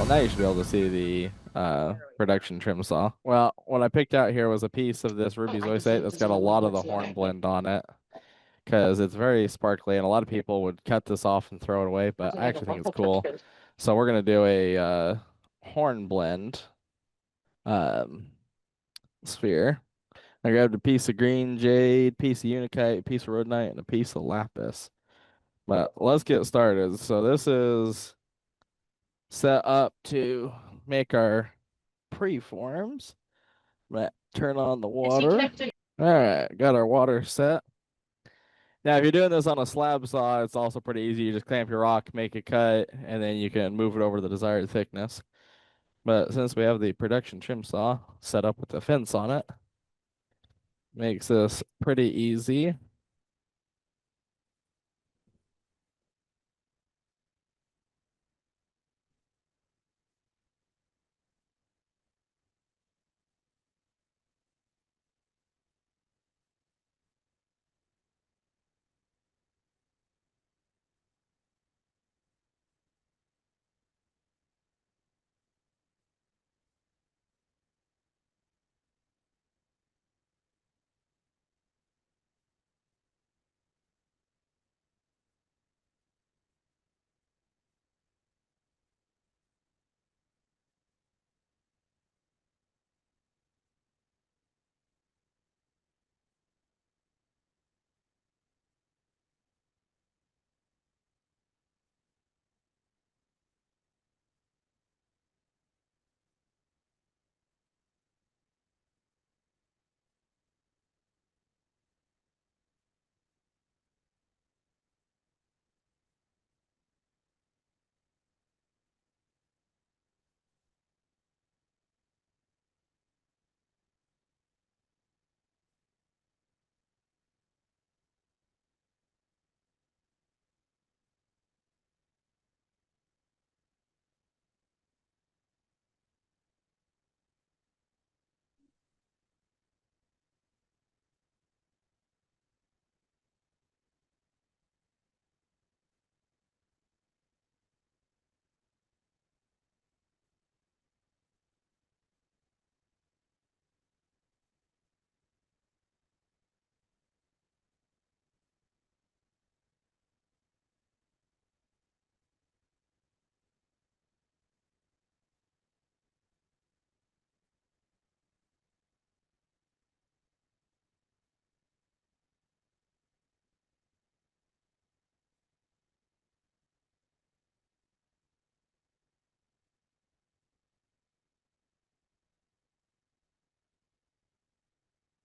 now you should be able to see the production trim saw. Well, what I picked out here was a piece of this ruby zoisite that's got a lot of the horn blend on it because it's very sparkly, and a lot of people would cut this off and throw it away, but I actually think it's cool. So we're gonna do a horn blend um, sphere. I grabbed a piece of green jade, piece of unakite, piece of rhodonite, and a piece of lapis. But let's get started. So this is set up to make our preforms. But turn on the water. All right, got our water set. Now, if you're doing this on a slab saw, it's also pretty easy. You just clamp your rock, make a cut, and then you can move it over the desired thickness. But since we have the production trim saw set up with the fence on it, makes this pretty easy.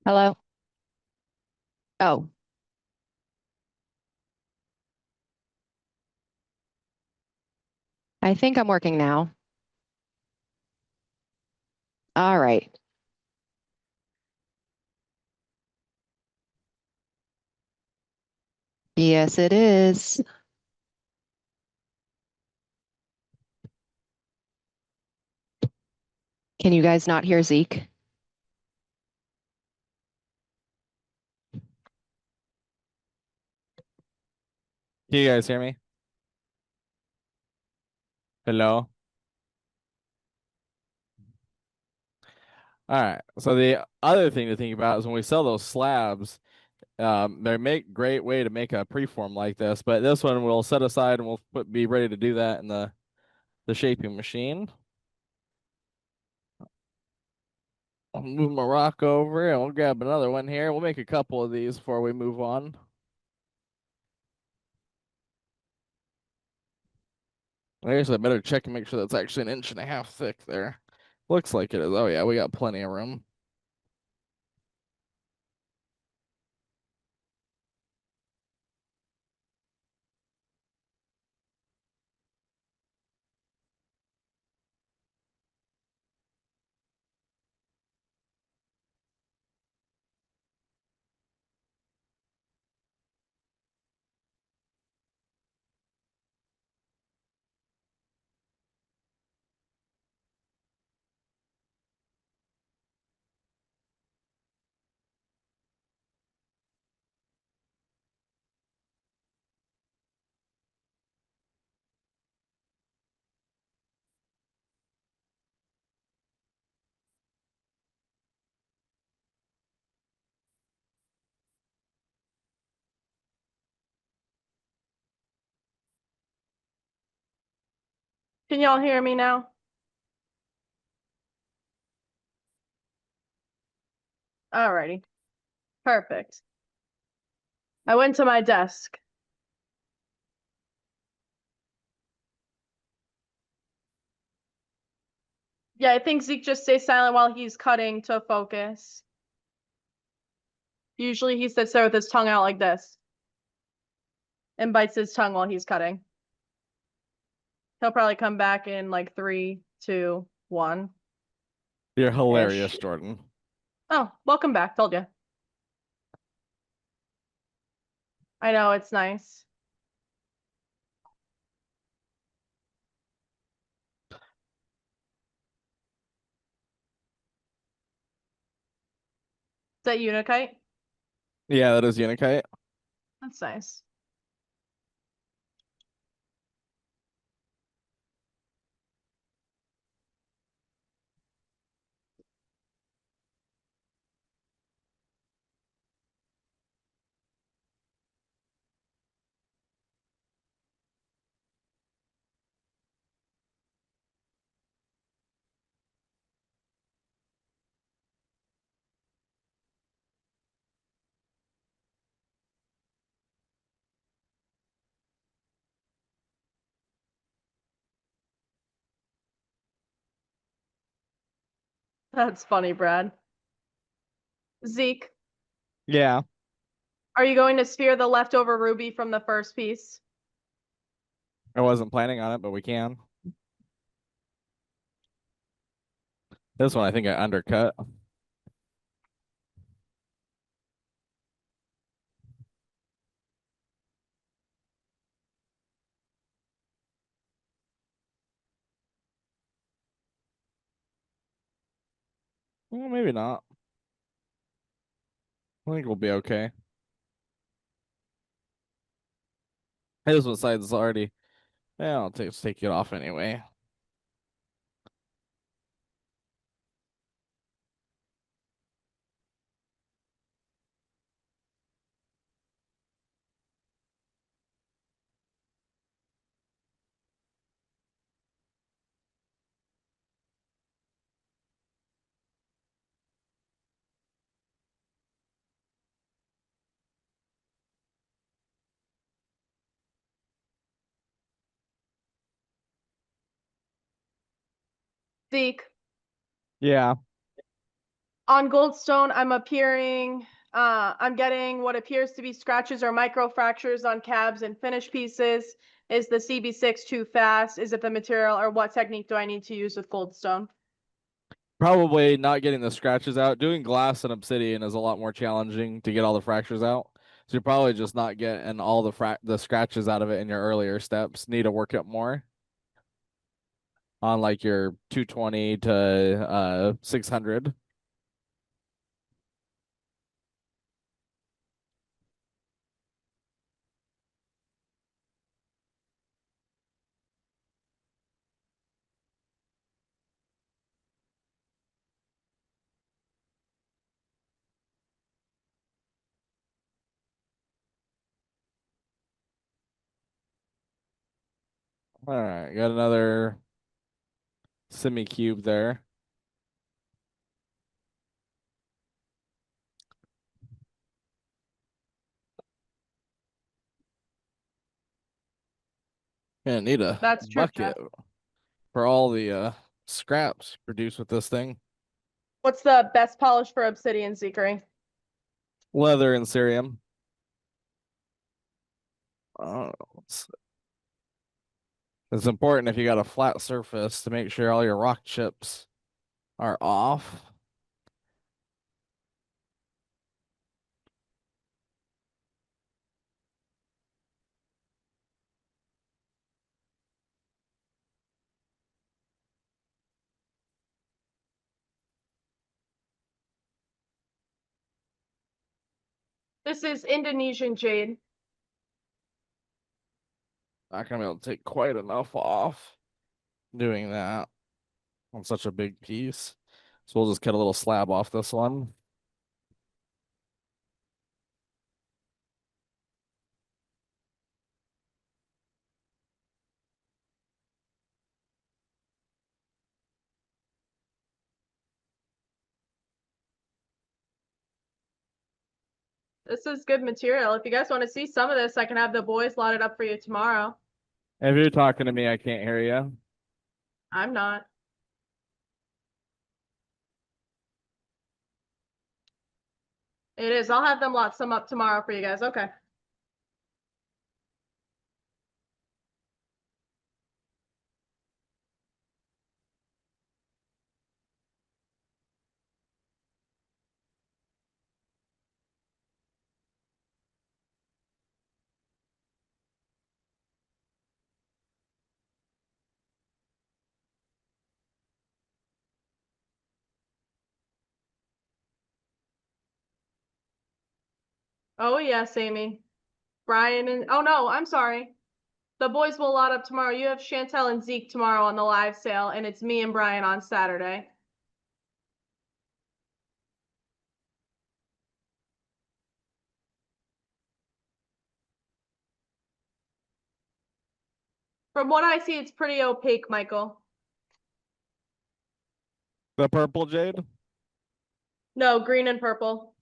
Hello? Oh, I think I'm working now. All right. Yes, it is. Can you guys not hear Zeke? Can you guys hear me? Hello? All right. So the other thing to think about is when we sell those slabs, they make great way to make a preform like this, but this one we'll set aside and be ready to do that in the shaping machine. I'll move my rock over and we'll grab another one here. We'll make a couple of these before we move on. I guess I better check and make sure that's actually an inch and a half thick there. Looks like it is. Oh yeah, we got plenty of room. Can y'all hear me now? Alrighty. Perfect. I went to my desk. Yeah, I think Zeke just stays silent while he's cutting to focus. Usually he sits there with his tongue out like this and bites his tongue while he's cutting. He'll probably come back in like 3, 2, 1. You're hilarious, Jordan. Oh, welcome back. Told you. I know, it's nice. Is that Unikite? Yeah, that is Unikite. That's nice. That's funny, Brad. Zeke, Yeah. are you going to sphere the leftover ruby from the first piece? I wasn't planning on it, but we can. This one I think I undercut. Well, maybe not. I think we'll be okay. Hey, this one side's already. Yeah, I'll take it off anyway. Zeke, Yeah. on Goldstone, I'm getting what appears to be scratches or microfractures on cabs and finish pieces. Is the CB6 too fast? Is it the material, or what technique do I need to use with Goldstone? Probably not getting the scratches out. Doing glass and obsidian is a lot more challenging to get all the fractures out. So you're probably just not getting all the scratches out of it in your earlier steps. Need to work it more on like your 220 to 600. All right, got another semi-cube there. Gonna need a That's true, bucket for all the scraps produced with this thing. What's the best polish for obsidian, Zekering? Leather and cerium. Oh, it's important if you got a flat surface to make sure all your rock chips are off. This is Indonesian jade. Not gonna be able to take quite enough off doing that on such a big piece. So we'll just cut a little slab off this one. This is good material. If you guys want to see some of this, I can have the boys lot it up for you tomorrow. If you're talking to me, I can't hear you. I'm not. It is. I'll have them lot some up tomorrow for you guys. Okay. Oh, yes, Amy. Brian and oh no, I'm sorry. The boys will lot up tomorrow. You have Chantel and Zeke tomorrow on the live sale, and it's me and Brian on Saturday. From what I see, it's pretty opaque, Michael. The purple jade? No, green and purple.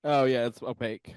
Oh yeah, it's opaque.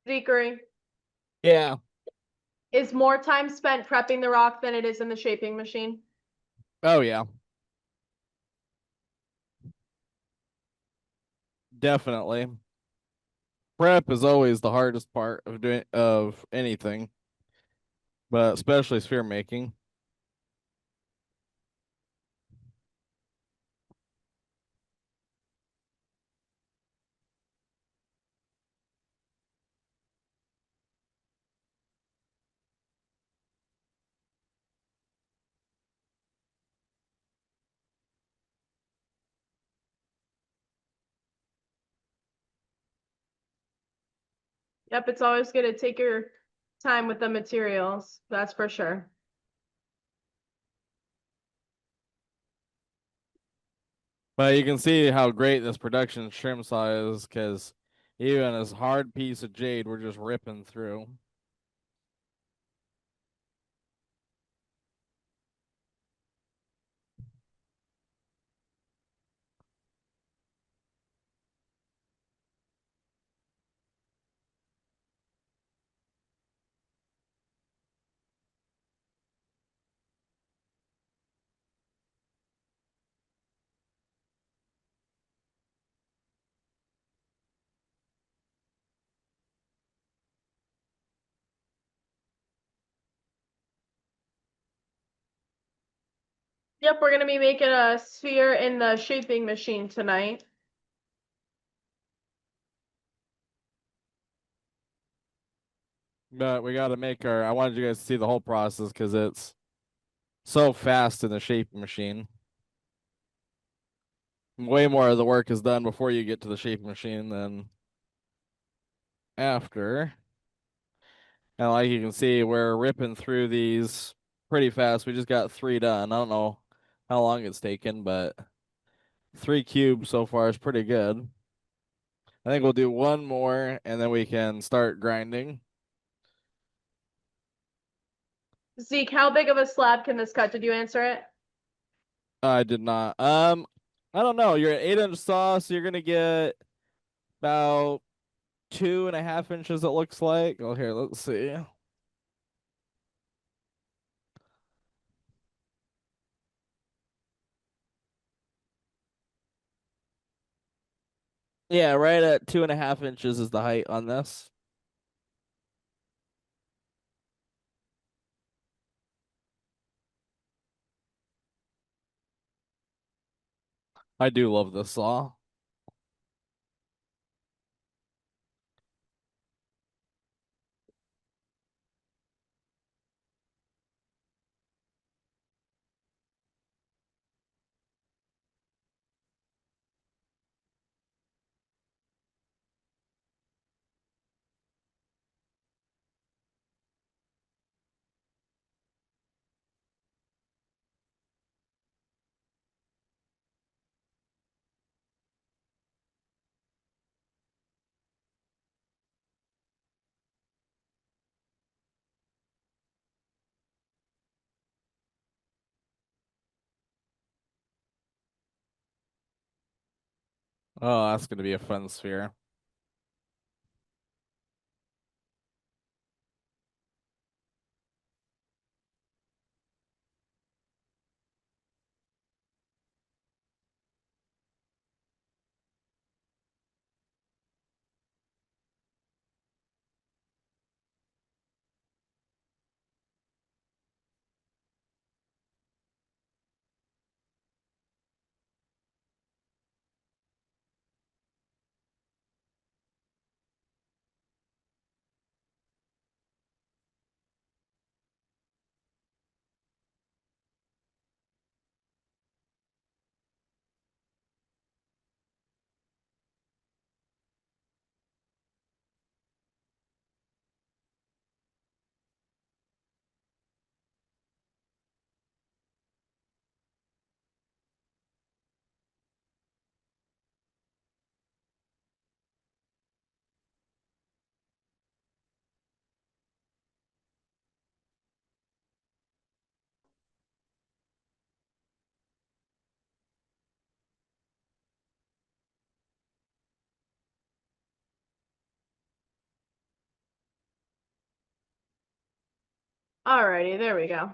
Zekery. Yeah. Is more time spent prepping the rock than it is in the shaping machine? Oh yeah. Definitely. Prep is always the hardest part of doing anything, but especially sphere making. Yep, it's always good to take your time with the materials. That's for sure. But you can see how great this production trim saw is, because even this hard piece of jade we're just ripping through. Yep, we're gonna be making a sphere in the shaping machine tonight. But we got to make I wanted you guys to see the whole process because it's so fast in the shaping machine. Way more of the work is done before you get to the shaping machine than after. And like you can see, we're ripping through these pretty fast. We just got 3 done. I don't know how long it's taken, but 3 cubes so far is pretty good. I think we'll do one more and then we can start grinding. Zeke, how big of a slab can this cut? Did you answer it? I did not. I don't know. You're an 8-inch saw, so you're gonna get about 2.5 inches. It looks like. Oh, here, let's see. Yeah, right at 2.5 inches is the height on this. I do love this saw. Oh, that's gonna be a fun sphere. Alrighty, there we go.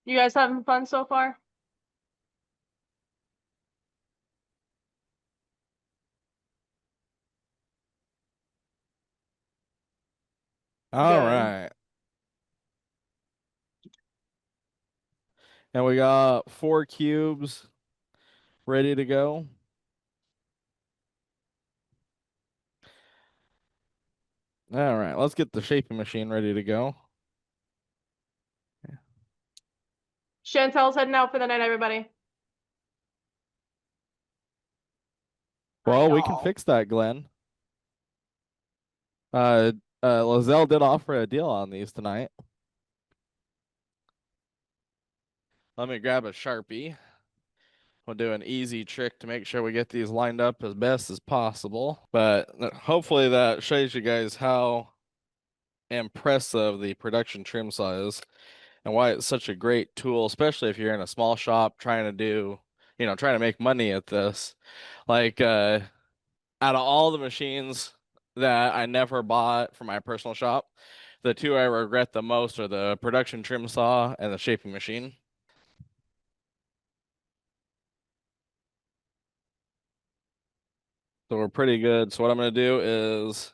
You guys having fun so far? All Good. right. And we got 4 cubes ready to go. All right, let's get the shaping machine ready to go. Chantel's heading out for the night, everybody. Well, we can fix that, Glenn. Lozelle did offer a deal on these tonight. Let me grab a Sharpie. We'll do an easy trick to make sure we get these lined up as best as possible. But hopefully that shows you guys how impressive the production trim saw is and why it's such a great tool, especially if you're in a small shop trying to do, trying to make money at this. Like, out of all the machines that I never bought for my personal shop, the two I regret the most are the production trim saw and the shaping machine. So we're pretty good. So what I'm going to do is,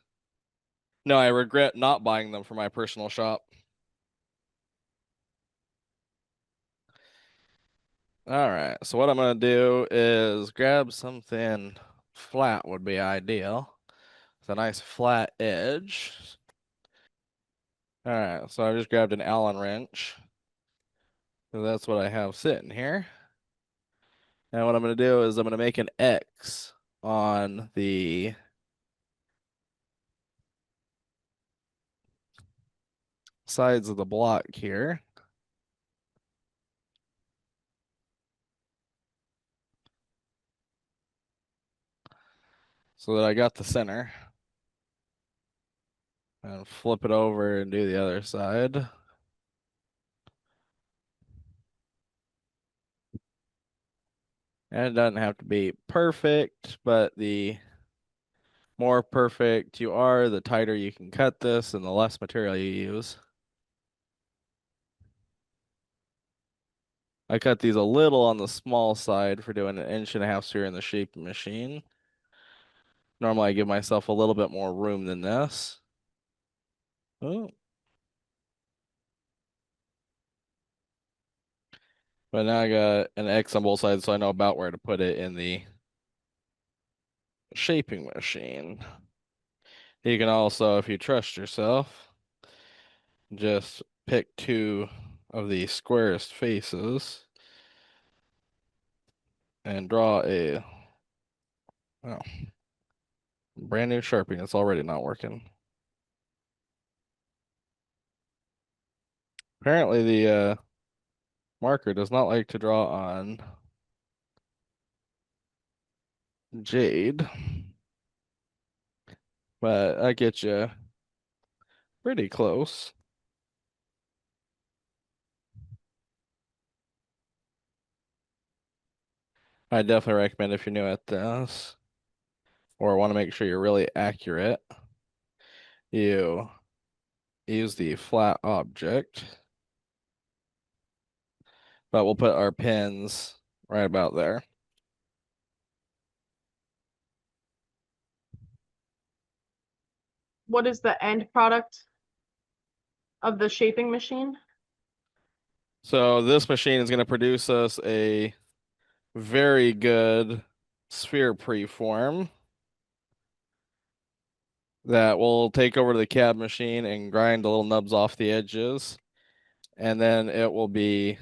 no, I regret not buying them for my personal shop. All right. So what I'm going to do is grab something flat would be ideal. It's a nice flat edge. All right, so I just grabbed an Allen wrench. So that's what I have sitting here. And what I'm going to do is I'm going to make an X on the sides of the block here. So that I got the center. And flip it over and do the other side. And it doesn't have to be perfect, but the more perfect you are, the tighter you can cut this and the less material you use. I cut these a little on the small side for doing an 1.5 inch sphere in the shaping machine. Normally I give myself a little bit more room than this. Oh. But now I got an X on both sides, so I know about where to put it in the shaping machine. You can also, if you trust yourself, just pick 2 of the squarest faces and draw a brand new Sharpie. It's already not working. Apparently the marker does not like to draw on jade, but I get you pretty close. I definitely recommend if you're new at this or want to make sure you're really accurate, you use the flat object, but we'll put our pins right about there. What is the end product of the shaping machine? So this machine is going to produce us a very good sphere preform that will take over to the CAD machine and grind the little nubs off the edges. And then it will be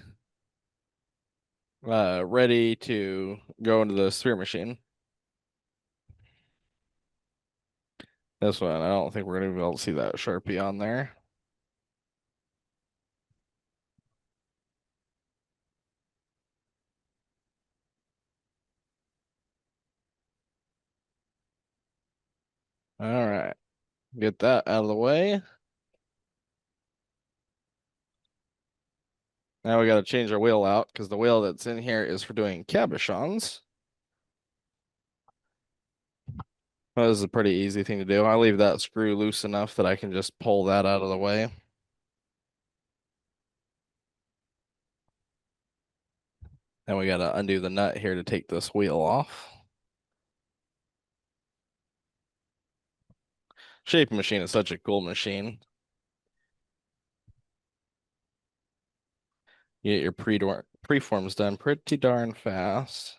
ready to go into the sphere machine. This one, I don't think we're going to be able to see that Sharpie on there. All right, get that out of the way. Now we got to change our wheel out because the wheel that's in here is for doing cabochons. Well, this is a pretty easy thing to do. I leave that screw loose enough that I can just pull that out of the way. Then we got to undo the nut here to take this wheel off. Shaping machine is such a cool machine. You get your preforms done pretty darn fast.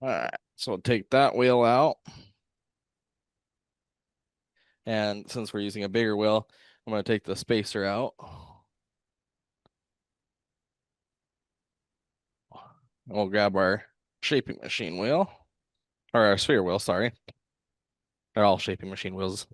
All right, so we'll take that wheel out. And since we're using a bigger wheel, I'm going to take the spacer out. We'll grab our shaping machine wheel, or our sphere wheel, sorry. They're all shaping machine wheels.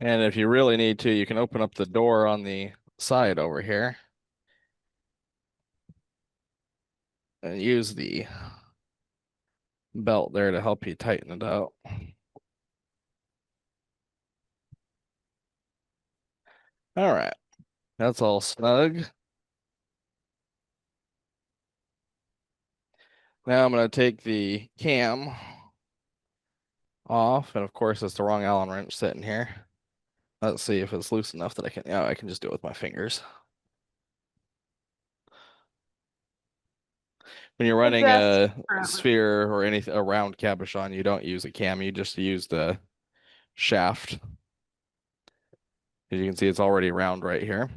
And if you really need to, you can open up the door on the side over here and use the belt there to help you tighten it out. All right, that's all snug. Now I'm going to take the cam off, and of course it's the wrong Allen wrench sitting here. Let's see if it's loose enough that I can just do it with my fingers. When you're running Exists a currently. sphere or anything a round cabochon, you don't use a cam, you just use the shaft. As you can see, it's already round right here.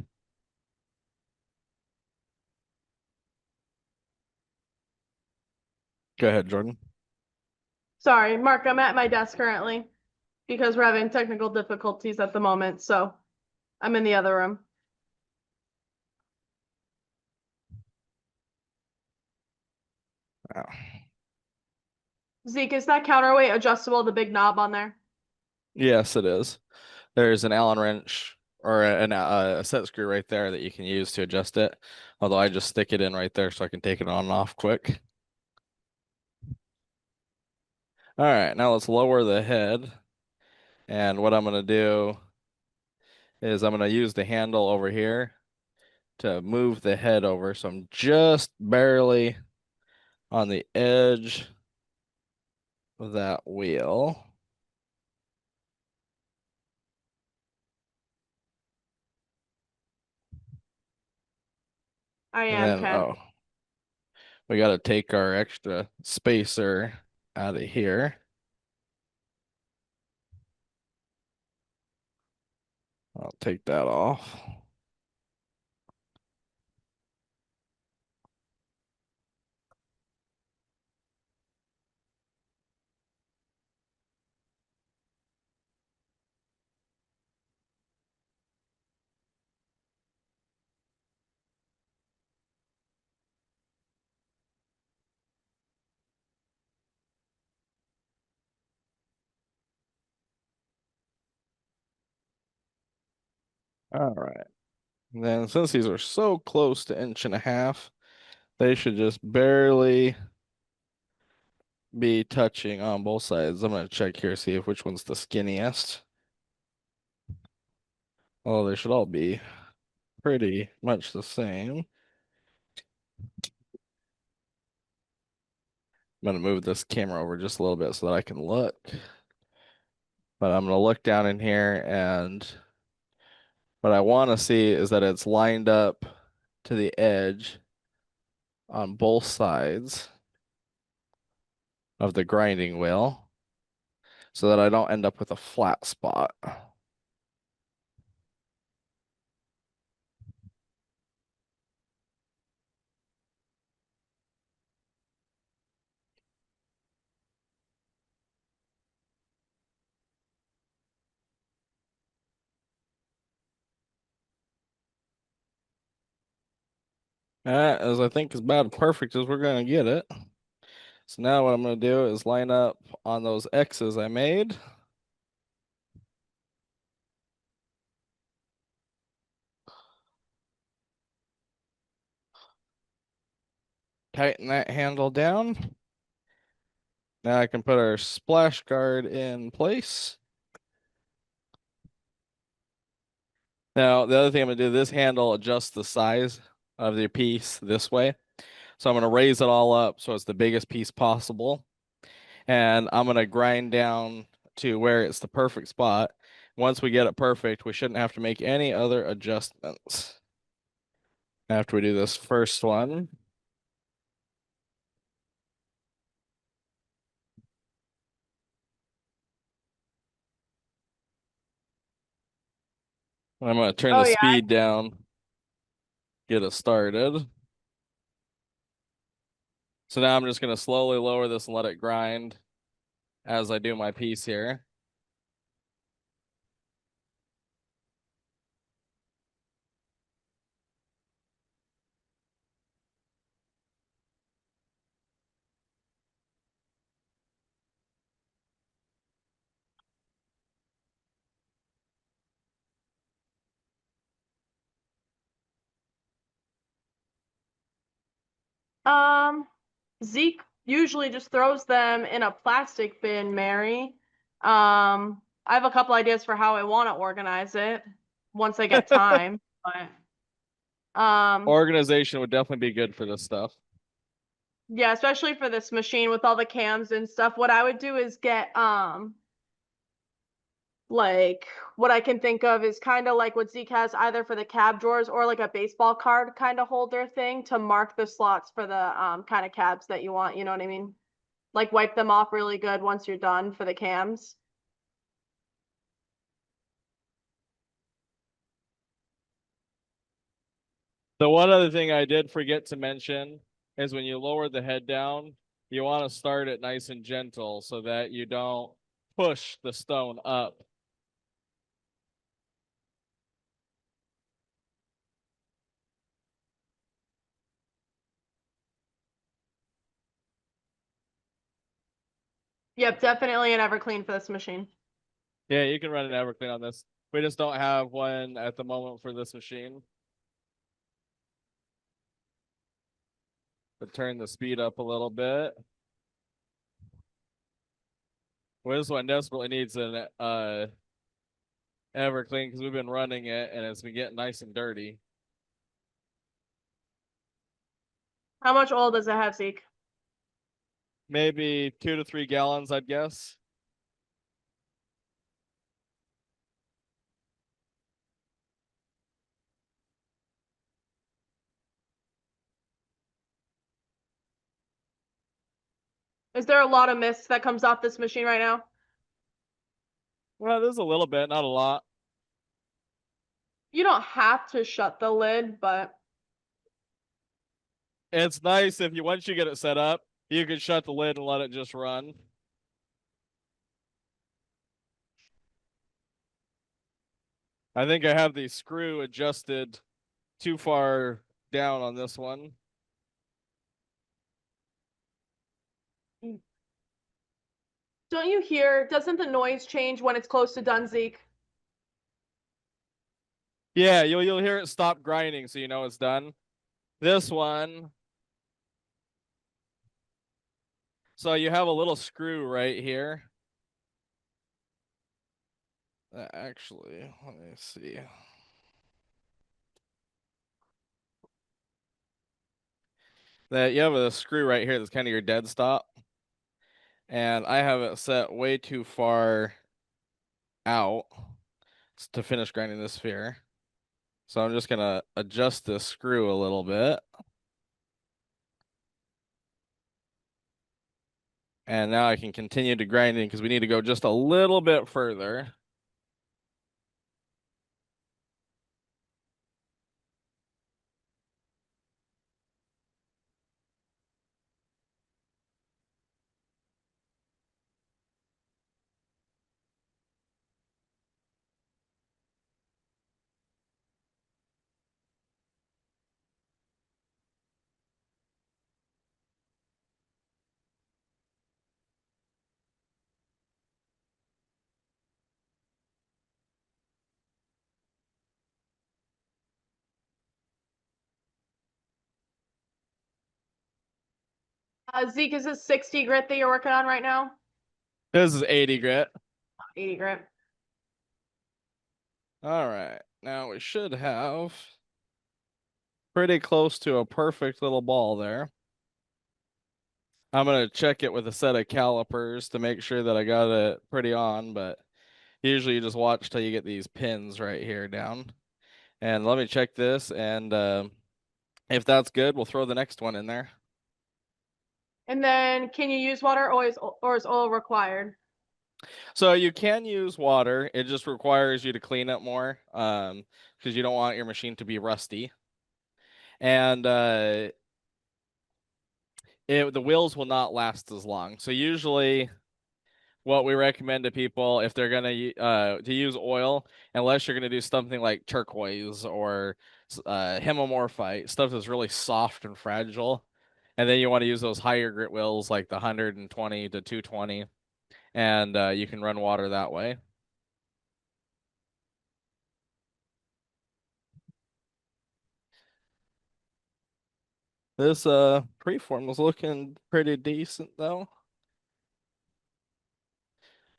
Go ahead, Jordan. Sorry, Mark, I'm at my desk currently because we're having technical difficulties at the moment, so I'm in the other room. Oh. Zeke, is that counterweight adjustable, the big knob on there? Yes, it is. There's an Allen wrench or a set screw right there that you can use to adjust it. Although I just stick it in right there so I can take it on and off quick. All right, now let's lower the head. And what I'm going to do is I'm going to use the handle over here to move the head over. So I'm just barely on the edge of that wheel. I And am, then, Ken. oh, we got to take our extra spacer out of here. I'll take that off. All right. And then since these are so close to 1.5 inches, they should just barely be touching on both sides. I'm going to check here, see if which one's the skinniest. Oh, they should all be pretty much the same. I'm going to move this camera over just a little bit so that I can look. But I'm going to look down in here, and what I want to see is that it's lined up to the edge on both sides of the grinding wheel so that I don't end up with a flat spot. That is, I think, as about perfect as we're going to get it. So now what I'm going to do is line up on those X's I made. Tighten that handle down. Now I can put our splash guard in place. Now, the other thing I'm going to do, this handle adjusts the size of the piece this way. So I'm going to raise it all up so it's the biggest piece possible. And I'm going to grind down to where it's the perfect spot. Once we get it perfect, we shouldn't have to make any other adjustments. After we do this first one. I'm going to turn the speed down, get it started. So now I'm just going to slowly lower this and let it grind as I do my piece here. Zeke usually just throws them in a plastic bin, Mary. I have a couple ideas for how I want to organize it once I get time, but Organization would definitely be good for this stuff. yeah, especially for this machine with all the cams and stuff. What I would do is get Like what I can think of is kind of like what Zeke has either for the cab drawers or like a baseball card kind of holder thing to mark the slots for the kind of cabs that you want, you know what I mean? Like wipe them off really good once you're done for the cams. The one other thing I did forget to mention is when you lower the head down, you want to start it nice and gentle so that you don't push the stone up. Yep, definitely an Everclean for this machine. Yeah, you can run an Everclean on this. We just don't have one at the moment for this machine. But turn the speed up a little bit. Well, this one desperately needs an Everclean because we've been running it and it's been getting nice and dirty. How much oil does it have, Zeke? Maybe 2 to 3 gallons, I'd guess. Is there a lot of mist that comes off this machine right now? Well, there's a little bit, not a lot. You don't have to shut the lid, but It's nice if you once you get it set up, you can shut the lid and let it just run. I think I have the screw adjusted too far down on this one. don't you hear, doesn't the noise change when it's close to done, Zeke? Yeah, you'll hear it stop grinding so you know it's done. This one. So you have a little screw right here. Actually, let me see. That you have a screw right here that's kind of your dead stop. And I have it set way too far out to finish grinding this sphere. So I'm just gonna adjust this screw a little bit. And now I can continue to grinding because we need to go just a little bit further. Zeke, is this 60 grit that you're working on right now? This is 80 grit. 80 grit. All right. Now we should have pretty close to a perfect little ball there. I'm going to check it with a set of calipers to make sure that I got it pretty on, but usually you just watch till you get these pins right here down. And let me check this, and if that's good, we'll throw the next one in there. And then can you use water or is oil required? So you can use water. It just requires you to clean it more because you don't want your machine to be rusty. And the wheels will not last as long. So usually what we recommend to people if they're gonna to use oil, unless you're gonna do something like turquoise or hemimorphite, stuff that's really soft and fragile, and then you want to use those higher grit wheels like the 120 to 220, and you can run water that way. This preform was looking pretty decent though.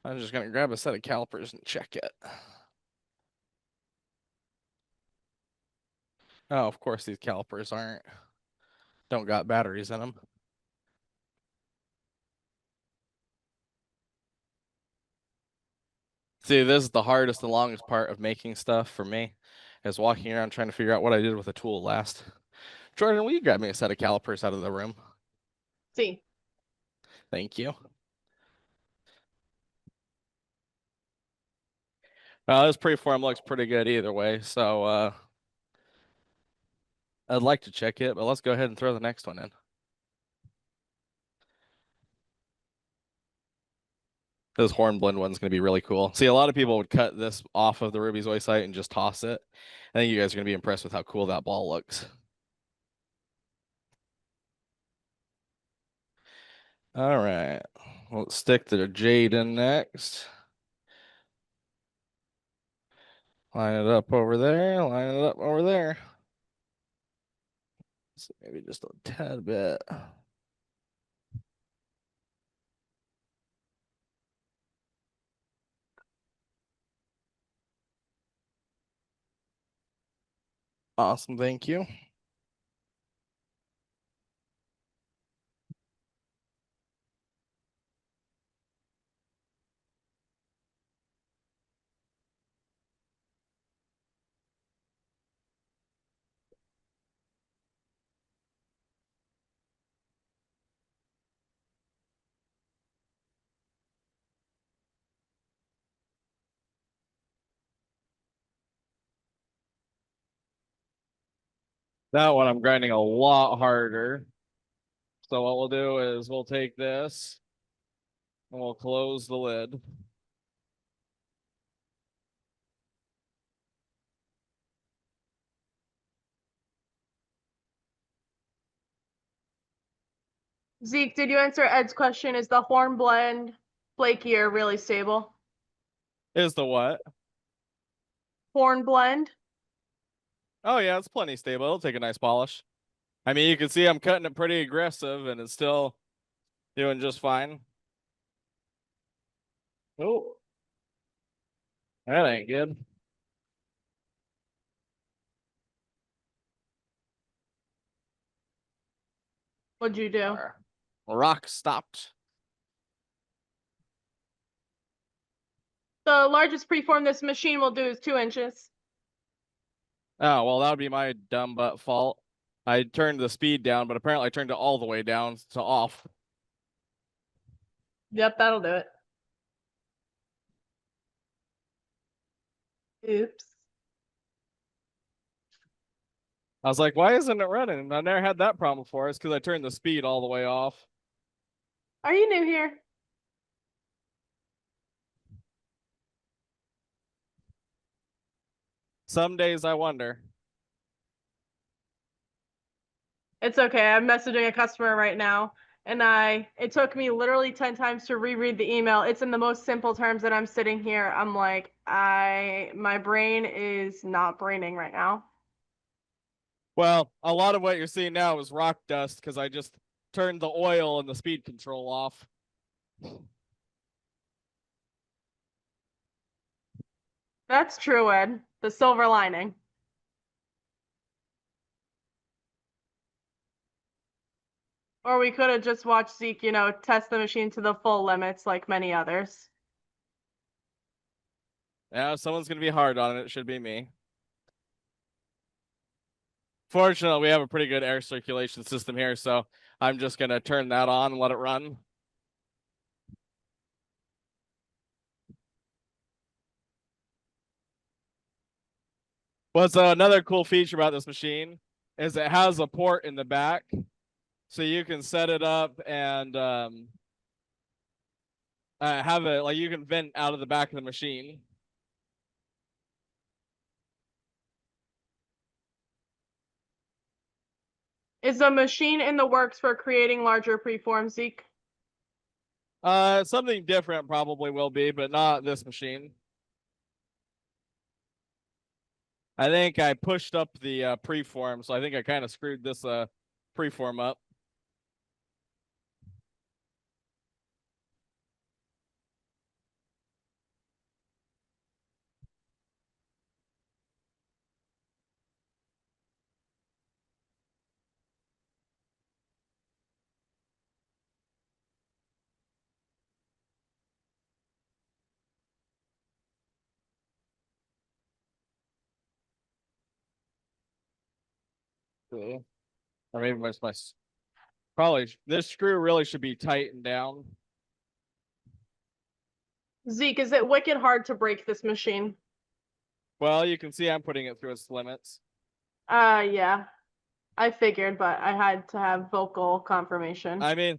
I'm just gonna grab a set of calipers and check it. Oh, of course these calipers don't got batteries in them. See, this is the hardest and longest part of making stuff for me, is walking around trying to figure out what I did with a tool last. Jordan, will you grab me a set of calipers out of the room? See. Thank you. This preform looks pretty good either way, so I'd like to check it, but let's go ahead and throw the next one in. This horn blend one's going to be really cool. See, a lot of people would cut this off of the Ruby Zoisite and just toss it. I think you guys are going to be impressed with how cool that ball looks. All right, let's stick the jade in next. Line it up over there, line it up over there. So maybe just a tad bit. Awesome, thank you. That one I'm grinding a lot harder. So what we'll do is we'll take this and we'll close the lid. Zeke, did you answer Ed's question? Is the horn blend flaky or really stable? Is the what? Horn blend? Oh yeah, it's plenty stable. It'll take a nice polish. I mean, you can see I'm cutting it pretty aggressive and it's still doing just fine. Oh, that ain't good. What'd you do? Our rock stopped. The largest preform this machine will do is 2 inches. Oh, well, that would be my dumb butt fault. I turned the speed down, but apparently I turned it all the way down to off. Yep, that'll do it. Oops. I was like, why isn't it running? I never had that problem before. It's because I turned the speed all the way off. Are you new here? Some days I wonder. It's okay. I'm messaging a customer right now, and it took me literally 10 times to reread the email. It's in the most simple terms that I'm sitting here. I'm like, my brain is not braining right now. Well, a lot of what you're seeing now is rock dust because I just turned the oil and the speed control off. That's true, Ed. The silver lining. Or we could have just watched Zeke, test the machine to the full limits like many others. Yeah, if someone's going to be hard on it. It should be me. Fortunately, we have a pretty good air circulation system here, so I'm just going to turn that on and let it run. What's another cool feature about this machine is it has a port in the back, so you can set it up and have it like you can vent out of the back of the machine. Is the machine in the works for creating larger preforms, Zeke? Something different probably will be, but not this machine. I think I pushed up the preform, so I think I kind of screwed this preform up. See? Or maybe my probably this screw really should be tightened down. Zeke, is it wicked hard to break this machine? Well, you can see I'm putting it through its limits. Yeah. I figured, but I had to have vocal confirmation. I mean,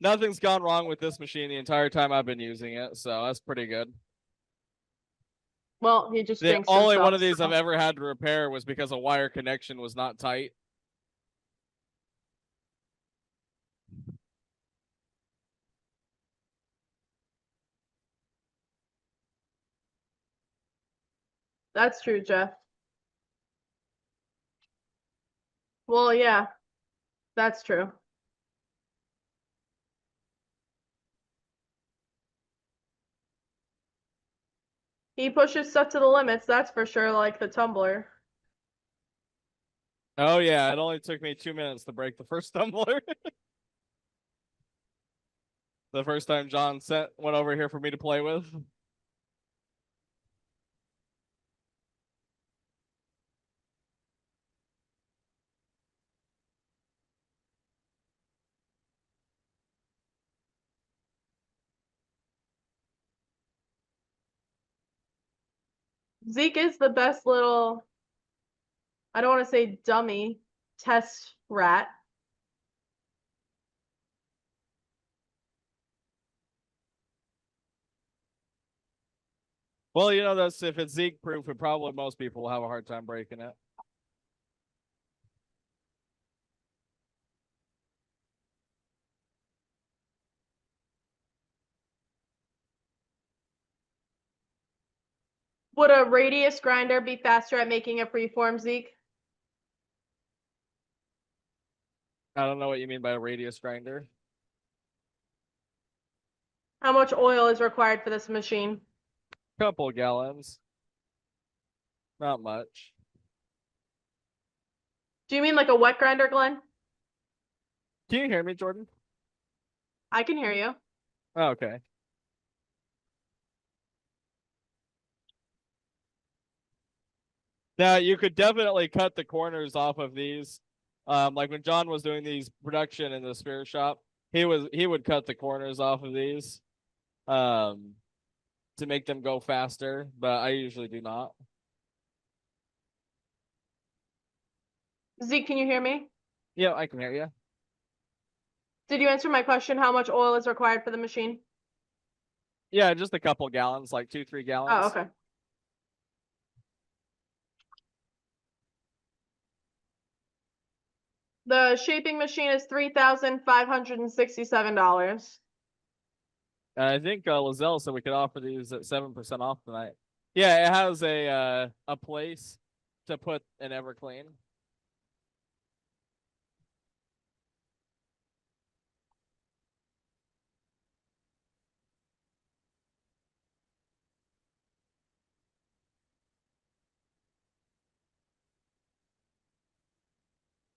nothing's gone wrong with this machine the entire time I've been using it, so that's pretty good. Well, he just The jinxed only himself, one of these so. I've ever had to repair was because a wire connection was not tight. That's true, Jeff. Well, yeah, that's true. He pushes stuff to the limits, that's for sure, like the tumbler. Oh yeah, it only took me 2 minutes to break the first tumbler. The first time John went over here for me to play with. Zeke is the best little, I don't want to say dummy, test rat. Well, you know, that's if it's Zeke proof, it probably most people will have a hard time breaking it. Would a radius grinder be faster at making a freeform, Zeke? I don't know what you mean by a radius grinder. How much oil is required for this machine? Couple gallons. Not much. Do you mean like a wet grinder, Glenn? Can you hear me, Jordan? I can hear you. Oh, okay. Now you could definitely cut the corners off of these. Like when John was doing these production in the spare shop, he would cut the corners off of these, to make them go faster. But I usually do not. Zeke, can you hear me? Yeah, I can hear you. Did you answer my question? How much oil is required for the machine? Yeah, just a couple gallons, like 2-3 gallons. Oh, okay. The shaping machine is $3,567. And I think Lizelle said we could offer these at 7% off tonight. Yeah, it has a place to put an Everclean.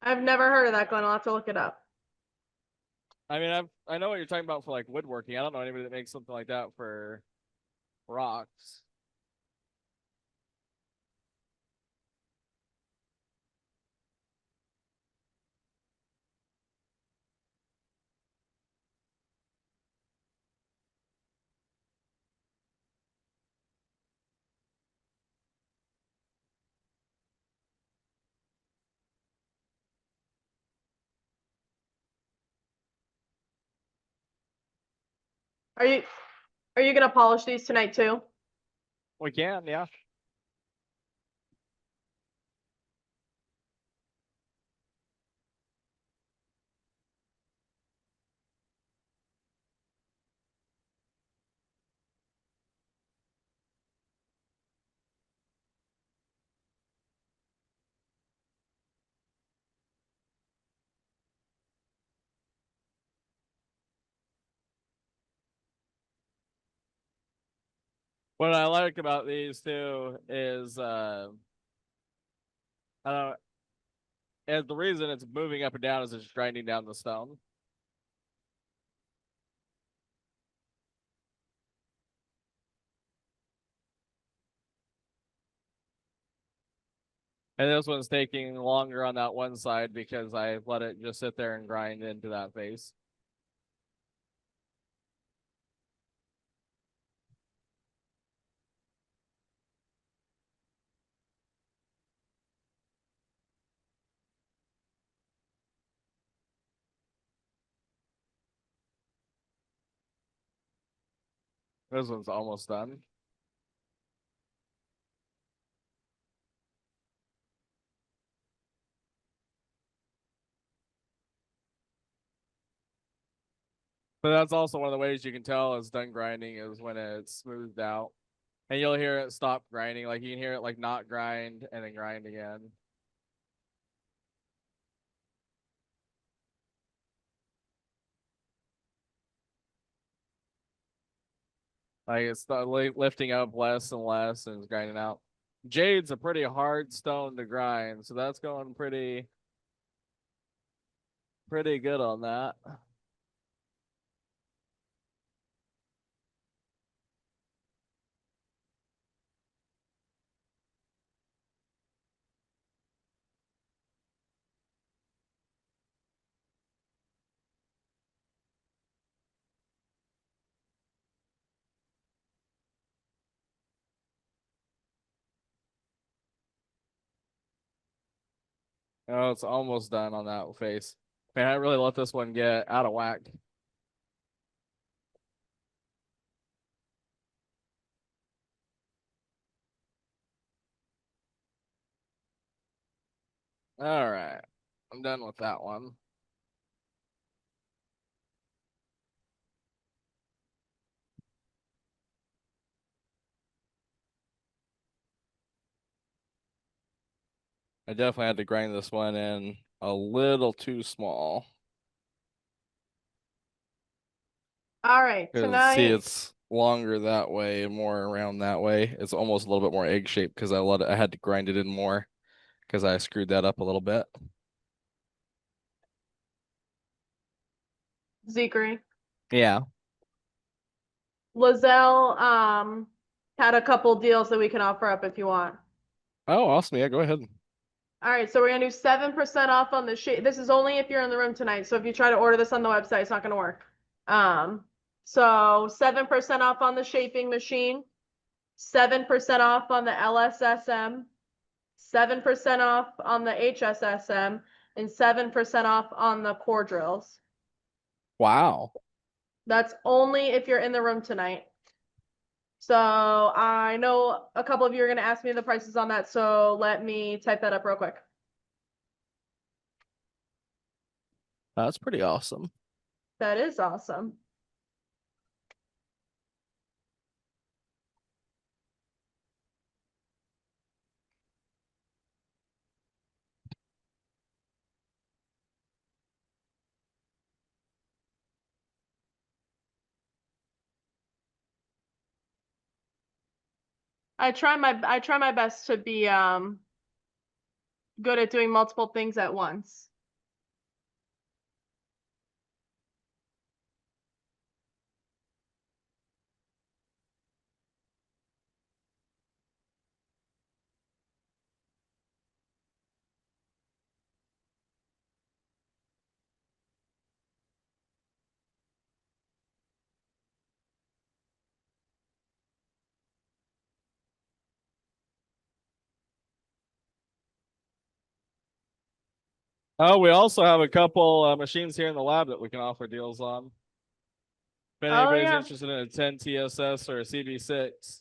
I've never heard of that, Glenn. I'll have to look it up. I mean, I know what you're talking about for like woodworking. I don't know anybody that makes something like that for rocks. Are you gonna polish these tonight too? We can, yeah. What I like about these too is I don't know, and the reason it's moving up and down is it's grinding down the stone. And this one's taking longer on that one side because I let it just sit there and grind into that face. This one's almost done. But that's also one of the ways you can tell it's done grinding is when it's smoothed out. And you'll hear it stop grinding. Like you can hear it like not grind and then grind again. Like it's lifting up less and less and it's grinding out. Jade's a pretty hard stone to grind, so that's going pretty good on that. Oh, it's almost done on that face. Man, I really let this one get out of whack. All right. I'm done with that one. I definitely had to grind this one in a little too small. All right, Because see, tonight. it's longer that way and more around that way. It's almost a little bit more egg shaped because I had to grind it in more because I screwed that up a little bit. Zekri. Yeah. Lizelle had a couple deals that we can offer up if you want. Oh, awesome. Yeah, go ahead. All right, so we're gonna do 7% off on the shape. This is only if you're in the room tonight. So if you try to order this on the website, it's not gonna work. So 7% off on the shaping machine, 7% off on the LSSM, 7% off on the HSSM, and 7% off on the core drills. Wow. That's only if you're in the room tonight. So I know a couple of you are gonna ask me the prices on that, so let me type that up real quick. That's pretty awesome. That is awesome. I try my best to be good at doing multiple things at once. Oh, we also have a couple machines here in the lab that we can offer deals on. If Oh anybody's yeah. interested in a 10 TSS or a CB6.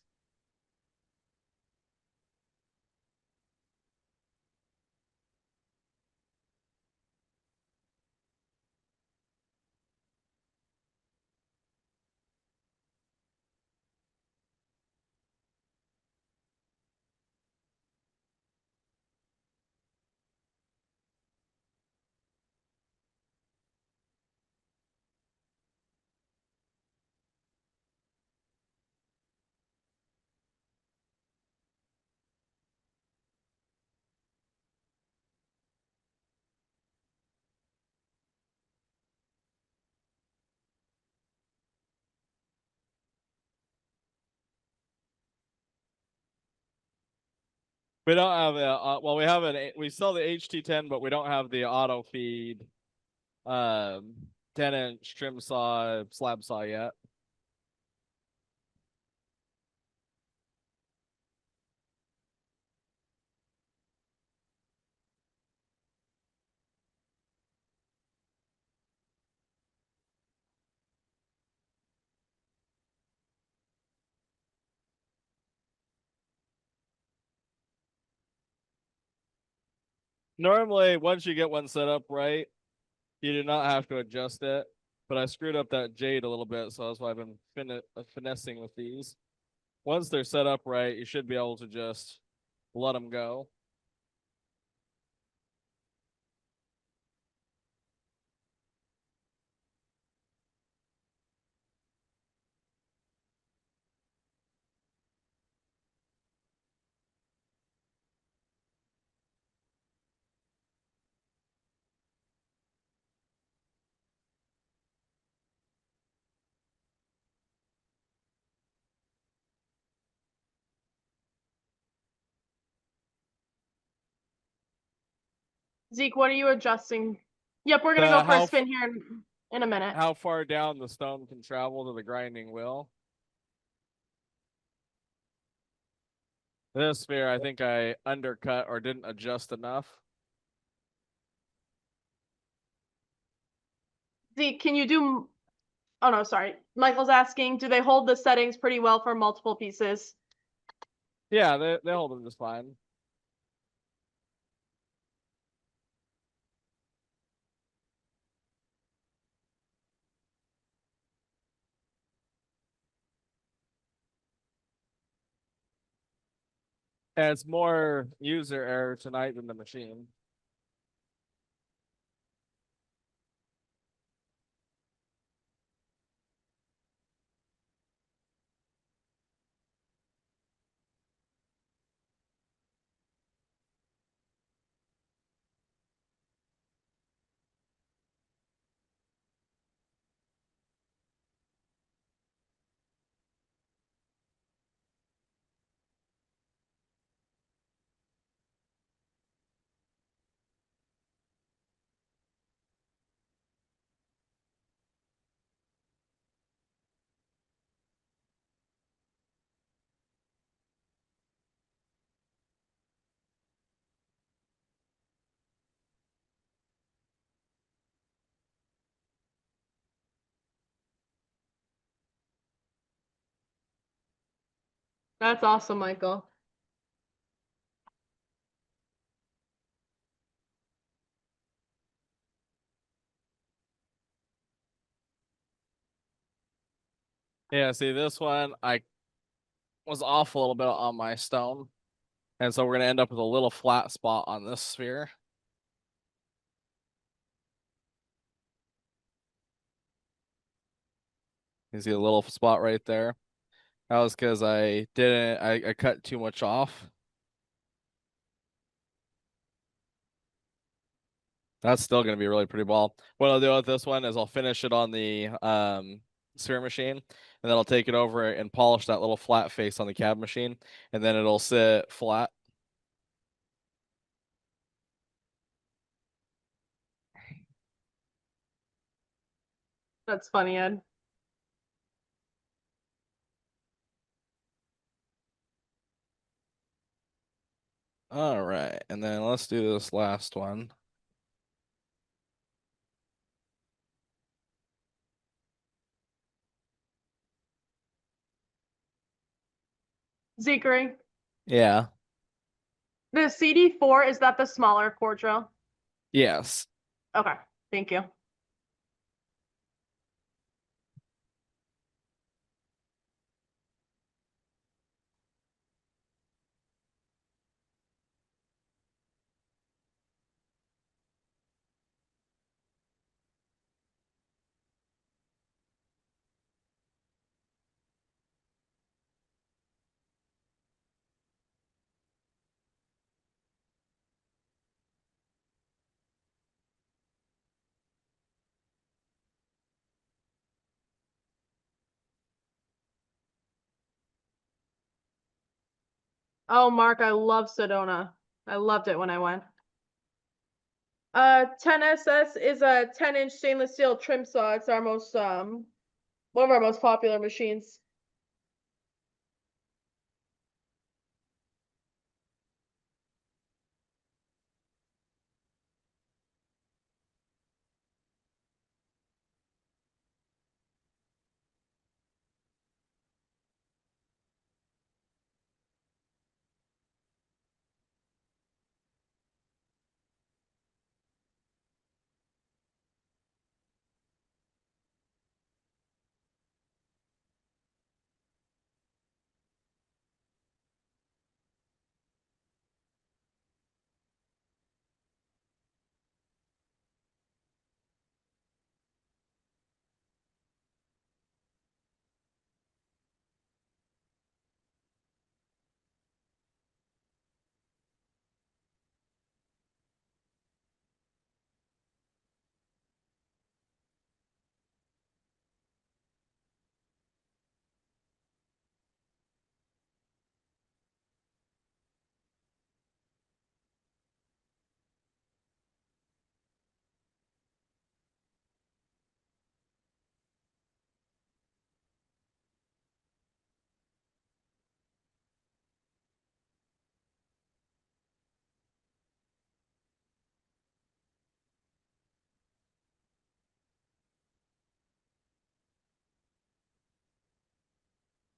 We don't have well, we have we sell the HT10, but we don't have the auto feed 10-inch trim saw slab saw yet. Normally, once you get one set up right, you do not have to adjust it. But I screwed up that jade a little bit, so that's why I've been finessing with these. Once they're set up right, you should be able to just let them go. Zeke, what are you adjusting? Yep, we're gonna go for a how spin here in a minute. how far down the stone can travel to the grinding wheel. This sphere, I think I undercut or didn't adjust enough. Zeke, can you do? Oh no, sorry. Michael's asking, do they hold the settings pretty well for multiple pieces? Yeah, they hold them just fine. And it's more user error tonight than the machine. That's awesome, Michael. Yeah, see this one, I was off a little bit on my stone. And so we're gonna end up with a little flat spot on this sphere. You see a little spot right there. That was because I cut too much off. That's still gonna be a really pretty ball. What I'll do with this one is I'll finish it on the sphere machine, and then I'll take it over and polish that little flat face on the cab machine, and then it'll sit flat. That's funny, Ed. All right, and then let's do this last one. Zeke, Yeah. the CD4, is that the smaller core drill? Yes. Okay, thank you. Oh, Mark, I love Sedona. I loved it when I went. 10SS is a 10-inch stainless steel trim saw. It's our most one of our most popular machines.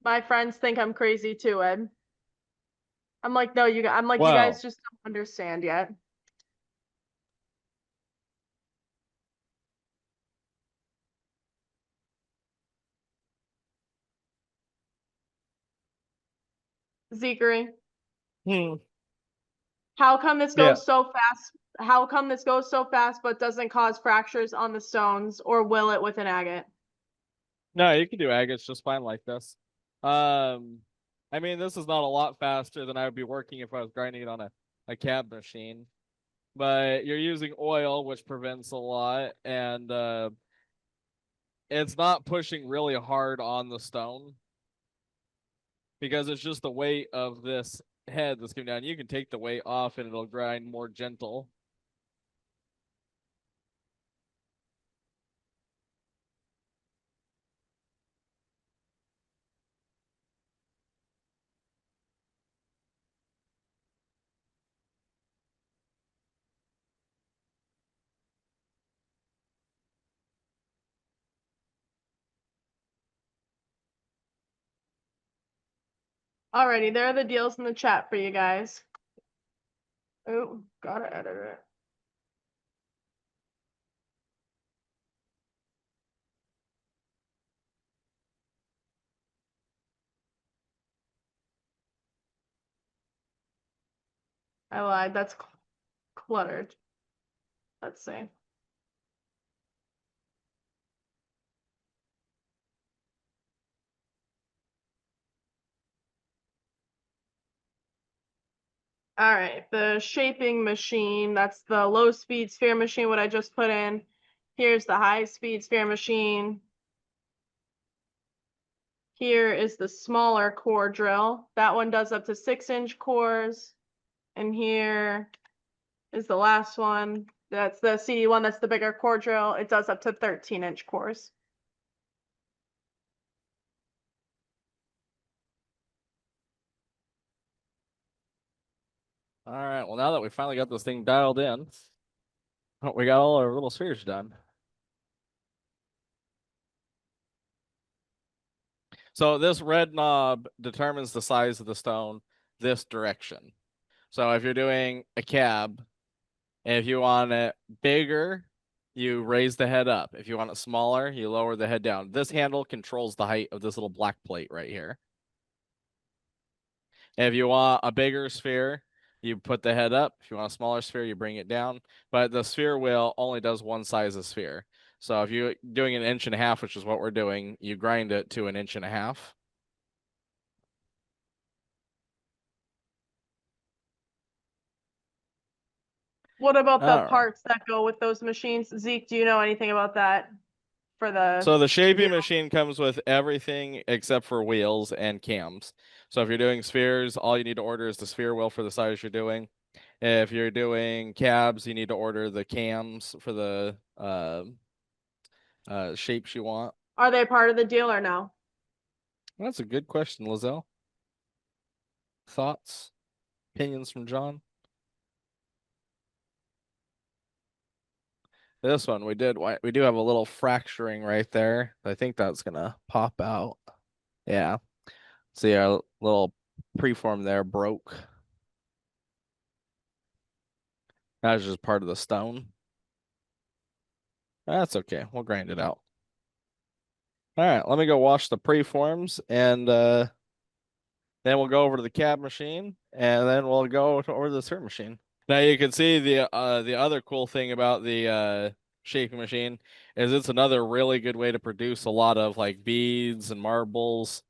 My friends think I'm crazy too, Ed. I'm like, no, you guys just don't understand yet. Zekery, how come this Yeah. goes so fast? How come this goes so fast but doesn't cause fractures on the stones, or will it with an agate? No, you can do agates just fine like this. I mean, this is not a lot faster than I would be working if I was grinding it on a cab machine. But you're using oil, which prevents a lot, and it's not pushing really hard on the stone because it's just the weight of this head that's coming down. You can take the weight off and it'll grind more gentle. Alrighty, there are the deals in the chat for you guys. Oh, gotta edit it. I lied. That's cluttered. Let's see. All right, the shaping machine, that's the low speed sphere machine, what I just put in. Here's the high speed sphere machine. Here is the smaller core drill. That one does up to 6-inch cores. And here is the last one. That's the CD1, that's the bigger core drill. It does up to 13-inch cores. All right. Well, now that we finally got this thing dialed in, we got all our little spheres done. So this red knob determines the size of the stone this direction. So if you're doing a cab, if you want it bigger, you raise the head up. If you want it smaller, you lower the head down. This handle controls the height of this little black plate right here. If you want a bigger sphere, you put the head up. If you want a smaller sphere, you bring it down. But the sphere wheel only does one size of sphere. So if you're doing an 1.5 inches, which is what we're doing, you grind it to 1.5 inches. What about the All right. parts that go with those machines? Zeke, do you know anything about that? for the. So the shaping wheel. machine comes with everything except for wheels and cams. So if you're doing spheres, all you need to order is the sphere wheel for the size you're doing. If you're doing cabs, you need to order the cams for the shapes you want. Are they part of the deal or no? That's a good question, Lizelle. Thoughts, opinions from John? This one we do have a little fracturing right there. I think that's gonna pop out. Yeah. See, our little preform there broke. That's just part of the stone. That's okay. We'll grind it out. All right, let me go wash the preforms, and then we'll go over to the cab machine, and then we'll go over to the sphere machine. Now you can see the other cool thing about the shaping machine is it's another really good way to produce a lot of like beads and marbles,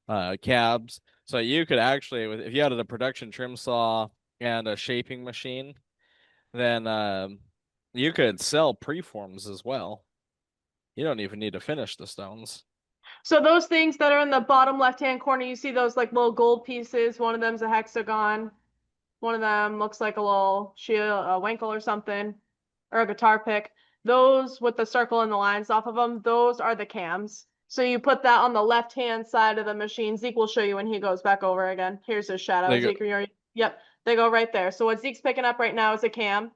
cabs. So you could actually, if you had a production trim saw and a shaping machine, then you could sell preforms as well. You don't even need to finish the stones. So those things that are in the bottom left-hand corner, you see those like little gold pieces. One of them's a hexagon. One of them looks like a little shield, a winkle or something, or a guitar pick. Those with the circle and the lines off of them, those are the cams. So you put that on the left-hand side of the machine. Zeke will show you when he goes back over again. Here's his shadow. Zeke, yep, they go right there. So what Zeke's picking up right now is a cam.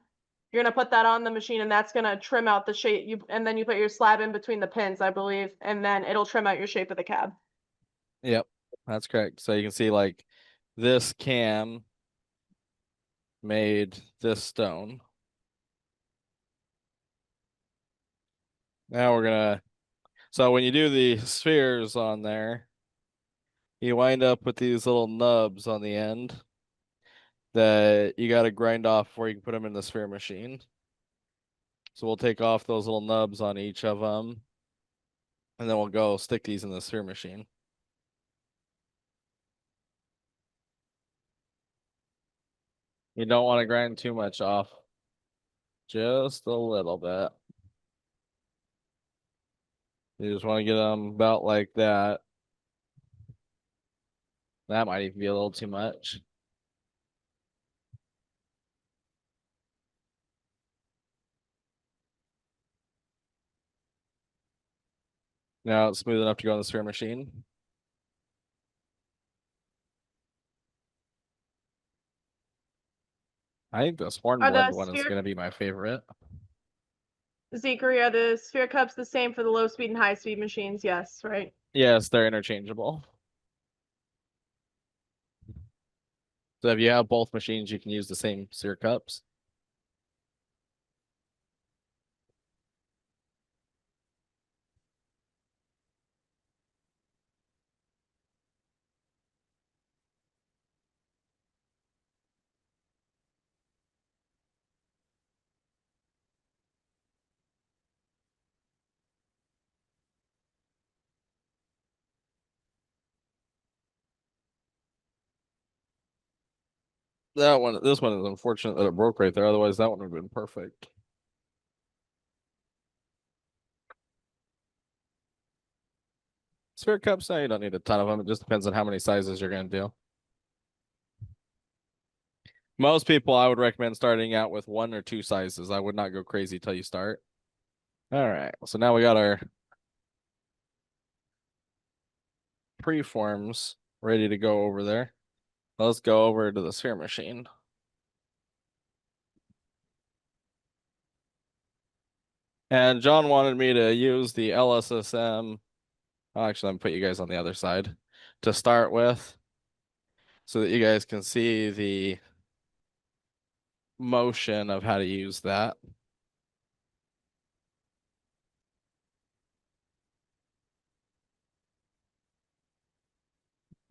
You're gonna put that on the machine, and that's gonna trim out the shape. And then you put your slab in between the pins, I believe, and then it'll trim out your shape of the cab. Yep, that's correct. So you can see like this cam made this stone. Now we're gonna, so when you do the spheres on there, you wind up with these little nubs on the end that you got to grind off before you can put them in the sphere machine. So we'll take off those little nubs on each of them, and then we'll go stick these in the sphere machine. You don't want to grind too much off. Just a little bit. You just want to get them about like that. That might even be a little too much. Now it's smooth enough to go in the sphere machine. I think this horn blend one is going to be my favorite. Zeke, are the sphere cups the same for the low speed and high speed machines? Yes, right? Yes, they're interchangeable. So if you have both machines, you can use the same sphere cups. This one is unfortunate that it broke right there. Otherwise, that one would have been perfect. Sphere cups, no, you don't need a ton of them. It just depends on how many sizes you're going to do. Most people, I would recommend starting out with 1 or 2 sizes. I would not go crazy till you start. All right, so now we got our preforms ready to go over there. Let's go over to the sphere machine. And John wanted me to use the LSSM. I'll actually put you guys on the other side to start with so that you guys can see the motion of how to use that.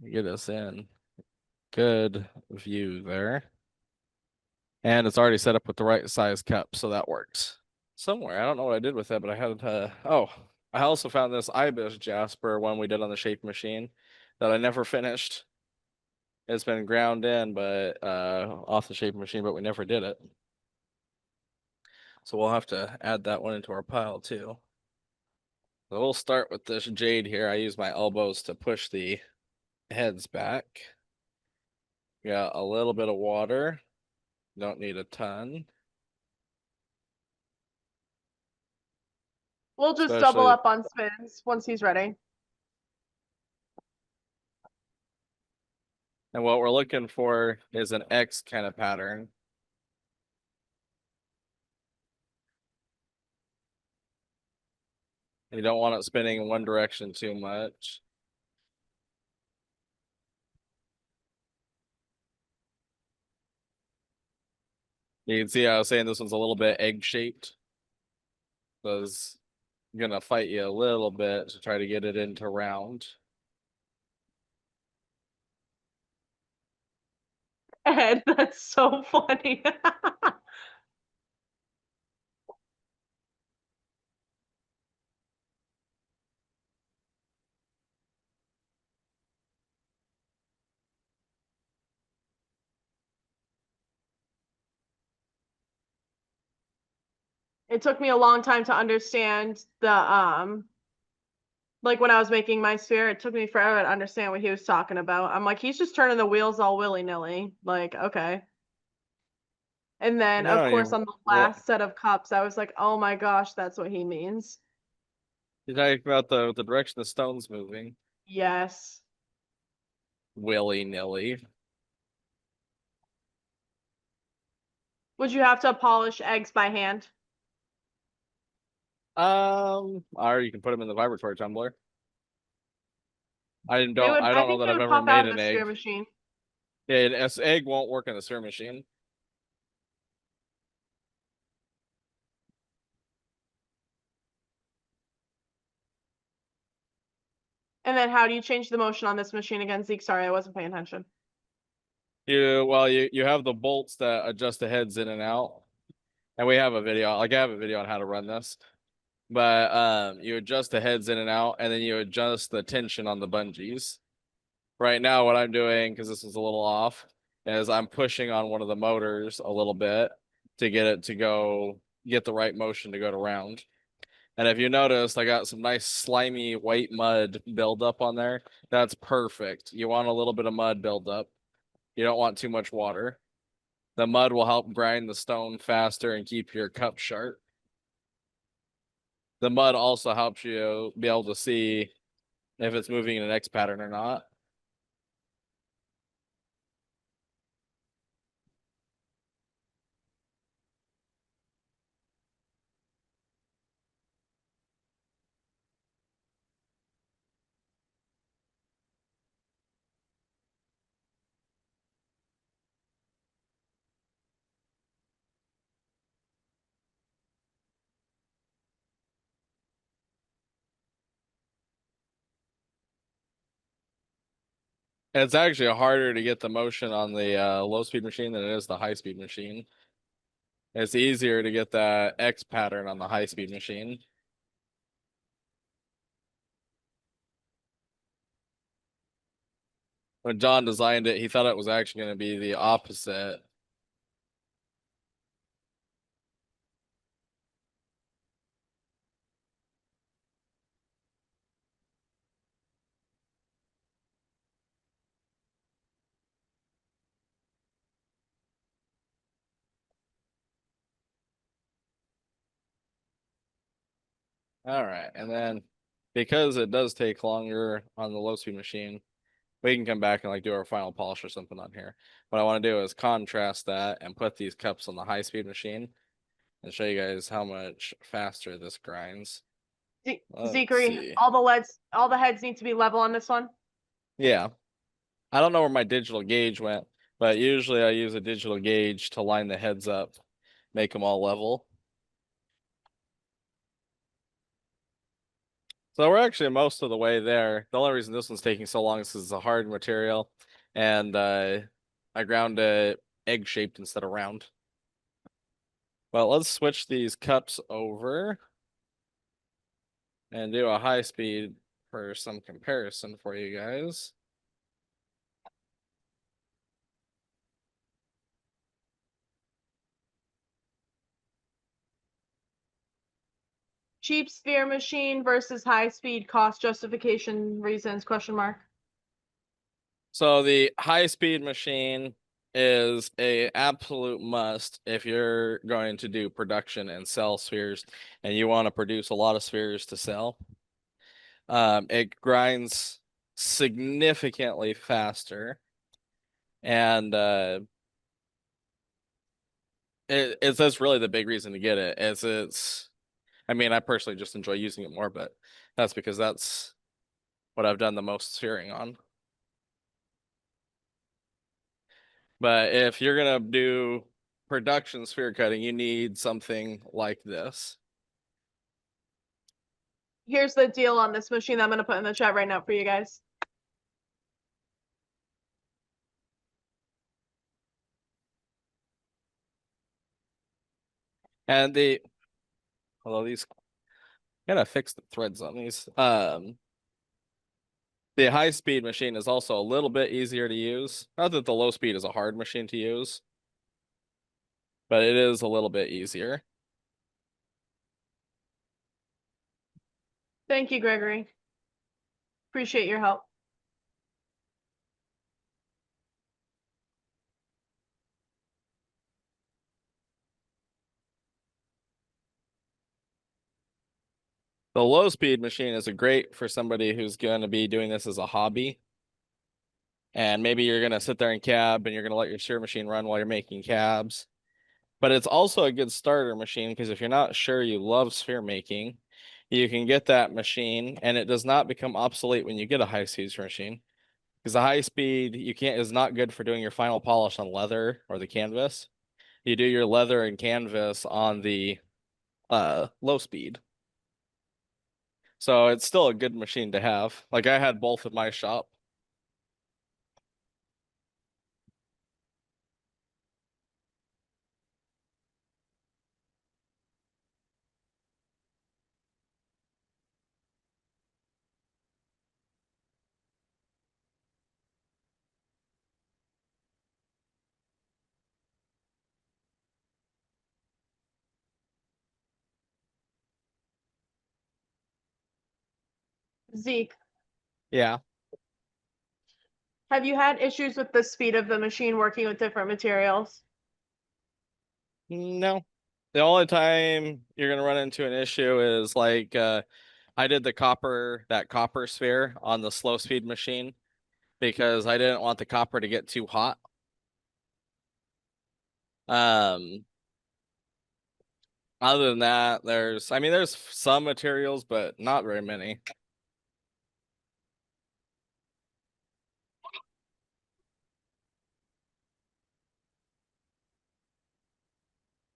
Get us in good view there. And it's already set up with the right size cup, so that works. Somewhere, I don't know what I did with that, but I had I also found this Ibis Jasper one we did on the shape machine that I never finished. It's been ground in, but off the shape machine, but we never did it. So we'll have to add that one into our pile too. So we'll start with this jade here. I use my elbows to push the heads back. Got a little bit of water. Don't need a ton. We'll just double Especially- up on spins once he's ready. And what we're looking for is an X kind of pattern. You don't want it spinning in one direction too much. You can see I was saying this one's a little bit egg-shaped. So it's gonna fight you a little bit to try to get it into round. Ed, that's so funny. It took me a long time to understand the like when I was making my sphere, it took me forever to understand what he was talking about. I'm like, he's just turning the wheels all willy-nilly. Like, okay. And then No, of course on the well, last set of cups, I was like, oh my gosh, that's what he means. you're talking about the direction the stone's moving. Yes. Willy-nilly. Would you have to polish eggs by hand? Or you can put them in the vibratory tumbler. I I don't know think that they I've would ever pop out made of an the sphere egg. machine. Yeah, an egg won't work in the stir machine. And then how do you change the motion on this machine again, Zeke? Sorry, I wasn't paying attention. You have the bolts that adjust the heads in and out. And we have a video, like I have a video on how to run this. But you adjust the heads in and out, and then you adjust the tension on the bungees. Right now, what I'm doing, because this is a little off, is I'm pushing on one of the motors a little bit to get it to get the right motion to go to round. And if you notice, I got some nice slimy white mud buildup on there. That's perfect. You want a little bit of mud buildup. You don't want too much water. The mud will help grind the stone faster and keep your cup sharp. The mud also helps you be able to see if it's moving in an X pattern or not. And it's actually harder to get the motion on the low speed machine than it is the high speed machine. It's easier to get that X pattern on the high speed machine. When John designed it, he thought it was actually going to be the opposite. All right, and then because it does take longer on the low speed machine, we can come back and like do our final polish or something on here. What I want to do is contrast that and put these cups on the high speed machine and show you guys how much faster this grinds. Let's see. All the heads need to be level on this one. Yeah. I don't know where my digital gauge went, but usually I use a digital gauge to line the heads up, make them all level. So we're actually most of the way there. The only reason this one's taking so long is because it's a hard material, and I ground it egg-shaped instead of round. Well, let's switch these cups over and do a high speed for some comparison for you guys. Cheap sphere machine versus high speed cost justification reasons, question mark. So the high speed machine is a absolute must if you're going to do production and sell spheres and you want to produce a lot of spheres to sell. It grinds significantly faster, and that's really the big reason to get it. I mean, I personally just enjoy using it more, but that's because that's what I've done the most sphering on. But if you're gonna do production sphere cutting, you need something like this. Here's the deal on this machine that I'm going to put in the chat right now for you guys. And although these gotta fix the threads on these. The high speed machine is also a little bit easier to use. Not that the low speed is a hard machine to use, but it is a little bit easier. Thank you, Gregory. Appreciate your help. The low speed machine is great for somebody who's going to be doing this as a hobby. And maybe you're going to sit there and cab and you're going to let your sphere machine run while you're making cabs. But it's also a good starter machine because if you're not sure you love sphere making, you can get that machine and it does not become obsolete when you get a high speed machine. Because the high speed is not good for doing your final polish on leather or the canvas. You do your leather and canvas on the low speed. So it's still a good machine to have. Like I had both in my shop. Zeke, Yeah. have you had issues with the speed of the machine working with different materials? No. The only time you're gonna run into an issue is like I did that copper sphere on the slow speed machine because I didn't want the copper to get too hot. Um Other than that, there's some materials, but not very many.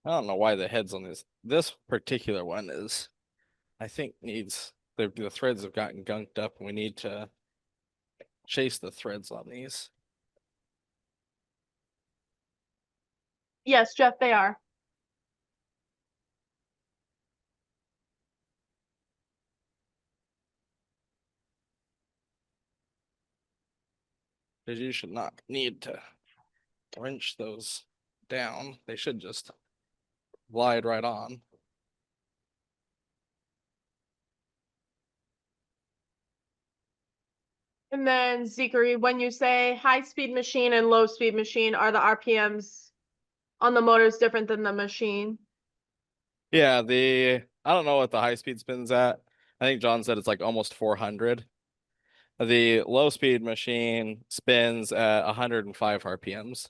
I don't know why the heads on this particular one is, I think needs the threads have gotten gunked up and we need to chase the threads on these. Yes, Jeff, they are. Because you should not need to wrench those down. They should just glide right on. And then Zikari, when you say high speed machine and low speed machine, are the RPMs on the motors different than the machine? Yeah, I don't know what the high speed spin's at. I think John said it's like almost 400. The low speed machine spins at 105 RPMs.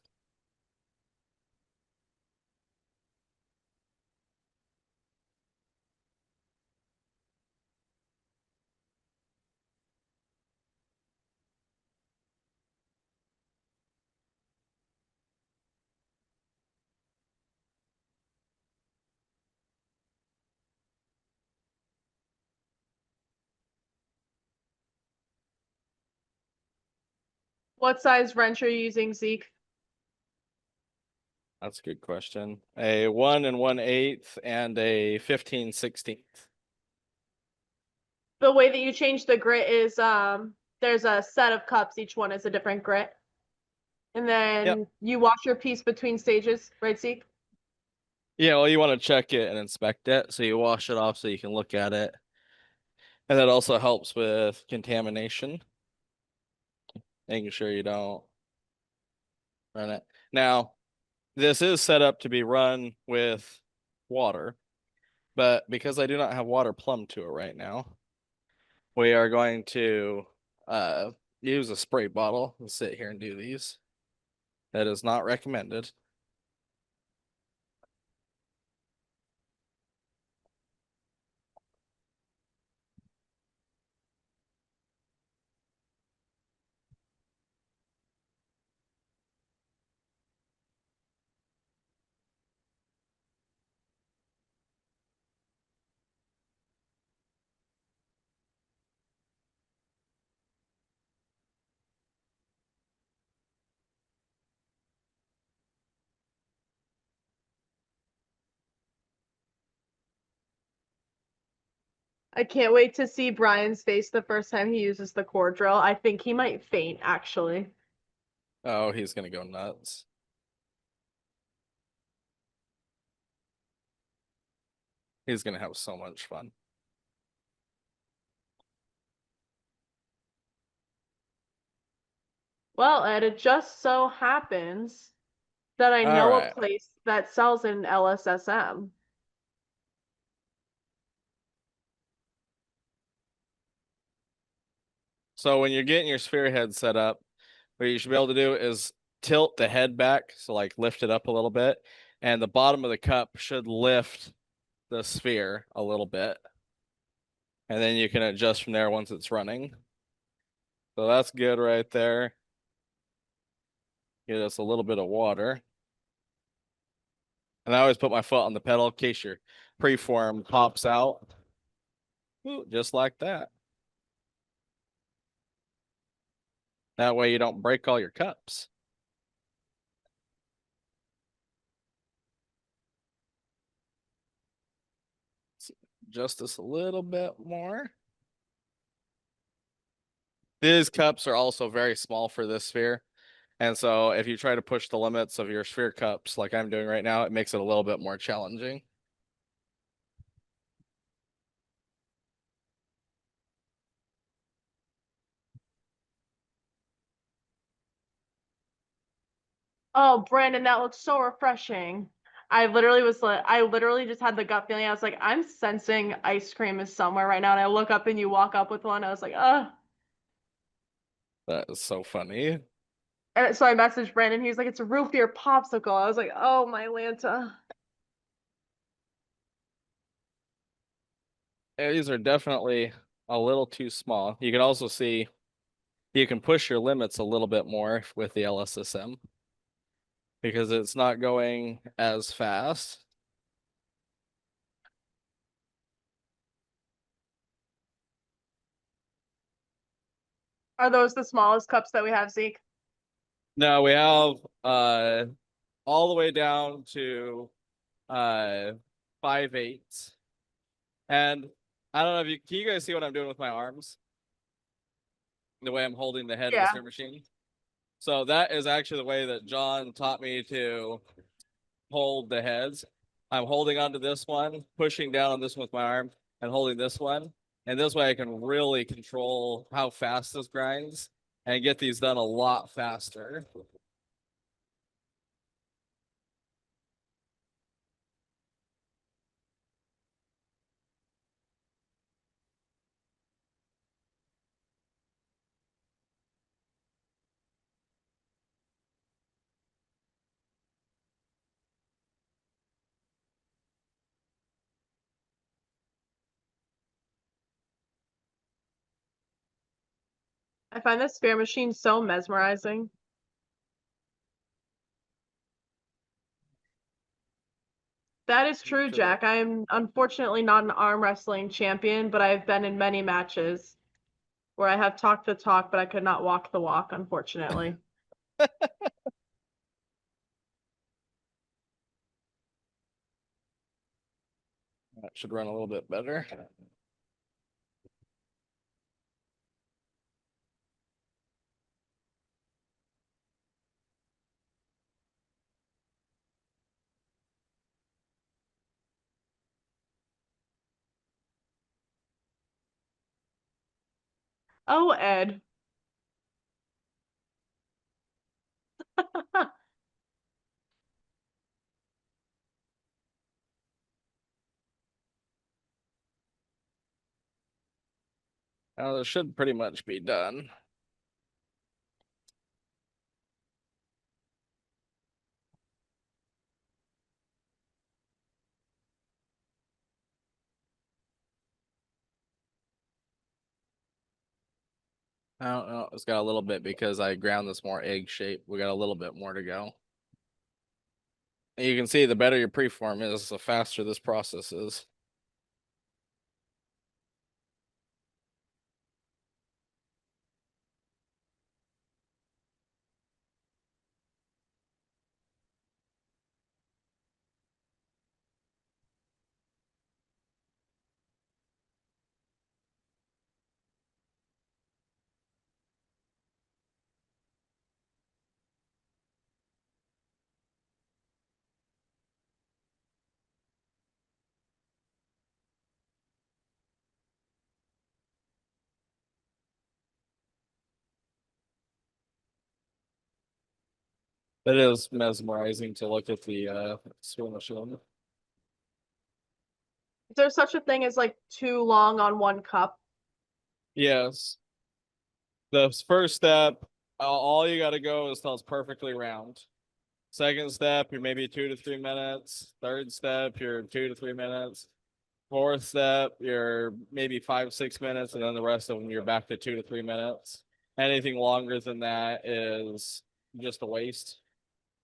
What size wrench are you using, Zeke? That's a good question. A 1 1/8 and a 15/16. The way that you change the grit is there's a set of cups, each one is a different grit. And then Yep. you wash your piece between stages, right, Zeke? Yeah, well, you want to check it and inspect it, so you wash it off so you can look at it. And that also helps with contamination, making sure you don't run it. Now, this is set up to be run with water, but because I do not have water plumbed to it right now, we are going to uh, use a spray bottle and sit here and do these. That is not recommended. I can't wait to see Brian's face the first time he uses the core drill. I think he might faint, actually. Oh, he's gonna go nuts. He's gonna have so much fun. Well, Ed, it just so happens that I All know a right. place that sells an LSSM. So when you're getting your sphere head set up, what you should be able to do is tilt the head back, so like lift it up a little bit, and the bottom of the cup should lift the sphere a little bit. And then you can adjust from there once it's running. So that's good right there. Get us a little bit of water. And I always put my foot on the pedal in case your preform pops out. Ooh, just like that. That way you don't break all your cups. Just this a little bit more. These cups are also very small for this sphere. And so if you try to push the limits of your sphere cups like I'm doing right now, it makes it a little bit more challenging. Oh, Brandon, that looks so refreshing. I literally just had the gut feeling. I was like, I'm sensing ice cream is somewhere right now. And I look up and you walk up with one. I was like, That is so funny. And so I messaged Brandon. He was like, it's a root beer popsicle. I was like, oh, my Lanta. Yeah, these are definitely a little too small. You can also see you can push your limits a little bit more with the LSSM because it's not going as fast. Are those the smallest cups that we have, Zeke? Now we have all the way down to uh 5/8. And I don't know if you can you guys see what I'm doing with my arms? The way I'm holding the head of the Yeah. sphere machine. So that is actually the way that John taught me to hold the heads. I'm holding onto this one, pushing down on this one with my arm, and holding this one. And this way I can really control how fast this grinds and get these done a lot faster. I find this spare machine so mesmerizing. That is true, Jack. I am unfortunately not an arm wrestling champion, but I've been in many matches where I have talked the talk, but I could not walk the walk, unfortunately. That should run a little bit better. Oh, Ed. Now this should pretty much be done. I don't know. It's got a little bit because I ground this more egg shape. We got a little bit more to go. And you can see the better your preform is, the faster this process is. It is mesmerizing to look at the swim machine. Is there such a thing as like too long on one cup? Yes. The first step, all you got to go is till it's perfectly round. Second step, you're maybe 2 to 3 minutes. Third step, you're 2 to 3 minutes. Fourth step, you're maybe 5, 6 minutes, and then the rest of them you're back to 2 to 3 minutes. Anything longer than that is just a waste,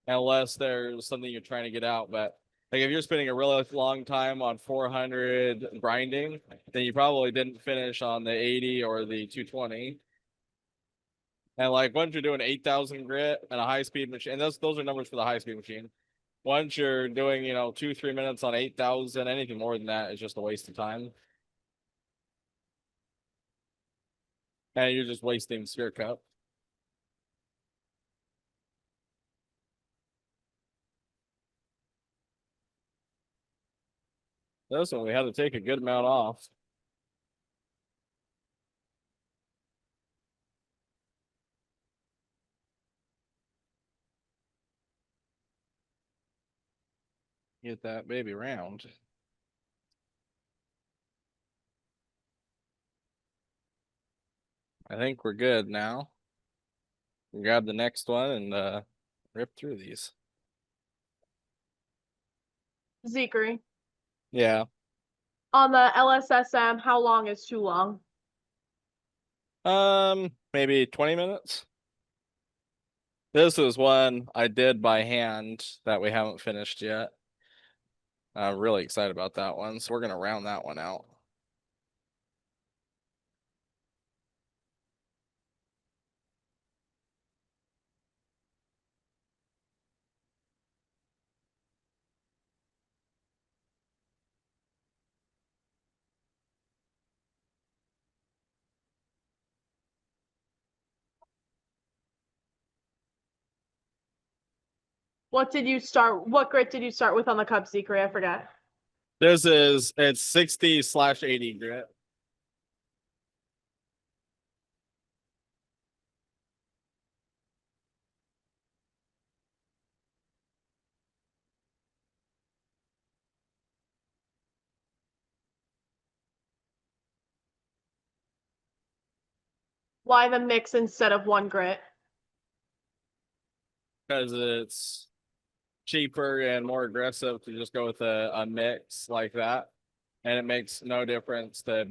unless there's something you're trying to get out. But like if you're spending a really long time on 400 grinding, then you probably didn't finish on the 80 or the 220. And like once you're doing 8,000 grit and a high speed machine, and those are numbers for the high speed machine. Once you're doing, 2, 3 minutes on 8,000, anything more than that is just a waste of time. And you're just wasting sphere cup. This one we had to take a good amount off. Get that baby round. I think we're good now. Grab the next one and rip through these. Zekery. Yeah. On the LSSM, how long is too long? Maybe 20 minutes. This is one I did by hand that we haven't finished yet. I'm really excited about that one, so we're gonna round that one out. What grit did you start with on the cup, Zekery? I forgot. It's 60/80 grit. Why the mix instead of one grit? Because it's cheaper and more aggressive to just go with a mix like that. And it makes no difference to,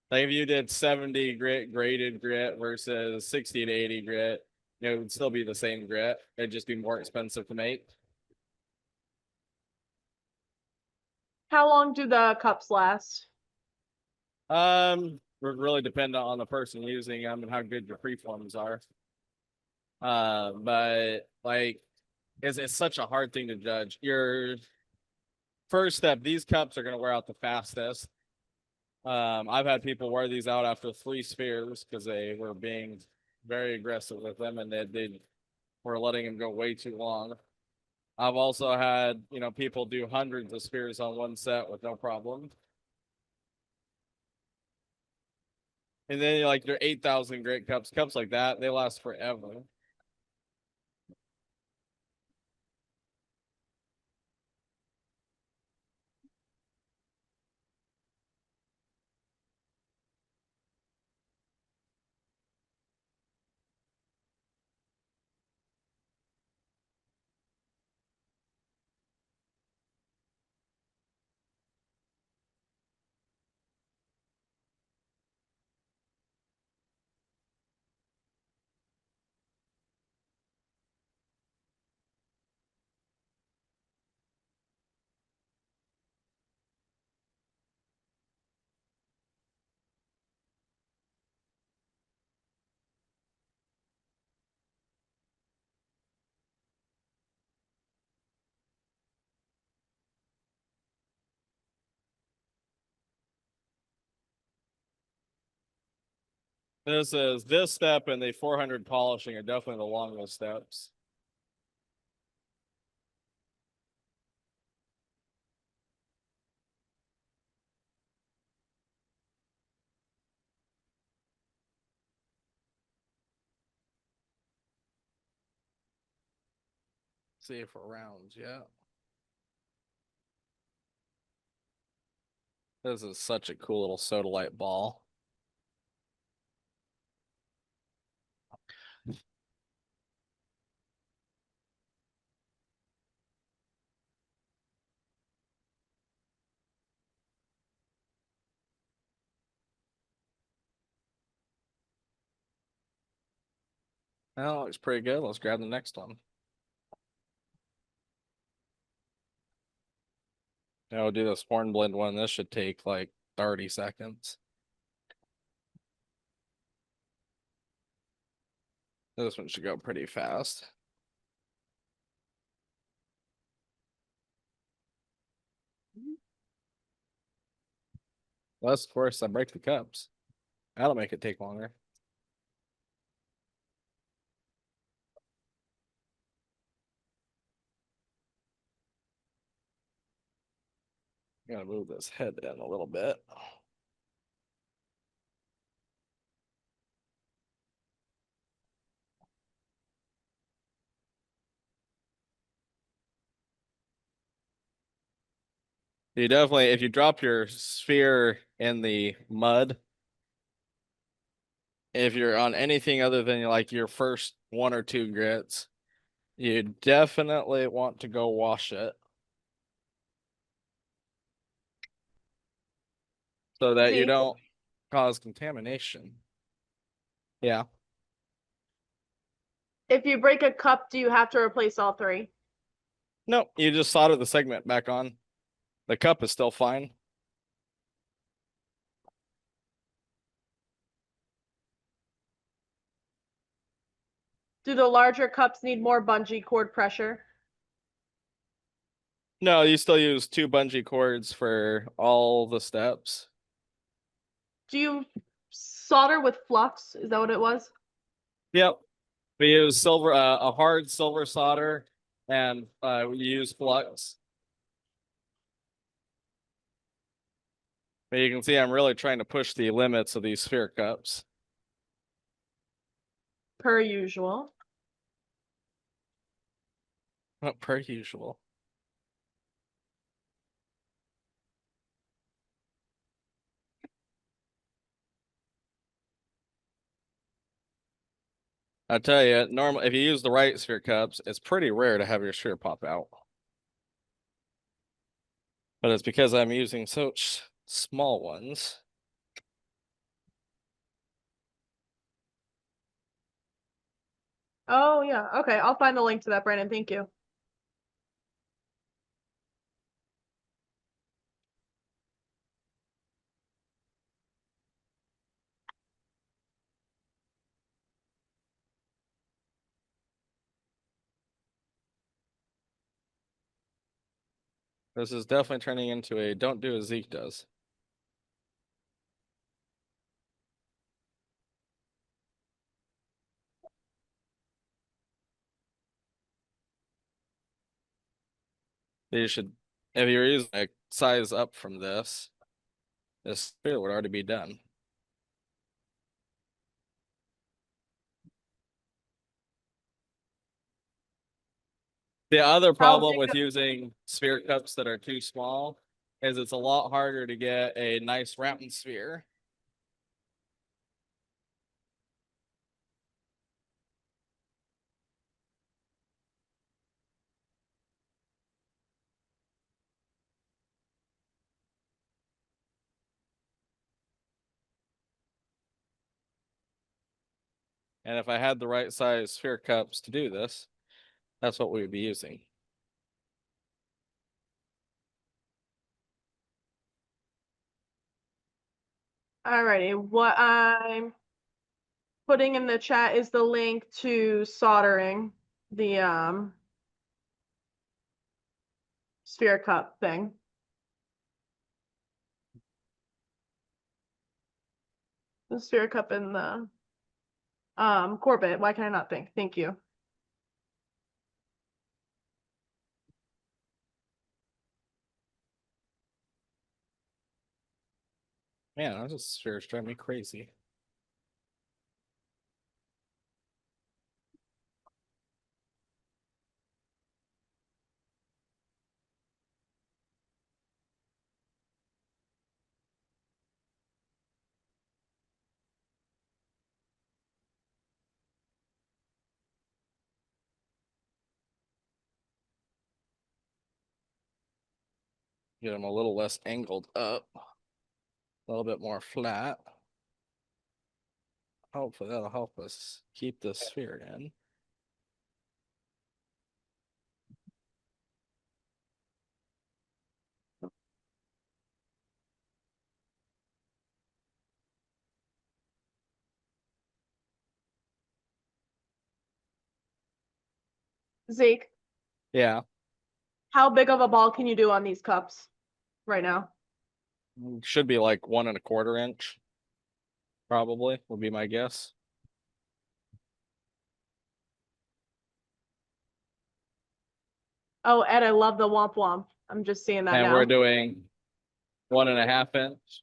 like, if you did 70 grit graded grit versus 60 to 80 grit, it would still be the same grit. It'd just be more expensive to make. How long do the cups last? Really dependent on the person using them and how good your preforms are. But like, it's such a hard thing to judge. Your first step, these cups are going to wear out the fastest. I've had people wear these out after 3 spheres because they were being very aggressive with them and they were letting them go way too long. I've also had, people do hundreds of spheres on one set with no problem. And then like your 8,000 grit cups like that, they last forever. This step and the 400 polishing are definitely the longest steps. See if we're rounds, yeah. This is such a cool little soda light ball. Well, looks pretty good. Let's grab the next one. Now we'll do this horn blend one. This should take like 30 seconds. This one should go pretty fast. Unless, of course, I break the cups. That'll make it take longer. Gotta move this head in a little bit. You definitely, if you drop your sphere in the mud, if you're on anything other than like your first 1 or 2 grits, you definitely want to go wash it so that you Zeke, don't cause contamination. Yeah. if you break a cup, do you have to replace all 3? No, you just solder the segment back on. The cup is still fine. Do the larger cups need more bungee cord pressure? No, you still use 2 bungee cords for all the steps. Do you solder with flux? Is that what it was? Yep. We use silver, a hard silver solder, and we use flux. But you can see I'm really trying to push the limits of these sphere cups. Per usual. Per usual. I tell you, normal if you use the right sphere cups, it's pretty rare to have your sphere pop out. But it's because I'm using such small ones. Oh, yeah. Okay, I'll find the link to that, Brandon. Thank you. This is definitely turning into a don't do as Zeke does. You should, if you're using a size up from this sphere would already be done. The other problem big with of- using sphere cups that are too small is it's a lot harder to get a nice round sphere. And if I had the right size sphere cups to do this, that's what we would be using. Alrighty, what I'm putting in the chat is the link to soldering the sphere cup thing. The sphere cup in the Corbett. Why can I not think? Thank you. Man, that just sphere is driving me crazy. Get them a little less angled up, a little bit more flat. Hopefully that'll help us keep the sphere in. Zeke, Yeah, how big of a ball can you do on these cups right now? should be like 1¼ inch. Probably would be my guess. Oh, Ed, I love the womp womp. I'm just seeing that And now. we're doing 1½ inch.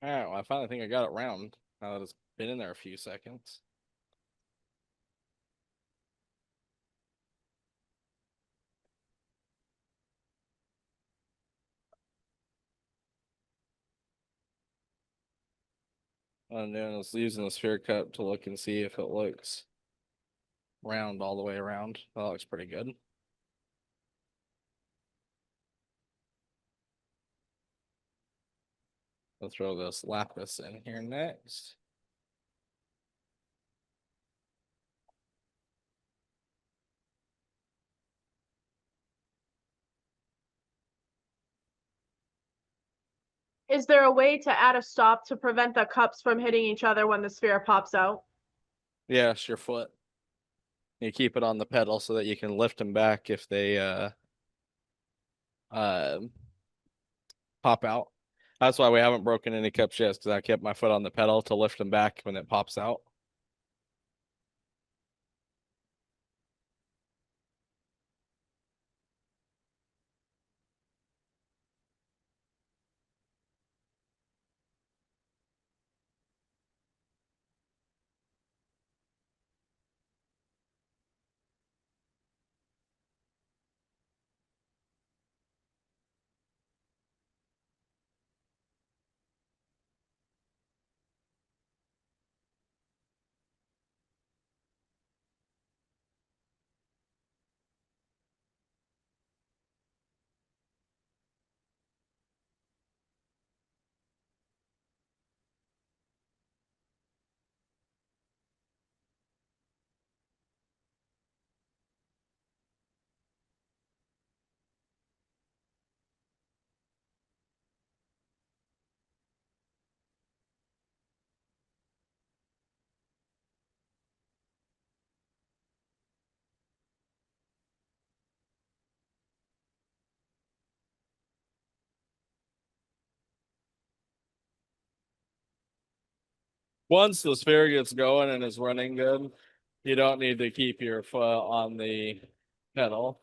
All right, well, I finally think I got it round. Now that it's been in there a few seconds. And then I was using the sphere cup to look and see if it looks round all the way around. That looks pretty good. I'll throw this lapis in here next. Is there a way to add a stop to prevent the cups from hitting each other when the sphere pops out? Yes, your foot. You keep it on the pedal so that you can lift them back if they uh pop out. That's why we haven't broken any cups yet, because I kept my foot on the pedal to lift them back when it pops out. Once the sphere gets going and is running good, you don't need to keep your foot on the pedal.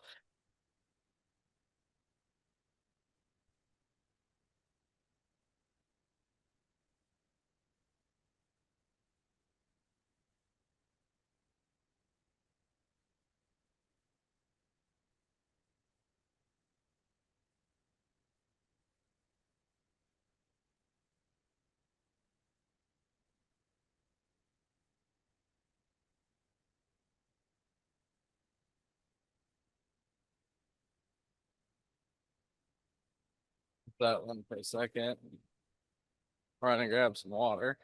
That one for a second. Run and grab some water.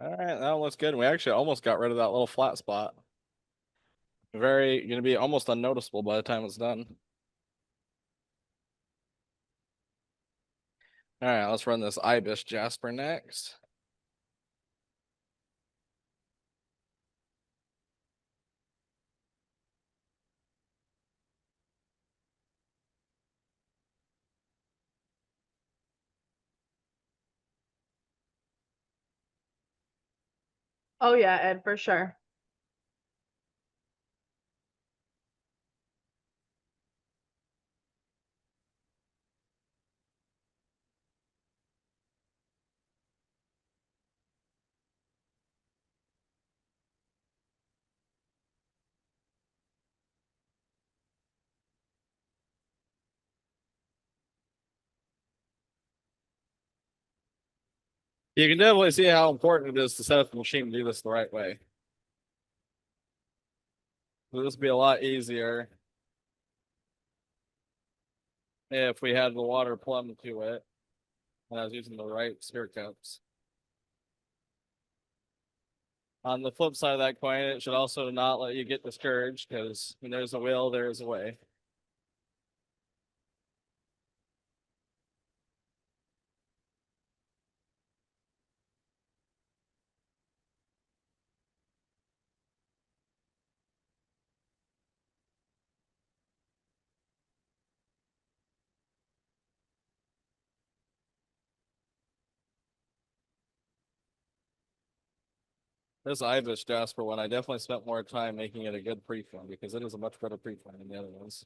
All right, that looks good. We actually almost got rid of that little flat spot. Very gonna be almost unnoticeable by the time it's done. All right, let's run this ibis jasper next. Oh yeah, Ed, for sure. You can definitely see how important it is to set up the machine to do this the right way. So this would be a lot easier if we had the water plumb to it and I was using the right sphere cups. On the flip side of that coin, it should also not let you get discouraged because when there's a will, there's a way. This Ibis Jasper one, I definitely spent more time making it a good pre-film because it is a much better pre-film than the other ones.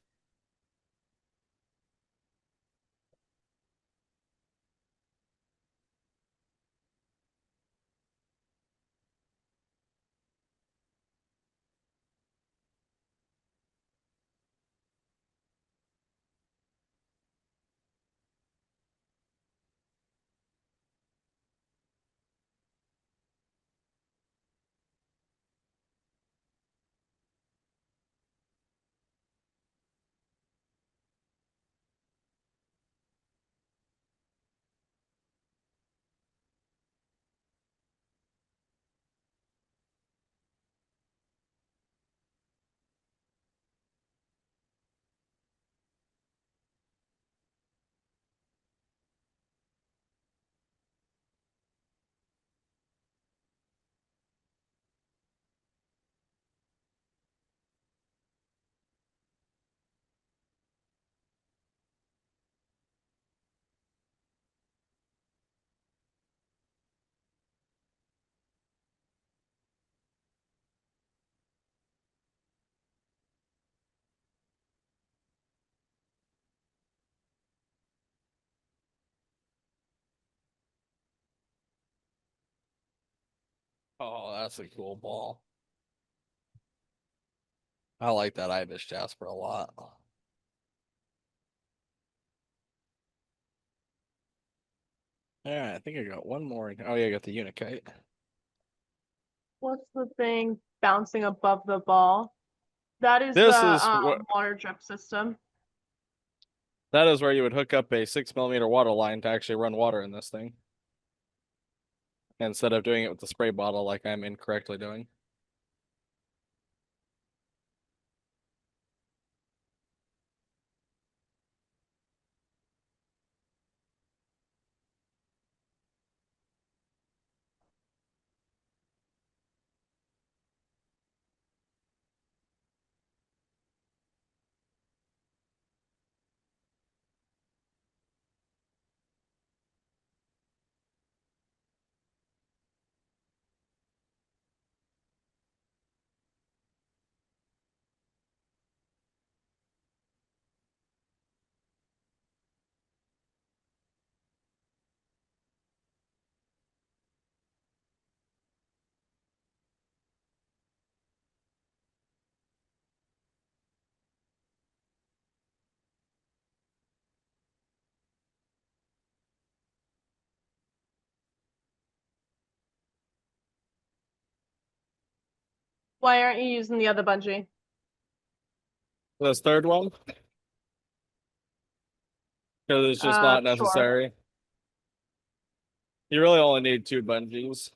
Oh, that's a cool ball. I like that Ibis Jasper a lot. Yeah, I think I got one more. Oh yeah, I got the Unikite. What's the thing bouncing above the ball? That is This the is what water drip system. That is where you would hook up a 6mm water line to actually run water in this thing, instead of doing it with the spray bottle like I'm incorrectly doing. Why aren't you using the other bungee? This third one, because it's just not Sure. necessary. You really only need 2 bungees.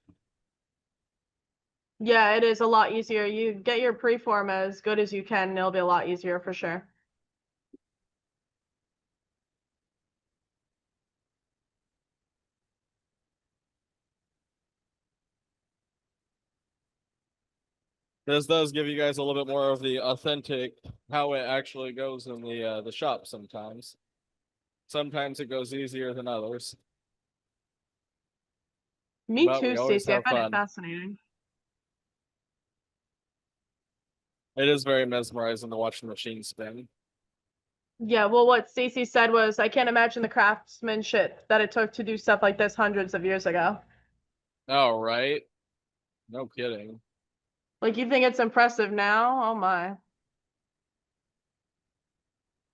Yeah, it is a lot easier. You get your preform as good as you can, and it'll be a lot easier for sure. This does give you guys a little bit more of the authentic how it actually goes in the shop sometimes. Sometimes it goes easier than others. Me But too, we always Stacey. I have find it fun. fascinating. It is very mesmerizing to watch the machine spin. Yeah, well, what Stacey said was, I can't imagine the craftsmanship that it took to do stuff like this hundreds of years ago. Oh, right. No kidding. Like, you think it's impressive now? Oh my.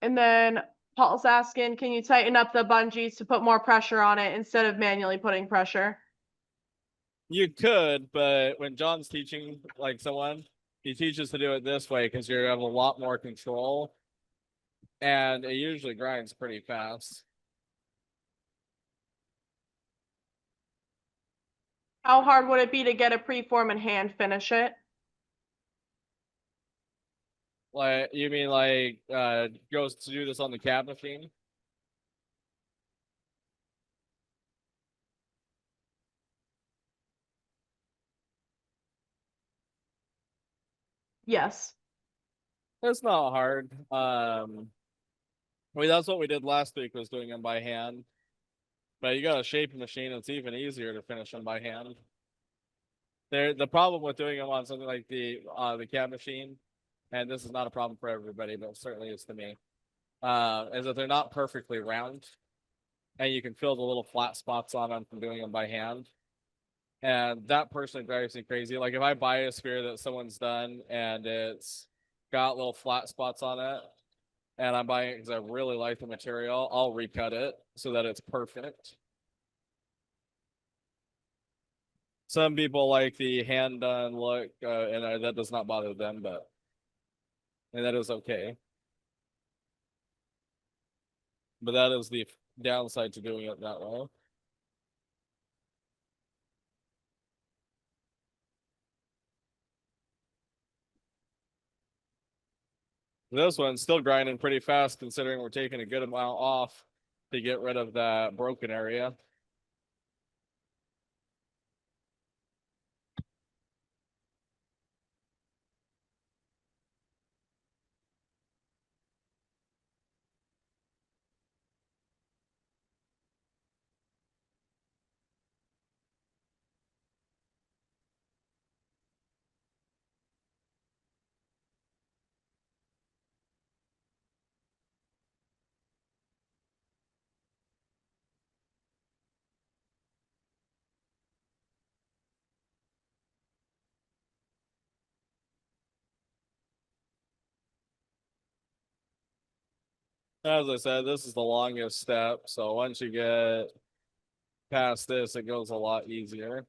And then Paul's asking, can you tighten up the bungees to put more pressure on it instead of manually putting pressure? You could, but when John's teaching like someone, he teaches to do it this way because you have a lot more control, and it usually grinds pretty fast. How hard would it be to get a preform and hand finish it? Like, you mean like goes to do this on the cab machine? Yes. It's not hard. I mean, that's what we did last week, was doing them by hand. But you got a shape machine, it's even easier to finish them by hand. The problem with doing them on something like the cab machine, and this is not a problem for everybody, but certainly is to me, is that they're not perfectly round, and you can feel the little flat spots on them from doing them by hand. And that personally drives me crazy. Like, if I buy a sphere that someone's done and it's got little flat spots on it, and I'm buying it because I really like the material, I'll recut it so that it's perfect. Some people like the hand done look, and that does not bother them, and that is okay. But that is the downside to doing it that way. This one's still grinding pretty fast considering we're taking a good amount off to get rid of that broken area. As I said, this is the longest step, so once you get past this, it goes a lot easier.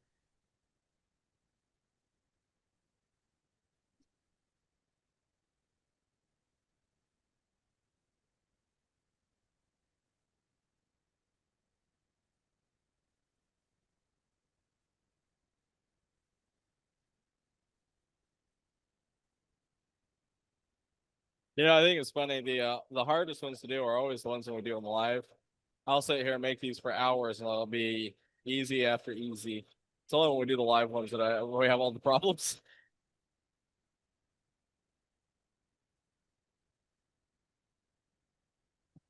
I think it's funny. The hardest ones to do are always the ones when we do them live. I'll sit here and make these for hours, and it'll be easy after easy. It's only when we do the live ones that we have all the problems.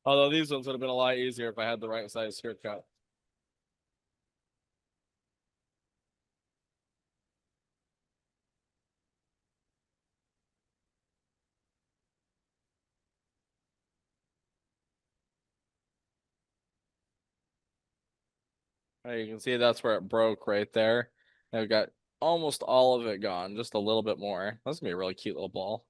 Although these ones would have been a lot easier if I had the right size haircut. You can see that's where it broke right there. I've got almost all of it gone, just a little bit more. That's gonna be a really cute little ball.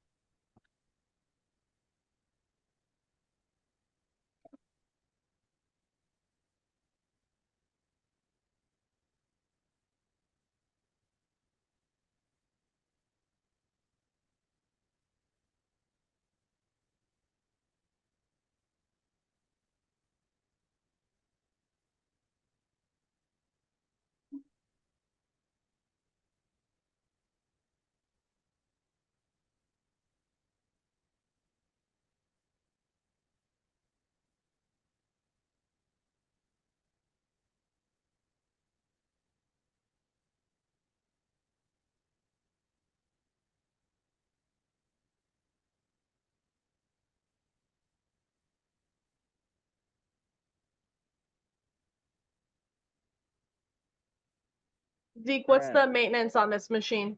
Zeke, what's Alright. the maintenance on this machine?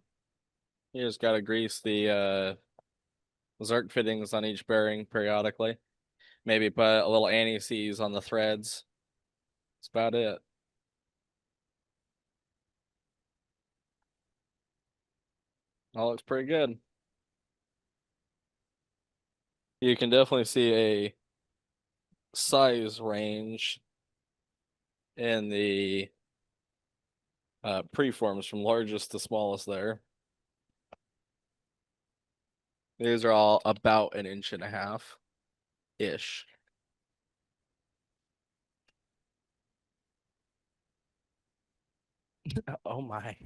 You just gotta grease the Zerk fittings on each bearing periodically. Maybe put a little anti-seize on the threads. That's about it. All looks pretty good. You can definitely see a size range in the preforms from largest to smallest there. These are all about 1.5 inches ish. Oh my.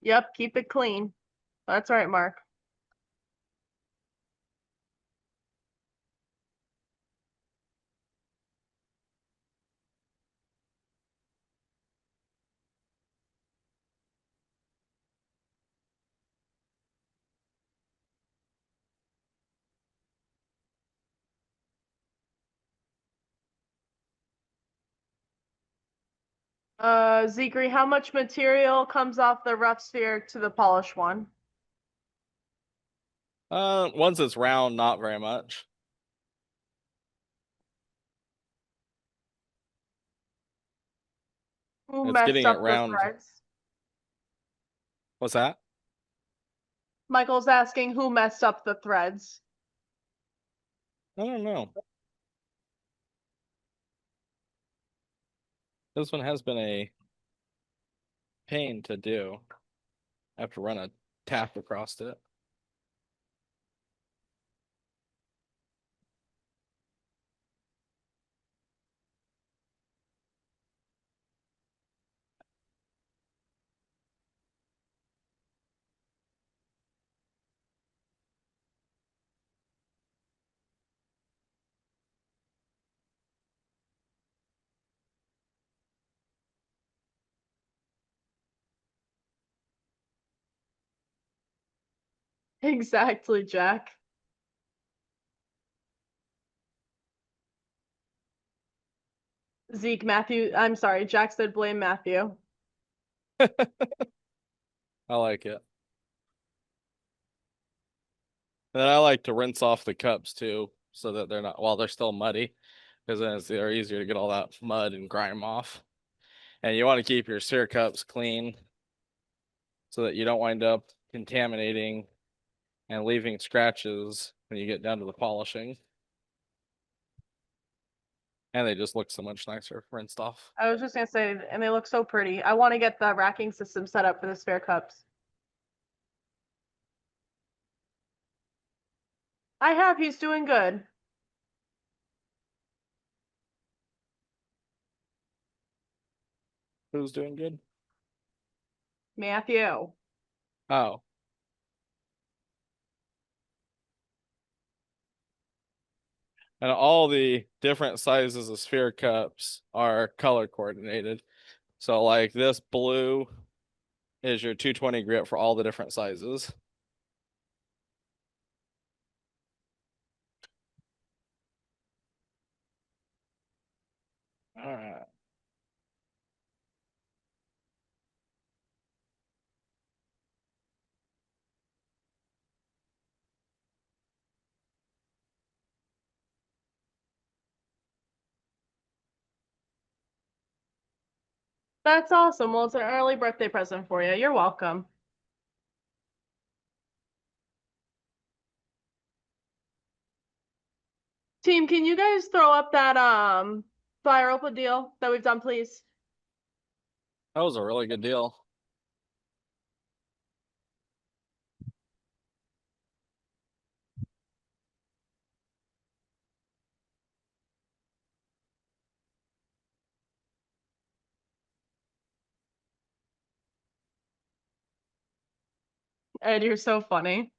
Yep, keep it clean. That's right, Mark. Zikri, how much material comes off the rough sphere to the polished one? Once it's round, not very much. Who It's messed getting it up the round. threads? What's that? Michael's asking who messed up the threads. I don't know. This one has been a pain to do. I have to run a tap across it. Exactly, Jack. I'm sorry, Jack said blame Matthew. I like it. And I like to rinse off the cups too, so that they're not, while they're still muddy, because then they're easier to get all that mud and grime off. And you want to keep your sear cups clean so that you don't wind up contaminating and leaving scratches when you get down to the polishing. And they just look so much nicer rinsed off. I was just gonna say, and they look so pretty. I want to get the racking system set up for the spare cups. I have, he's doing good. Who's doing good? Matthew. Oh. And all the different sizes of sphere cups are color coordinated. So like this blue is your 220 grit for all the different sizes. All right. That's awesome. Well, it's an early birthday present for you. You're welcome. Team, can you guys throw up that Fire Opa deal that we've done, please? That was a really good deal. Ed, you're so funny.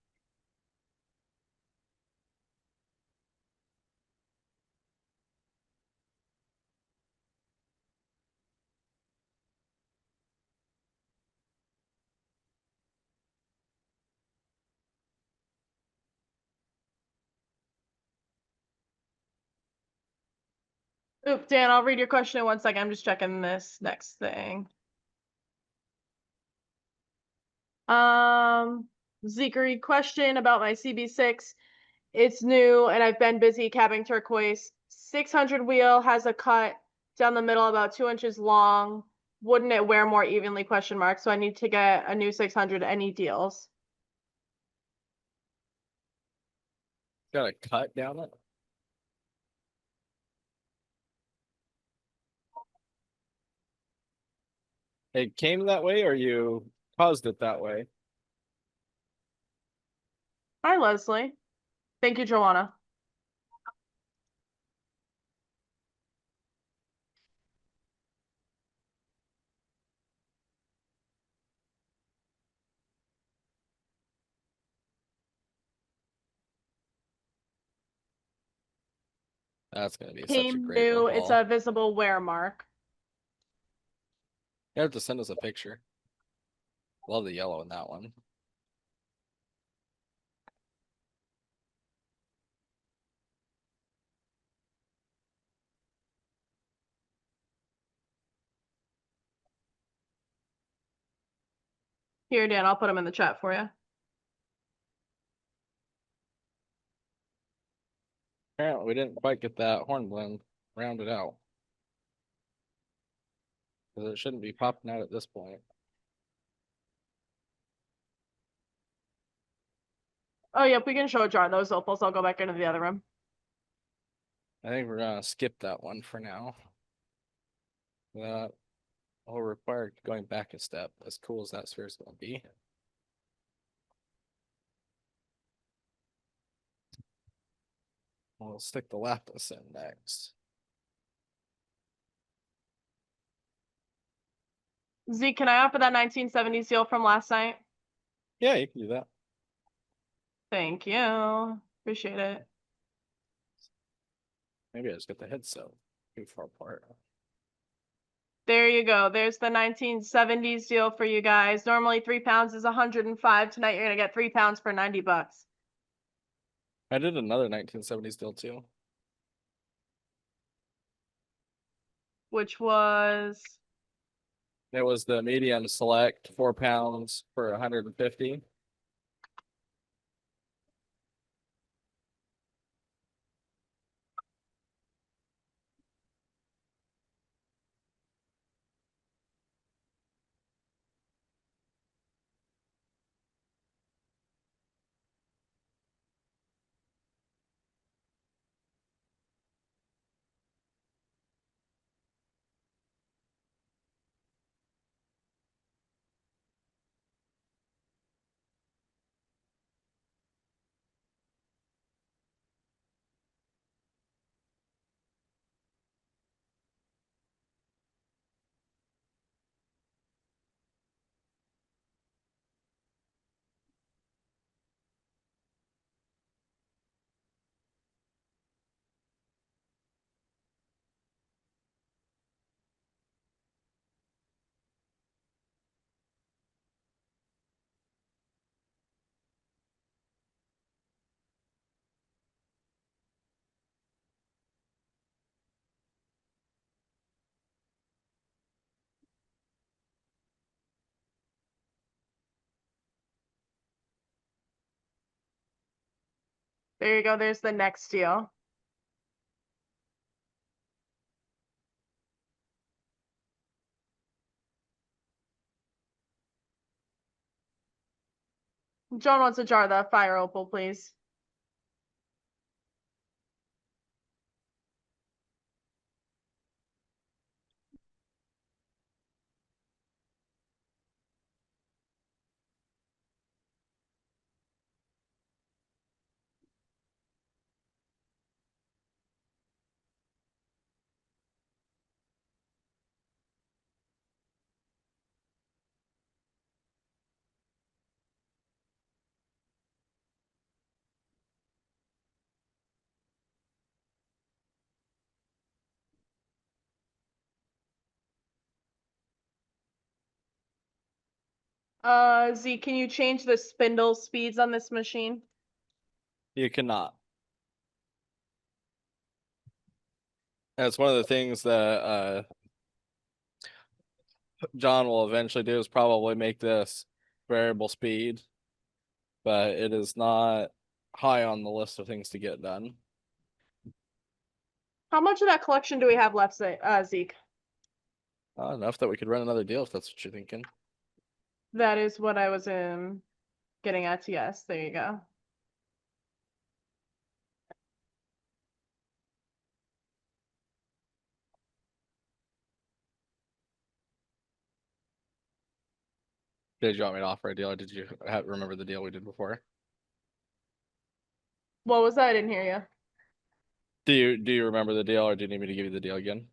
Oop, Dan, I'll read your question in 1 second. I'm just checking this next thing. Zikri question about my CB6. It's new and I've been busy capping turquoise. 600 wheel has a cut down the middle about 2 inches long. Wouldn't it wear more evenly? Question mark. So I need to get a new 600. Any deals? Got a cut down it. It came that way, or you caused it that way? Hi, Leslie. Thank you, Joanna. That's gonna be such a Team great new. It's opal. a visible wear mark. You have to send us a picture. Love the yellow in that one. Here, Dan, I'll put them in the chat for you. Apparently, we didn't quite get that hornblende rounded out. Because it shouldn't be popping out at this point. Oh, yep, we can show a jar of those opals. I'll go back into the other room. I think we're gonna skip that one for now. That will require going back a step, as cool as that sphere is gonna be. We'll stick the lapis in next. Zeke, can I offer that 1970s deal from last night? Yeah, you can do that. Thank you. Appreciate it. Maybe I just get the headset too far apart. There you go. There's the 1970s deal for you guys. Normally 3 pounds is 105. Tonight you're gonna get 3 pounds for 90 bucks. I did another 1970s deal too. Which was It was the medium select, 4 pounds for 150. There you go. There's the next deal. John wants a jar of the fire opal, please. Z, can you change the spindle speeds on this machine? You cannot. That's one of the things that John will eventually do is probably make this variable speed, but it is not high on the list of things to get done. How much of that collection do we have left, Zeke? Enough that we could run another deal if that's what you're thinking. That is what I was getting at. Yes, there you go. Did you want me to offer a deal, or did you remember the deal we did before? What was that? I didn't hear you. Do you remember the deal, or do you need me to give you the deal again?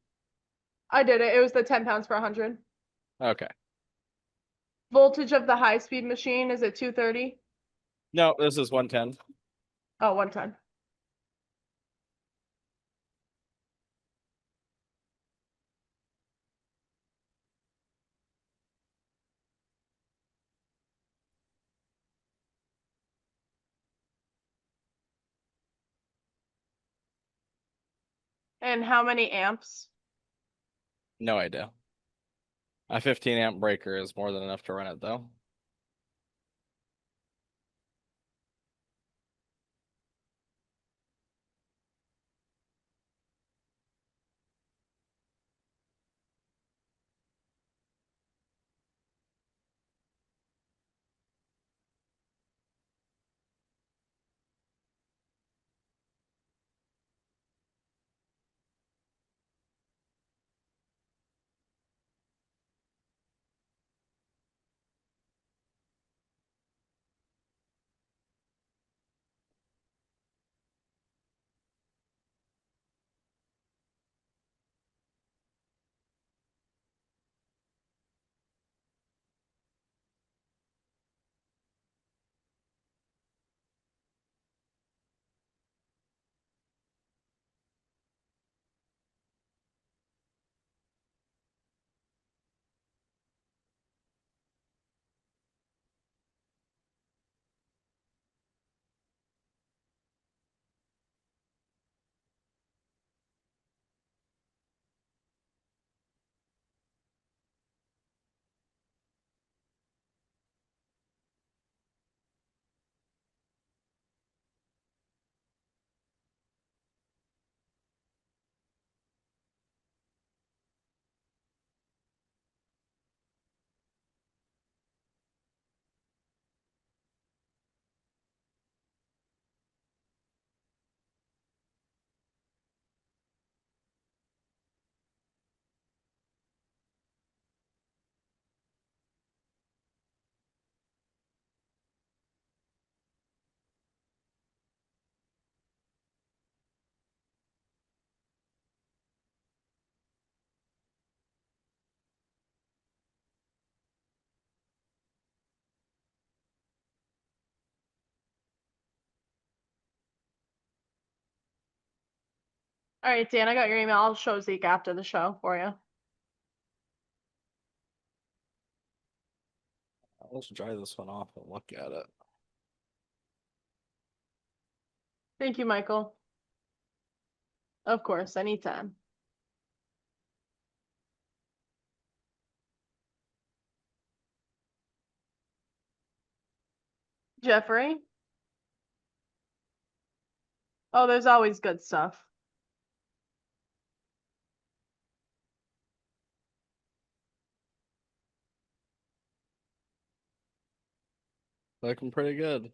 I did it. It was the 10 pounds for 100. Okay. Voltage of the high-speed machine is at 230. No, this is 110. Oh, 110. And how many amps? No idea. A 15 amp breaker is more than enough to run it though. All right, Dan, I got your email. I'll show Zeke after the show for you. Let's dry this one off and look at it. Thank you, Michael. Of course, anytime. Jeffrey? Oh, there's always good stuff. Looking pretty good.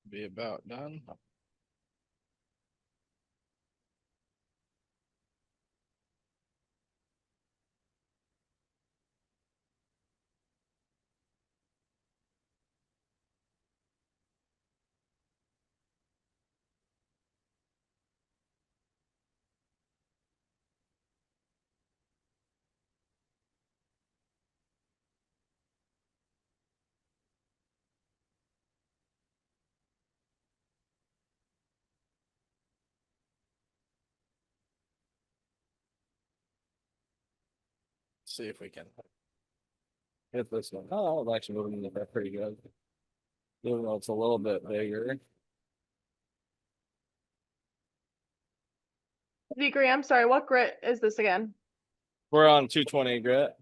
Be about done. See if we can hit this one. Oh, I'm actually moving it pretty good. Even though it's a little bit bigger. Zikri, I'm sorry, what grit is this again? We're on 220 grit.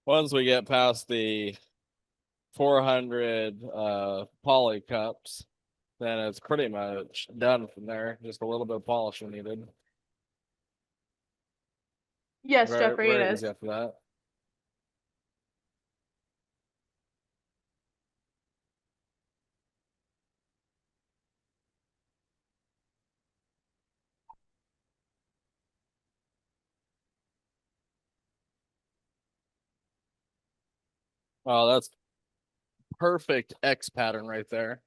Once we get past the 400 poly cups, then it's pretty much done from there. Just a little bit of polishing needed. Yes, Very, Jeffrey, it very is. easy after that. Oh, that's perfect X pattern right there.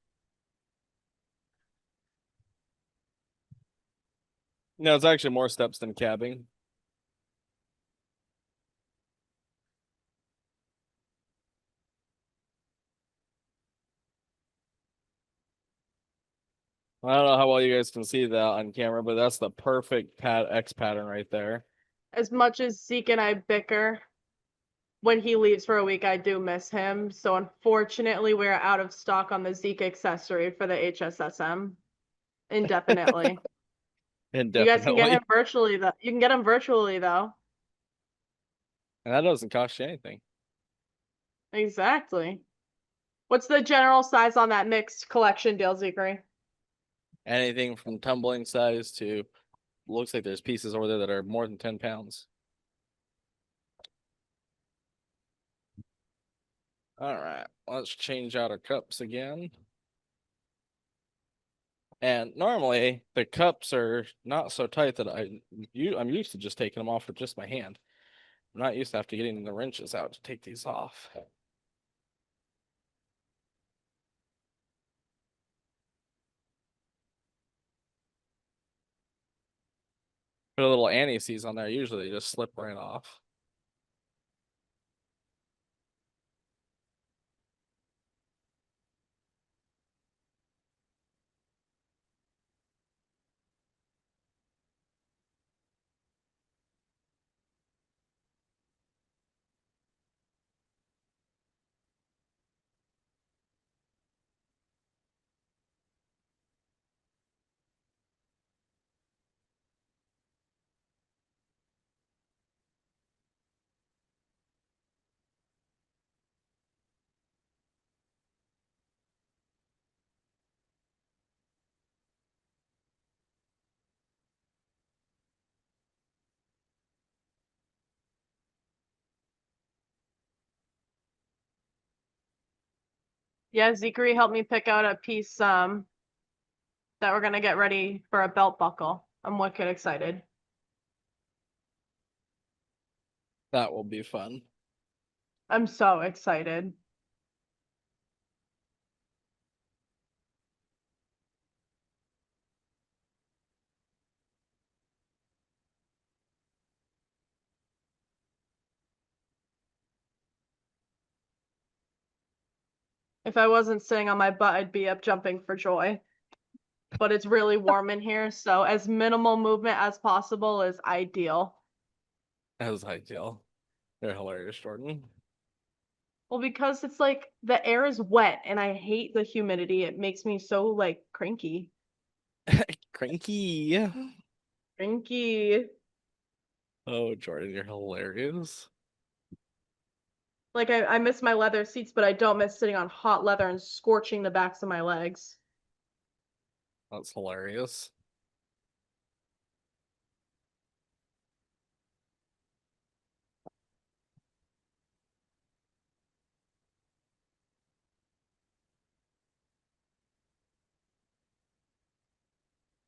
No, it's actually more steps than cabbing. I don't know how well you guys can see that on camera, but that's the perfect X pattern right there. As much as Zeke and I bicker, when he leaves for a week, I do miss him. So unfortunately, we're out of stock on the Zeke accessory for the HSSM indefinitely. You guys can get Indefinitely. him virtually though. You can get him virtually though. And that doesn't cost you anything. Exactly. What's the general size on that mixed collection deal, Zikri? Anything from tumbling size to looks like there's pieces over there that are more than 10 pounds. All right, let's change out our cups again. And normally the cups are not so tight that I'm used to just taking them off with just my hand. I'm not used to have to getting the wrenches out to take these off. Put a little anti-seize on there, usually they just slip right off. Yeah, Zikri helped me pick out a piece that we're gonna get ready for a belt buckle. I'm wicked excited. That will be fun. I'm so excited. If I wasn't sitting on my butt, I'd be up jumping for joy. But it's really warm in here, so as minimal movement as possible is ideal. As ideal. They're hilarious, Jordan. Well, because it's like the air is wet and I hate the humidity. It makes me so like cranky. Cranky. Cranky. Oh, Jordan, you're hilarious. Like I miss my leather seats, but I don't miss sitting on hot leather and scorching the backs of my legs. That's hilarious.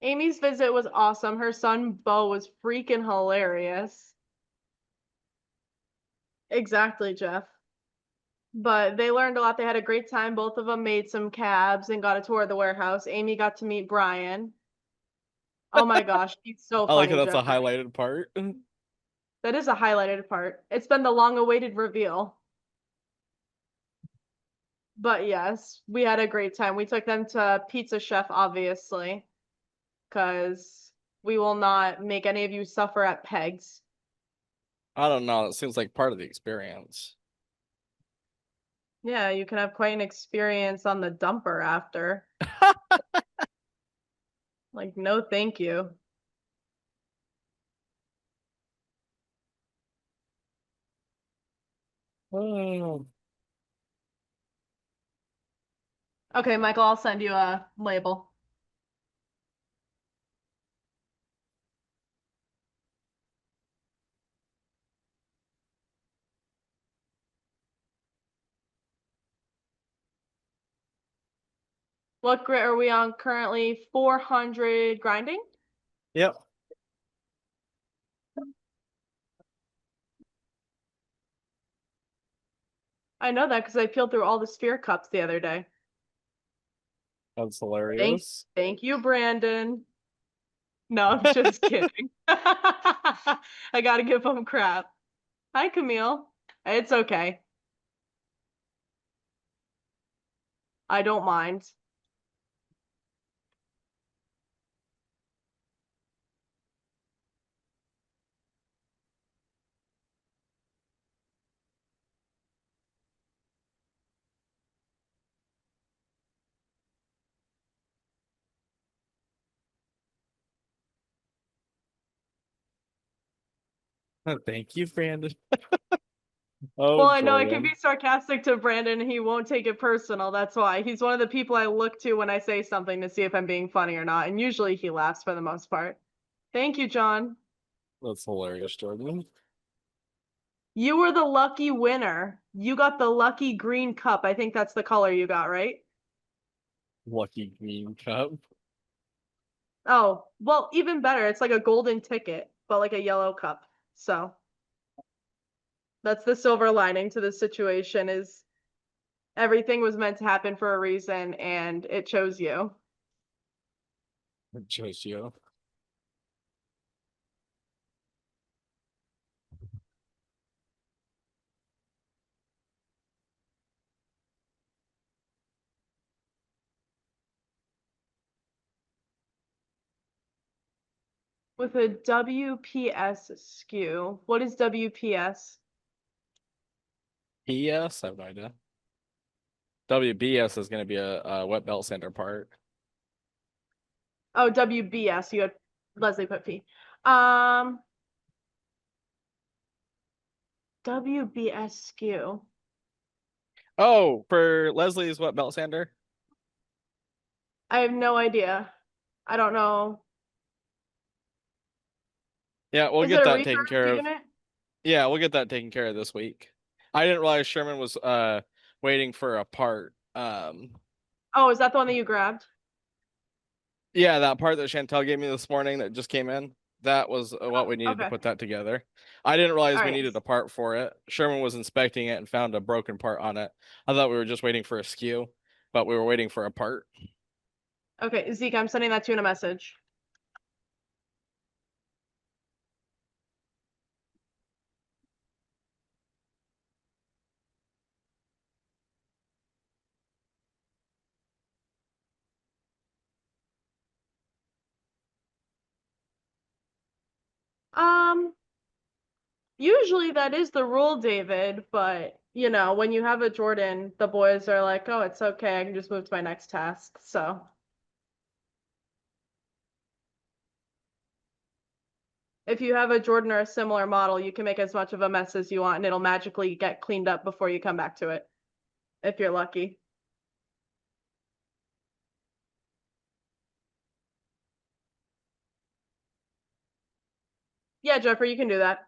Amy's visit was awesome. Her son Bo was freaking hilarious. Exactly, Jeff. But they learned a lot. They had a great time. Both of them made some cabs and got a tour of the warehouse. Amy got to meet Brian. Oh my gosh, he's so I like that funny, that's a Jeffrey. highlighted part. That is a highlighted part. It's been the long-awaited reveal. But yes, we had a great time. We took them to Pizza Chef, obviously, because we will not make any of you suffer at Pegs. I don't know. It seems like part of the experience. Yeah, you can have quite an experience on the dumper after. Like, no, thank you. Oh. Okay, Michael, I'll send you a label. What grit are we on currently? 400 grinding? Yep. I know that because I peeled through all the sphere cups the other day. That's Thank, hilarious. thank you, Brandon. No, I'm just kidding. I gotta give him crap. Hi, Camille. It's okay. I don't mind. Thank you, Brandon. Oh, Well, I know I can Jordan. be sarcastic to Brandon and he won't take it personal. That's why. He's one of the people I look to when I say something to see if I'm being funny or not. And usually he laughs for the most part. Thank you, John. That's hilarious, Jordan. You were the lucky winner. You got the lucky green cup. I think that's the color you got, right? Lucky green cup. Oh, well, even better. It's like a golden ticket, but like a yellow cup. So that's the silver lining to the situation is everything was meant to happen for a reason and it chose you. Chose you. With a WPS skew. What is WPS? PS? I have no idea. WBS is going to be a wet belt center part. Oh, WBS. You had Leslie put P. Um, WBS skew. Oh, for Leslie's wet belt sander? I have no idea. I don't know. Yeah, we'll Is get it a that taken refurbished care of. unit? Yeah, we'll get that taken care of this week. I didn't realize Sherman was waiting for a part. Oh, is that the one that you grabbed? Yeah, that part that Chantel gave me this morning that just came in. That was what we needed to Okay. put that together. I didn't realize All we right. needed a part for it. Sherman was inspecting it and found a broken part on it. I thought we were just waiting for a skew, but we were waiting for a part. Okay, Zeke, I'm sending that to you in a message. Um, Usually that is the rule, David, but you know, when you have a Jordan, the boys are like, "Oh, it's okay. I can just move to my next task." So, if you have a Jordan or a similar model, you can make as much of a mess as you want and it'll magically get cleaned up before you come back to it, if you're lucky. Yeah, Jeffrey, you can do that.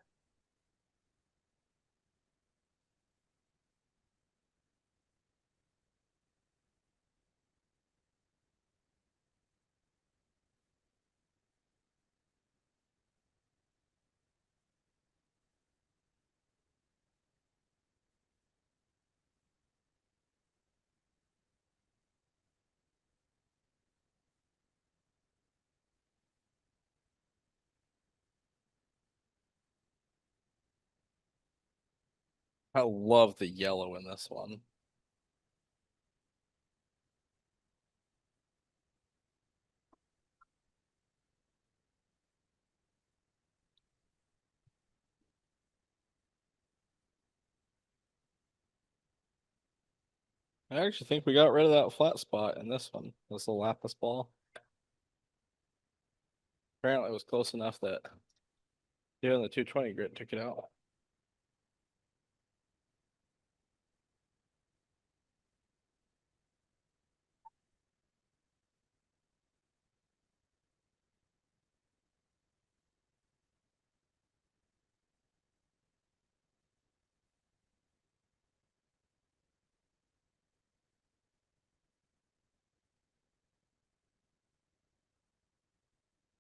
I love the yellow in this one. I actually think we got rid of that flat spot in this one. This little lapis ball. Apparently it was close enough that doing the 220 grit took it out.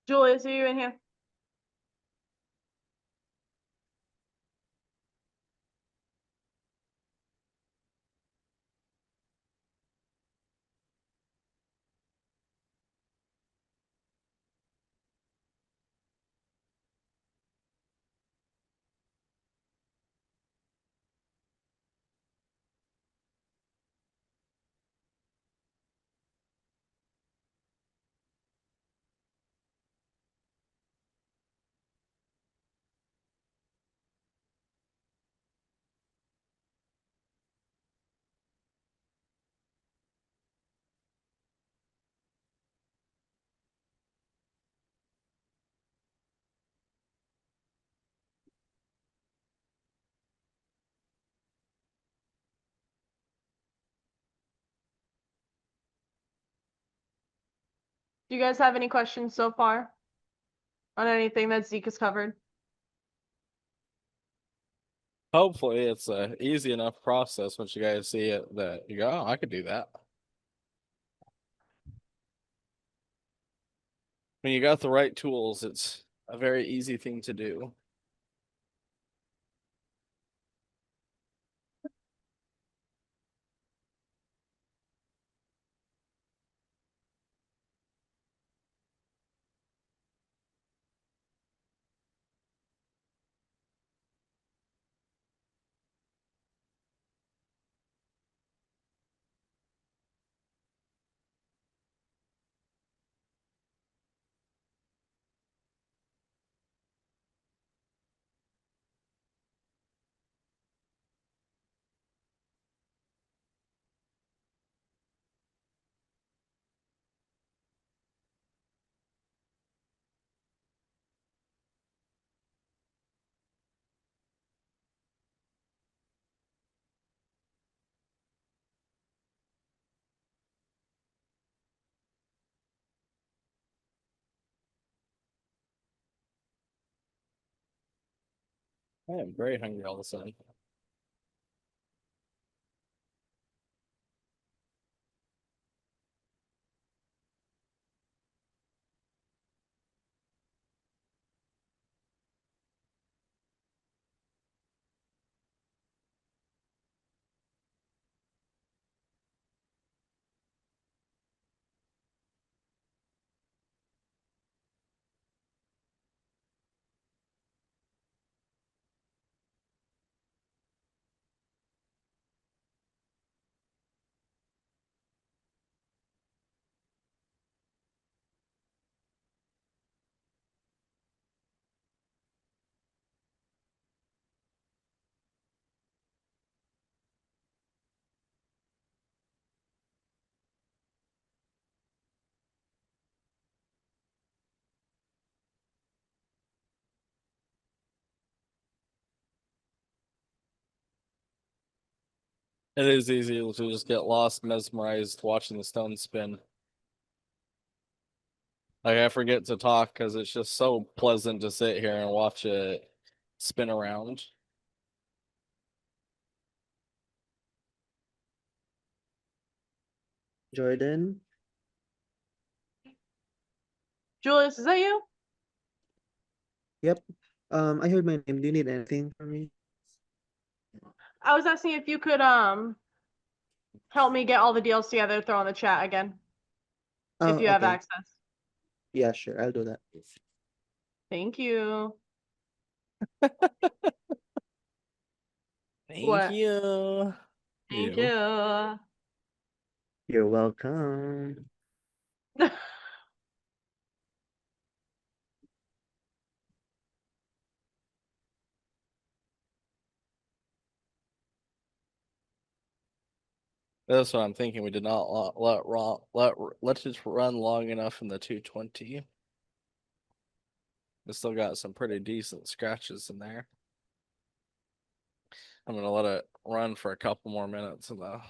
Julius, are you in here? Do you guys have any questions so far on anything that Zeke has covered? Hopefully it's a easy enough process once you guys see it that you go, oh, I could do that. When you got the right tools, it's a very easy thing to do. I am very hungry all of a sudden. It is easy to just get lost, mesmerized watching the stone spin. Like I forget to talk because it's just so pleasant to sit here and watch it spin around. Jordan? Julius, is that you? Yep. I heard my name. Do you need anything from me? I was asking if you could help me get all the deals together, throw in the chat again, if Oh, you have okay. access. Yeah, sure. I'll do that. Thank you. Thank What? you. Thank You. you. You're welcome. That's what I'm thinking. We did not let's just run long enough in the 220. We still got some pretty decent scratches in there. I'm gonna let it run for a couple more minutes in the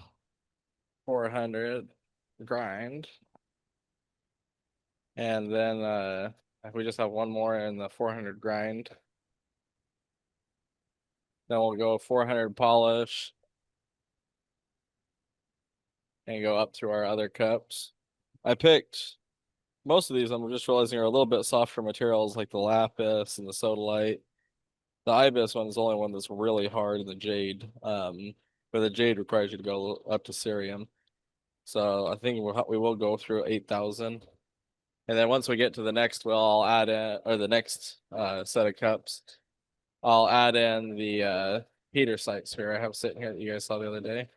400 grind. And then if we just have one more in the 400 grind, then we'll go 400 polish and go up through our other cups. I picked most of these, I'm just realizing, are a little bit softer materials like the lapis and the sodalite. The ibis one is the only one that's really hard in the jade. But the jade requires you to go up to cerium. So I think we will go through 8,000. And then once we get to the next, we'll add in, or the next set of cups, I'll add in the heater sight sphere I have sitting here that you guys saw the other day.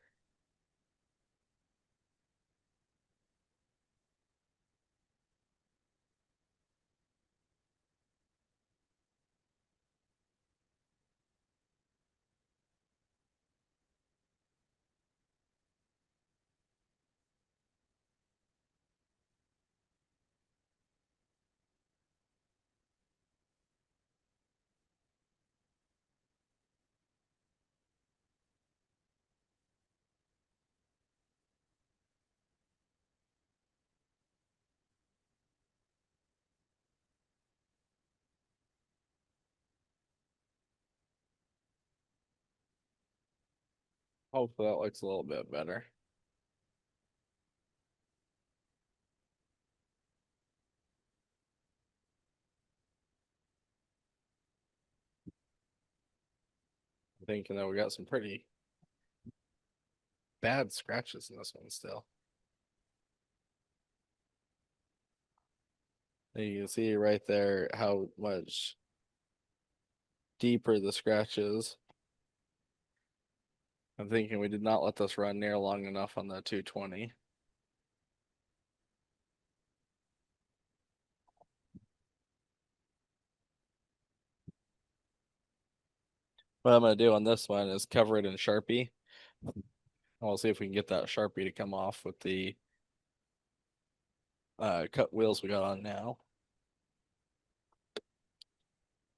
Hopefully that looks a little bit better. I'm thinking that we got some pretty bad scratches in this one still. And you can see right there how much deeper the scratch is. I'm thinking we did not let this run near long enough on the 220. What I'm going to do on this one is cover it in Sharpie. We'll see if we can get that Sharpie to come off with the cut wheels we got on now.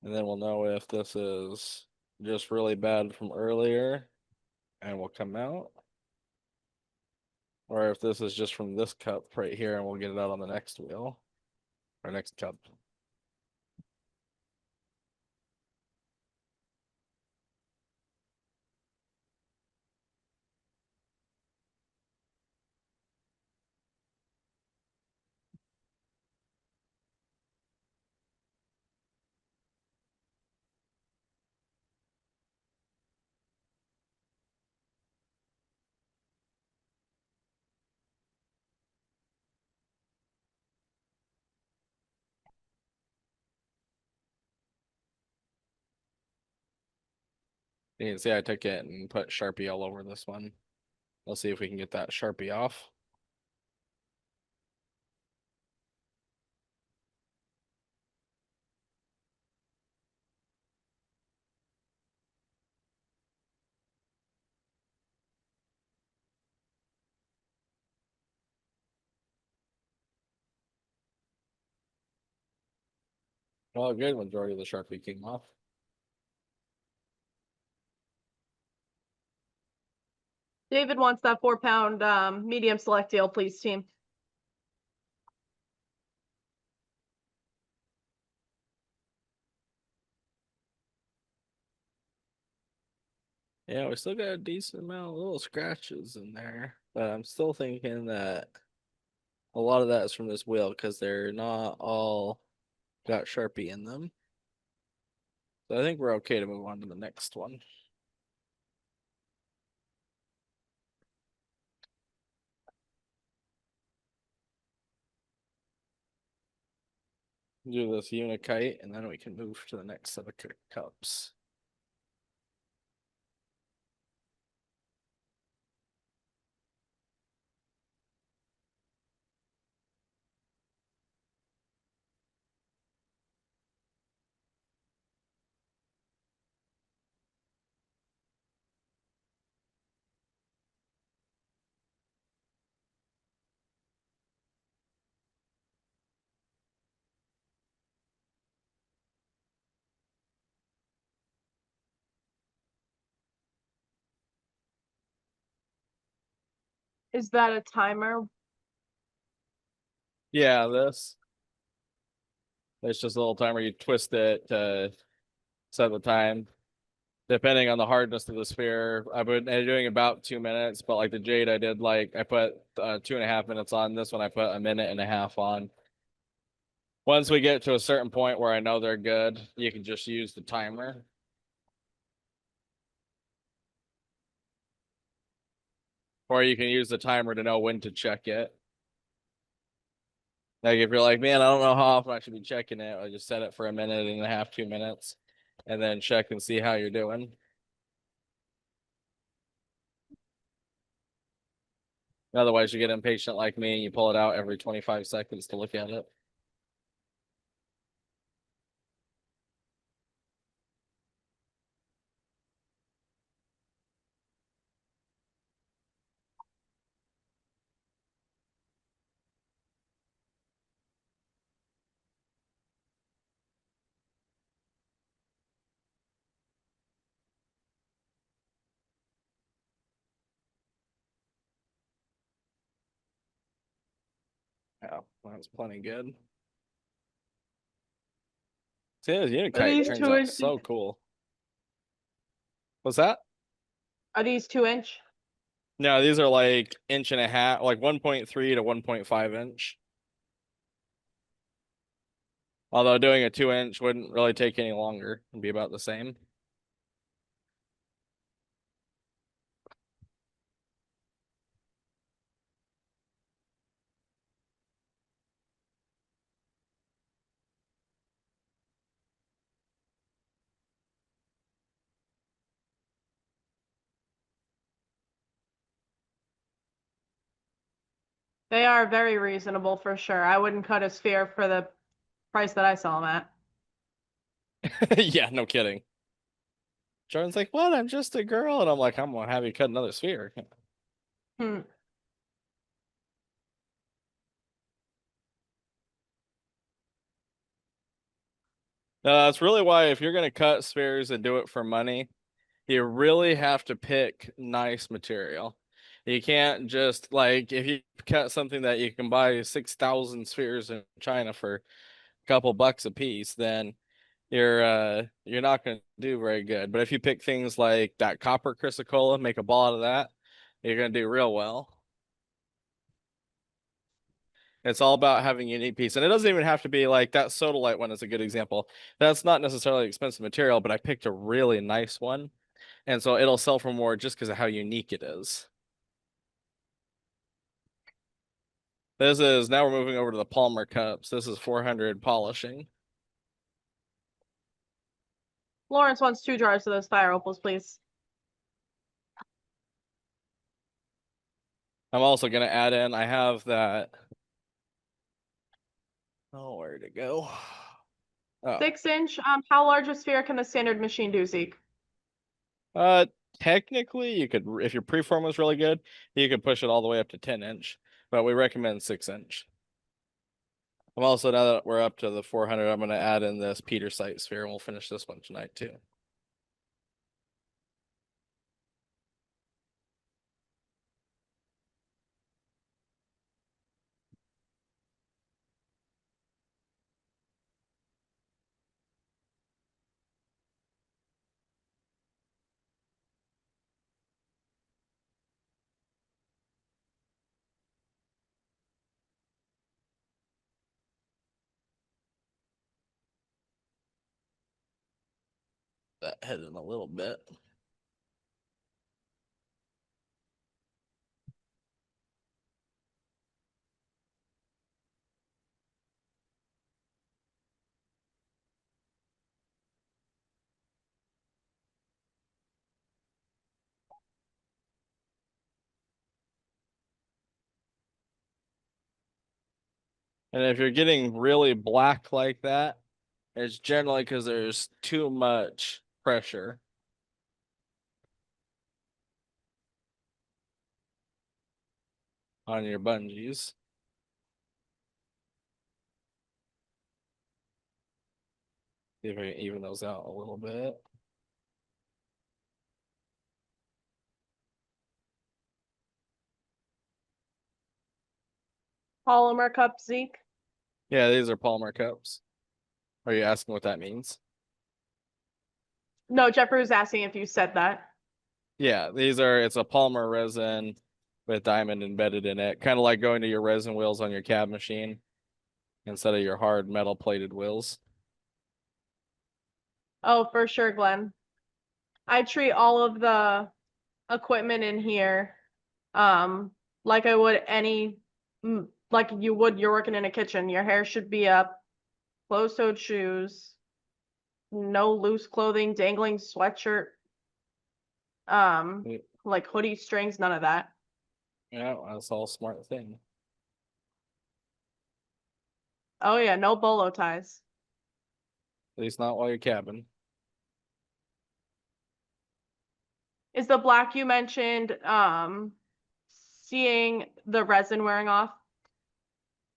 And then we'll know if this is just really bad from earlier and will come out. Or if this is just from this cup right here and we'll get it out on the next wheel. Or next cup. You can see I took it and put Sharpie all over this one. Let's see if we can get that Sharpie off. Well, a good majority of the Sharpie came off. David wants that 4-pound medium select deal, please, team. Yeah, we still got a decent amount of little scratches in there, but I'm still thinking that a lot of that is from this wheel because they're not all got Sharpie in them. So I think we're okay to move on to the next one. Do this Unikite and then we can move to the next set of cups. Is that a timer? Yeah, this. It's just a little timer. You twist it to set the time. Depending on the hardness of the sphere, I've been doing about 2 minutes, but like the jade, I did like I put 2.5 minutes on. This one I put a minute and a half on. Once we get to a certain point where I know they're good, you can just use the timer. Or you can use the timer to know when to check it. Like if you're like, man, I don't know how often I should be checking it, I just set it for a minute and a half, 2 minutes, and then check and see how you're doing. Otherwise, you get impatient like me and you pull it out every 25 seconds to look at it. Yeah, that's plenty good. See, this Unikite these turns out 2-inch? so cool. What's that? Are these 2-inch? No, these are like inch and a half, like 1.3 to 1.5 inch. Although doing a 2-inch wouldn't really take any longer and be about the same. They are very reasonable for sure. I wouldn't cut a sphere for the price that I sell them at. Yeah, no kidding. Jordan's like, "What? I'm just a girl," and I'm like, "I'm gonna have you cut another sphere." Hmm. That's really why if you're gonna cut spheres and do it for money, you really have to pick nice material. You can't just like if you cut something that you can buy 6,000 spheres in China for a couple bucks a piece, then you're not gonna do very good. But if you pick things like that copper chrysocolla, make a ball out of that, you're gonna do real well. It's all about having a unique piece. And it doesn't even have to be like that sodalite one is a good example. That's not necessarily expensive material, but I picked a really nice one. And so it'll sell for more just because of how unique it is. This is now we're moving over to the Palmer cups. This is 400 polishing. Lawrence wants 2 jars of those fire opals, please. I'm also gonna add in, I have that. Oh, where'd it go? Oh. 6-inch. How large a sphere can the standard machine do, Zeke? Uh, Technically, you could, if your preform was really good, you could push it all the way up to 10-inch, but we recommend 6-inch. I'm also, now that we're up to the 400, I'm going to add in this Peter site sphere, and we'll finish this one tonight too. That head in a little bit. And if you're getting really black like that, it's generally because there's too much pressure on your bungees. See if I can even those out a little bit. Polymer cup, Zeke? Yeah, these are Palmer cups. Are you asking what that means? No, Jeffrey was asking if you said that. Yeah, it's a Palmer resin with diamond embedded in it, kind of like going to your resin wheels on your cab machine instead of your hard metal plated wheels. Oh, for sure, Glenn. I treat all of the equipment in here like I would like you would you're working in a kitchen. Your hair should be up, closed-toed shoes, no loose clothing, dangling sweatshirt, Yeah. like hoodie strings, none of that. Yeah, that's all smart thing. Oh yeah, no bolo ties. At least not while you're cabbing. Is the black you mentioned seeing the resin wearing off?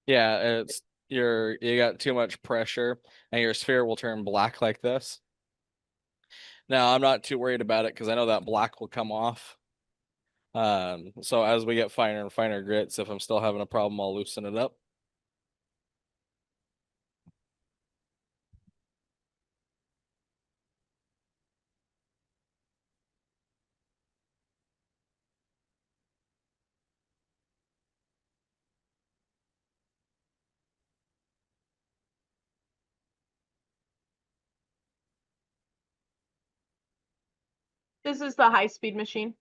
Yeah, you got too much pressure and your sphere will turn black like this. Now I'm not too worried about it because I know that black will come off. So as we get finer and finer grits, if I'm still having a problem, I'll loosen it up. This is the high-speed machine.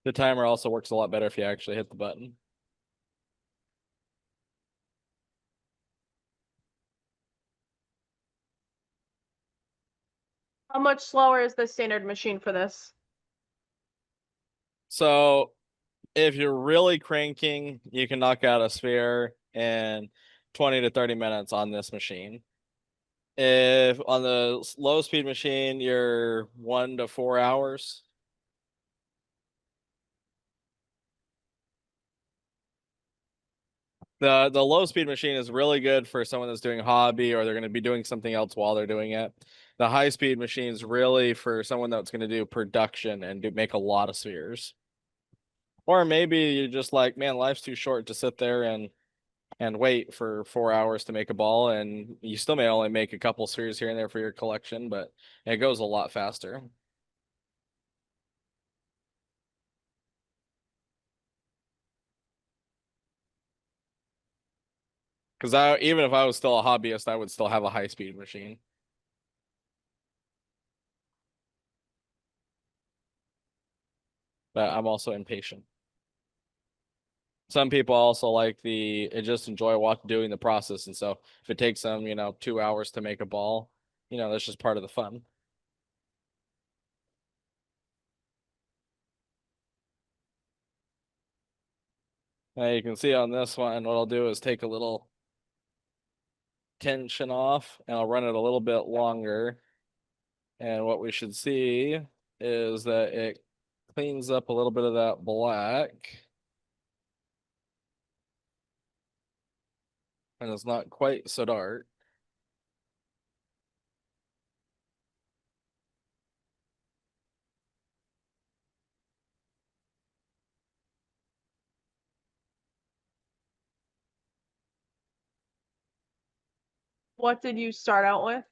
The timer also works a lot better if you actually hit the button. How much slower is the standard machine for this? So if you're really cranking, you can knock out a sphere in 20 to 30 minutes on this machine. If on the low speed machine, you're 1 to 4 hours. The low speed machine is really good for someone that's doing hobby or they're going to be doing something else while they're doing it. The high speed machine is really for someone that's going to do production and make a lot of spheres. Or maybe you're just like, man, life's too short to sit there and wait for 4 hours to make a ball, and you still may only make a couple spheres here and there for your collection, but it goes a lot faster. Because even if I was still a hobbyist, I would still have a high speed machine. But I'm also impatient. Some people also like just enjoy doing the process, and so if it takes them, 2 hours to make a ball, that's just part of the fun. Now you can see on this one, what I'll do is take a little tension off, and I'll run it a little bit longer. And what we should see is that it cleans up a little bit of that black. And it's not quite so dark. What did you start out with?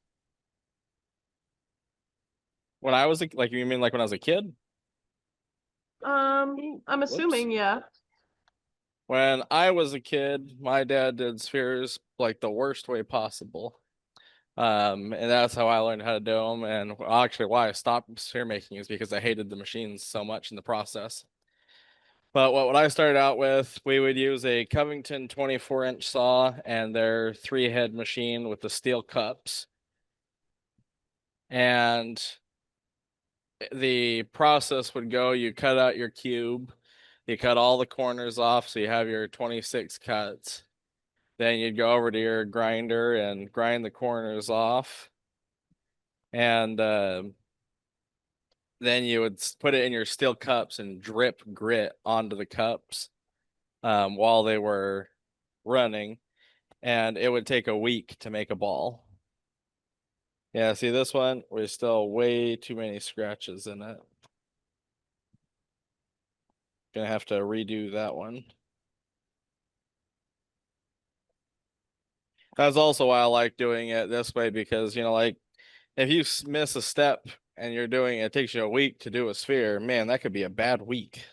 When I was like, you mean like when I was a kid? I'm assuming, yeah. When I was a kid, my dad did spheres like the worst way possible. And that's how I learned how to do them. And actually, why I stopped sphere making is because I hated the machines so much in the process. But what I started out with, we would use a Covington 24-inch saw and their 3-head machine with the steel cups. And the process would go, you cut out your cube, you cut all the corners off, so you have your 26 cuts. Then you'd go over to your grinder and grind the corners off. And then you would put it in your steel cups and drip grit onto the cups while they were running. And it would take a week to make a ball. Yeah, see this one, there's still way too many scratches in it. Gonna have to redo that one. That's also why I like doing it this way, because like if you miss a step and you're doing it takes you a week to do a sphere, man, that could be a bad week.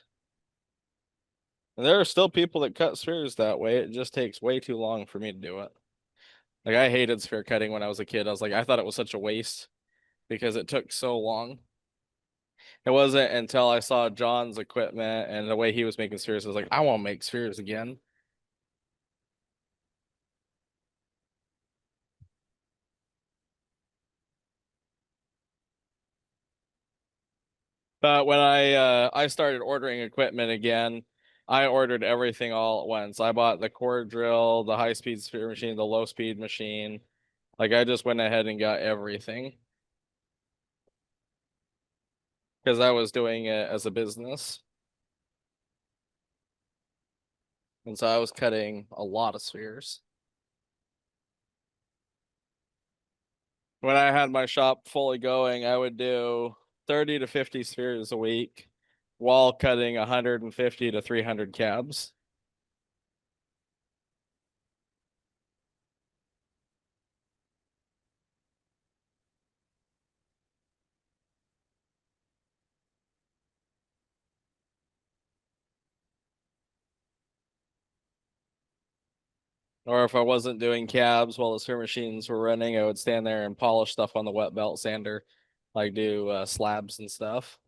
And there are still people that cut spheres that way. It just takes way too long for me to do it. Like I hated sphere cutting when I was a kid. I thought it was such a waste because it took so long. It wasn't until I saw John's equipment and the way he was making spheres, I was like, I want to make spheres again. But when I started ordering equipment again, I ordered everything all at once. I bought the core drill, the high speed sphere machine, the low speed machine. Like I just went ahead and got everything because I was doing it as a business. And so I was cutting a lot of spheres. When I had my shop fully going, I would do 30 to 50 spheres a week while cutting 150 to 300 cabs. Or if I wasn't doing cabs while the sphere machines were running, I would stand there and polish stuff on the wet belt sander, like do slabs and stuff.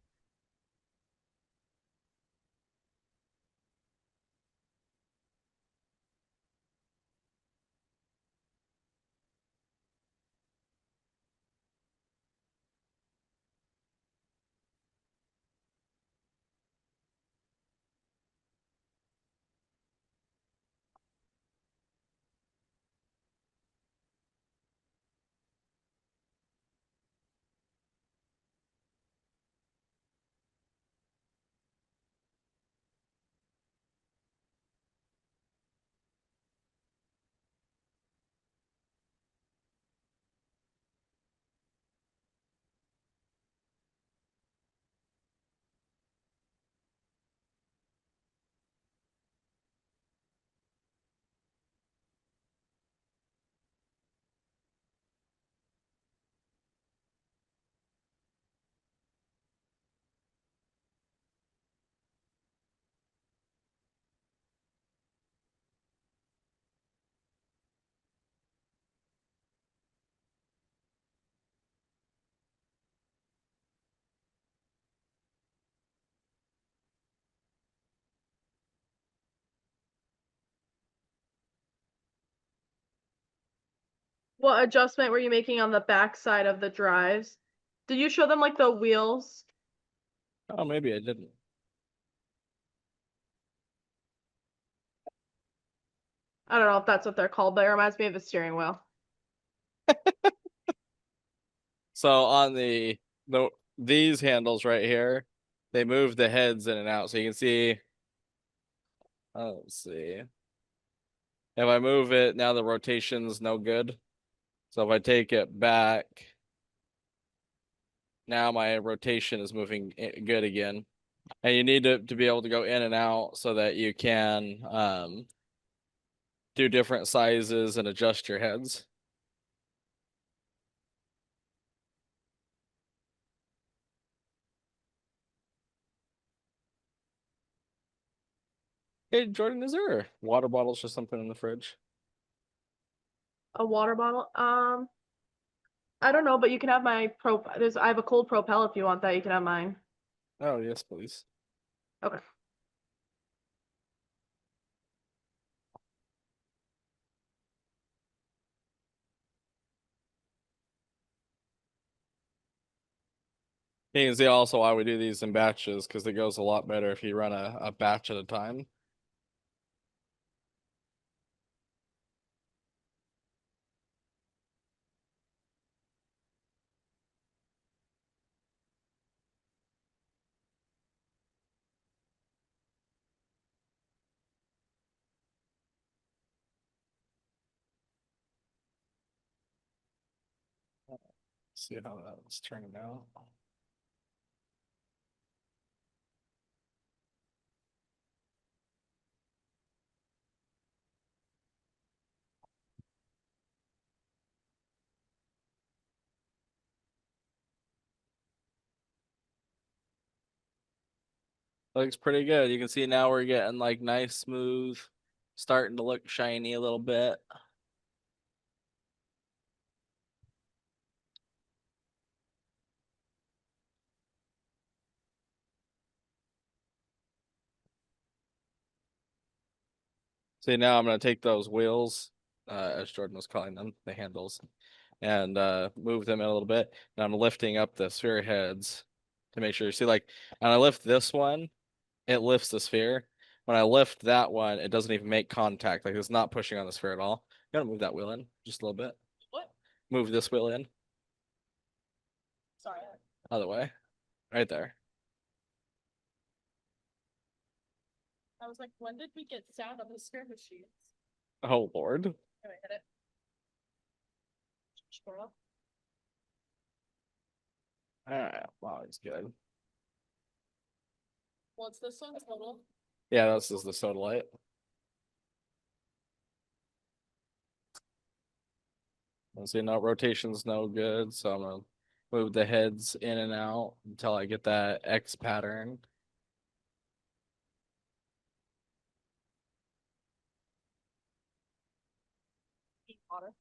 What adjustment were you making on the back side of the drives? Did you show them like the wheels? Oh, maybe I didn't. I don't know if that's what they're called, but it reminds me of a steering wheel. So on these handles right here, they move the heads in and out. So you can see, let's see. If I move it, now the rotation's no good. So if I take it back, now my rotation is moving good again. And you need to be able to go in and out so that you can do different sizes and adjust your heads. Hey, Jordan, is there water bottles or something in the fridge? A water bottle? I don't know, but you can have my I have a cold Propel if you want that. You can have mine. Oh, yes, please. Okay. You can see also why we do these in batches, because it goes a lot better if you run a batch at a time. See how that's turning out. Looks pretty good. You can see now we're getting like nice, smooth, starting to look shiny a little bit. See, now I'm going to take those wheels, as Jordan was calling them, the handles, and move them in a little bit. And I'm lifting up the sphere heads to make sure. See, like, when I lift this one, it lifts the sphere. When I lift that one, it doesn't even make contact. Like, it's not pushing on the sphere at all. You gotta move that wheel in just a little bit. What? Move this wheel in. Sorry. Other way. Right there. I was like, when did we get sound on the scare machines? Oh Lord. Can I hit it? Squirrel. Alright, wow, he's good. What's this one total? Yeah, this is the soda light. See, no rotation's no good, so I'm gonna move the heads in and out until I get that X pattern. Eat water.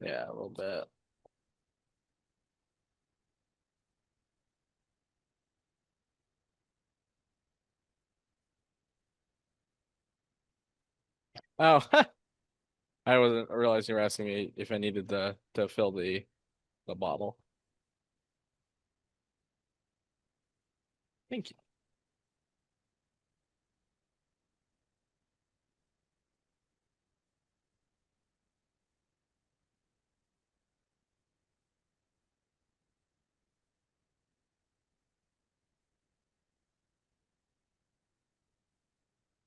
Yeah, a little bit. Oh, I wasn't realizing you were asking me if I needed to fill the bottle. Thank you.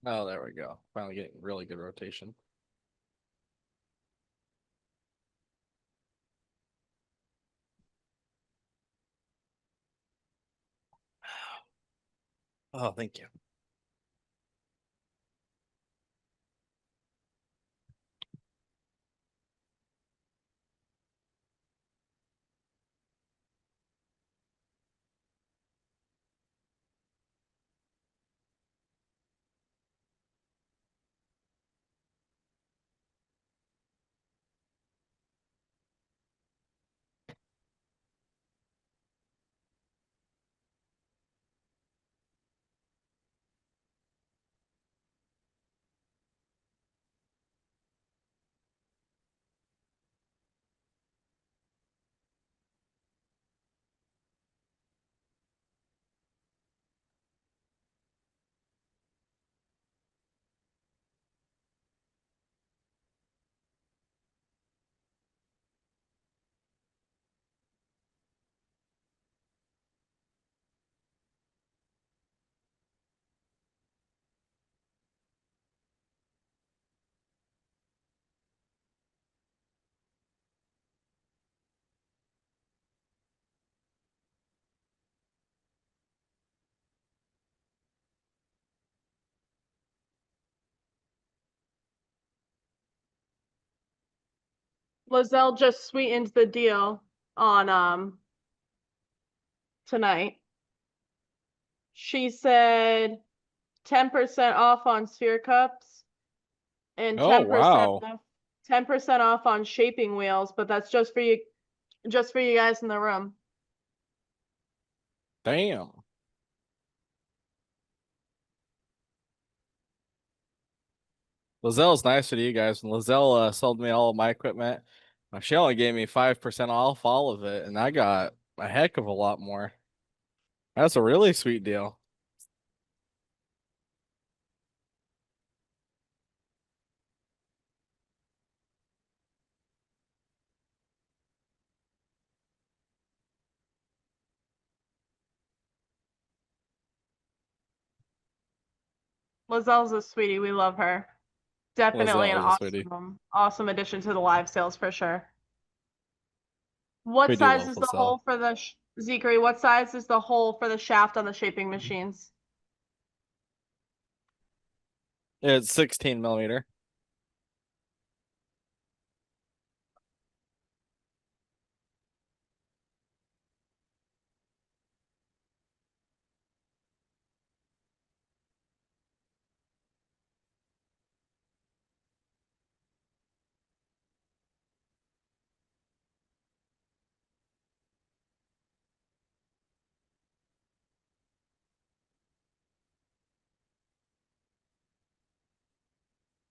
Oh, there we go. Finally getting really good rotation. Oh, thank you. Lizelle just sweetened the deal on tonight. She said 10% off on sphere cups and Oh, 10% wow. off 10% off on shaping wheels, but that's just for you guys in the room. Damn. Lazelle's nicer to you guys. And Lizelle sold me all of my equipment. She only gave me 5% off all of it, and I got a heck of a lot more. That's a really sweet deal. Lizelle's a sweetie. We love her. Definitely an Lizelle is a sweetie. awesome addition to the live sales for sure. What We do size love is the Lizelle. hole for the Zikri? What size is the hole for the shaft on the shaping machines? It's 16 millimeter.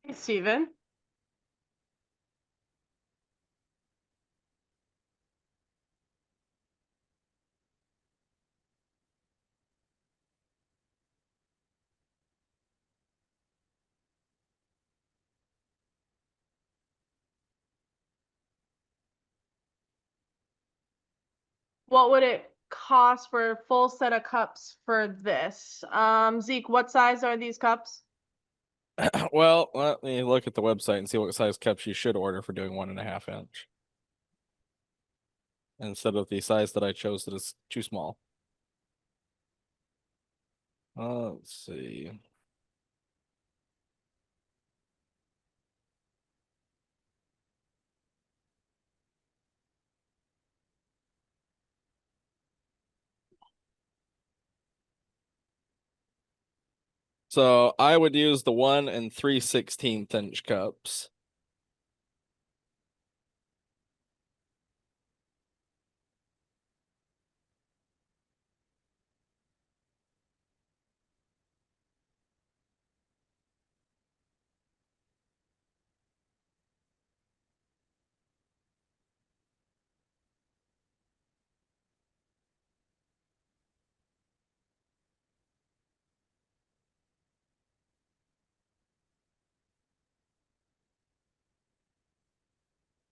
Hey, Steven. What would it cost for a full set of cups for this. Zeke, what size are these cups? Well, let me look at the website and see what size cups you should order for doing 1.5 inch. Instead of the size that I chose that is too small. Let's see. So I would use the 1 3/16 inch cups.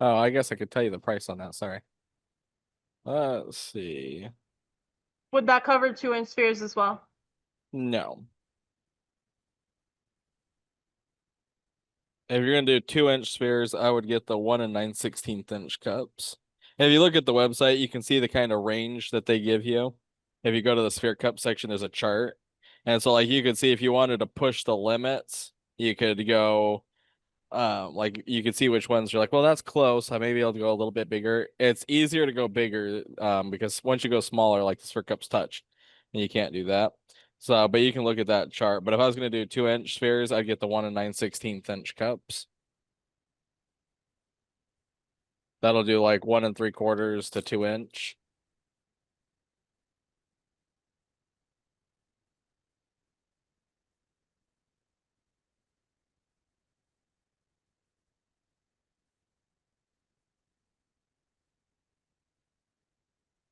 Oh, I guess I could tell you the price on that. Sorry. Let's see. Would that cover 2-inch spheres as well? No. If you're gonna do 2-inch spheres, I would get the 1 9/16 inch cups. If you look at the website, you can see the kind of range that they give you. If you go to the sphere cup section, there's a chart. And so like you could see if you wanted to push the limits, you could go like you could see which ones you're like, well, that's close. I may be able to go a little bit bigger. It's easier to go bigger because once you go smaller, like the sphere cups touch, and you can't do that. So, but you can look at that chart. But if I was gonna do 2-inch spheres, I'd get the 1 9/16 inch cups. That'll do like 1 3/4 to 2-inch.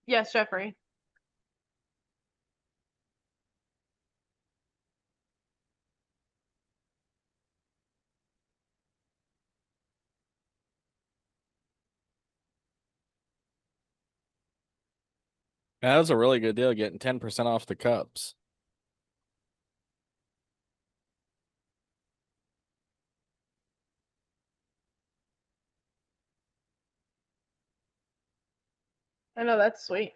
Yes, Jeffrey. That was a really good deal, getting 10% off the cups. I know, that's sweet.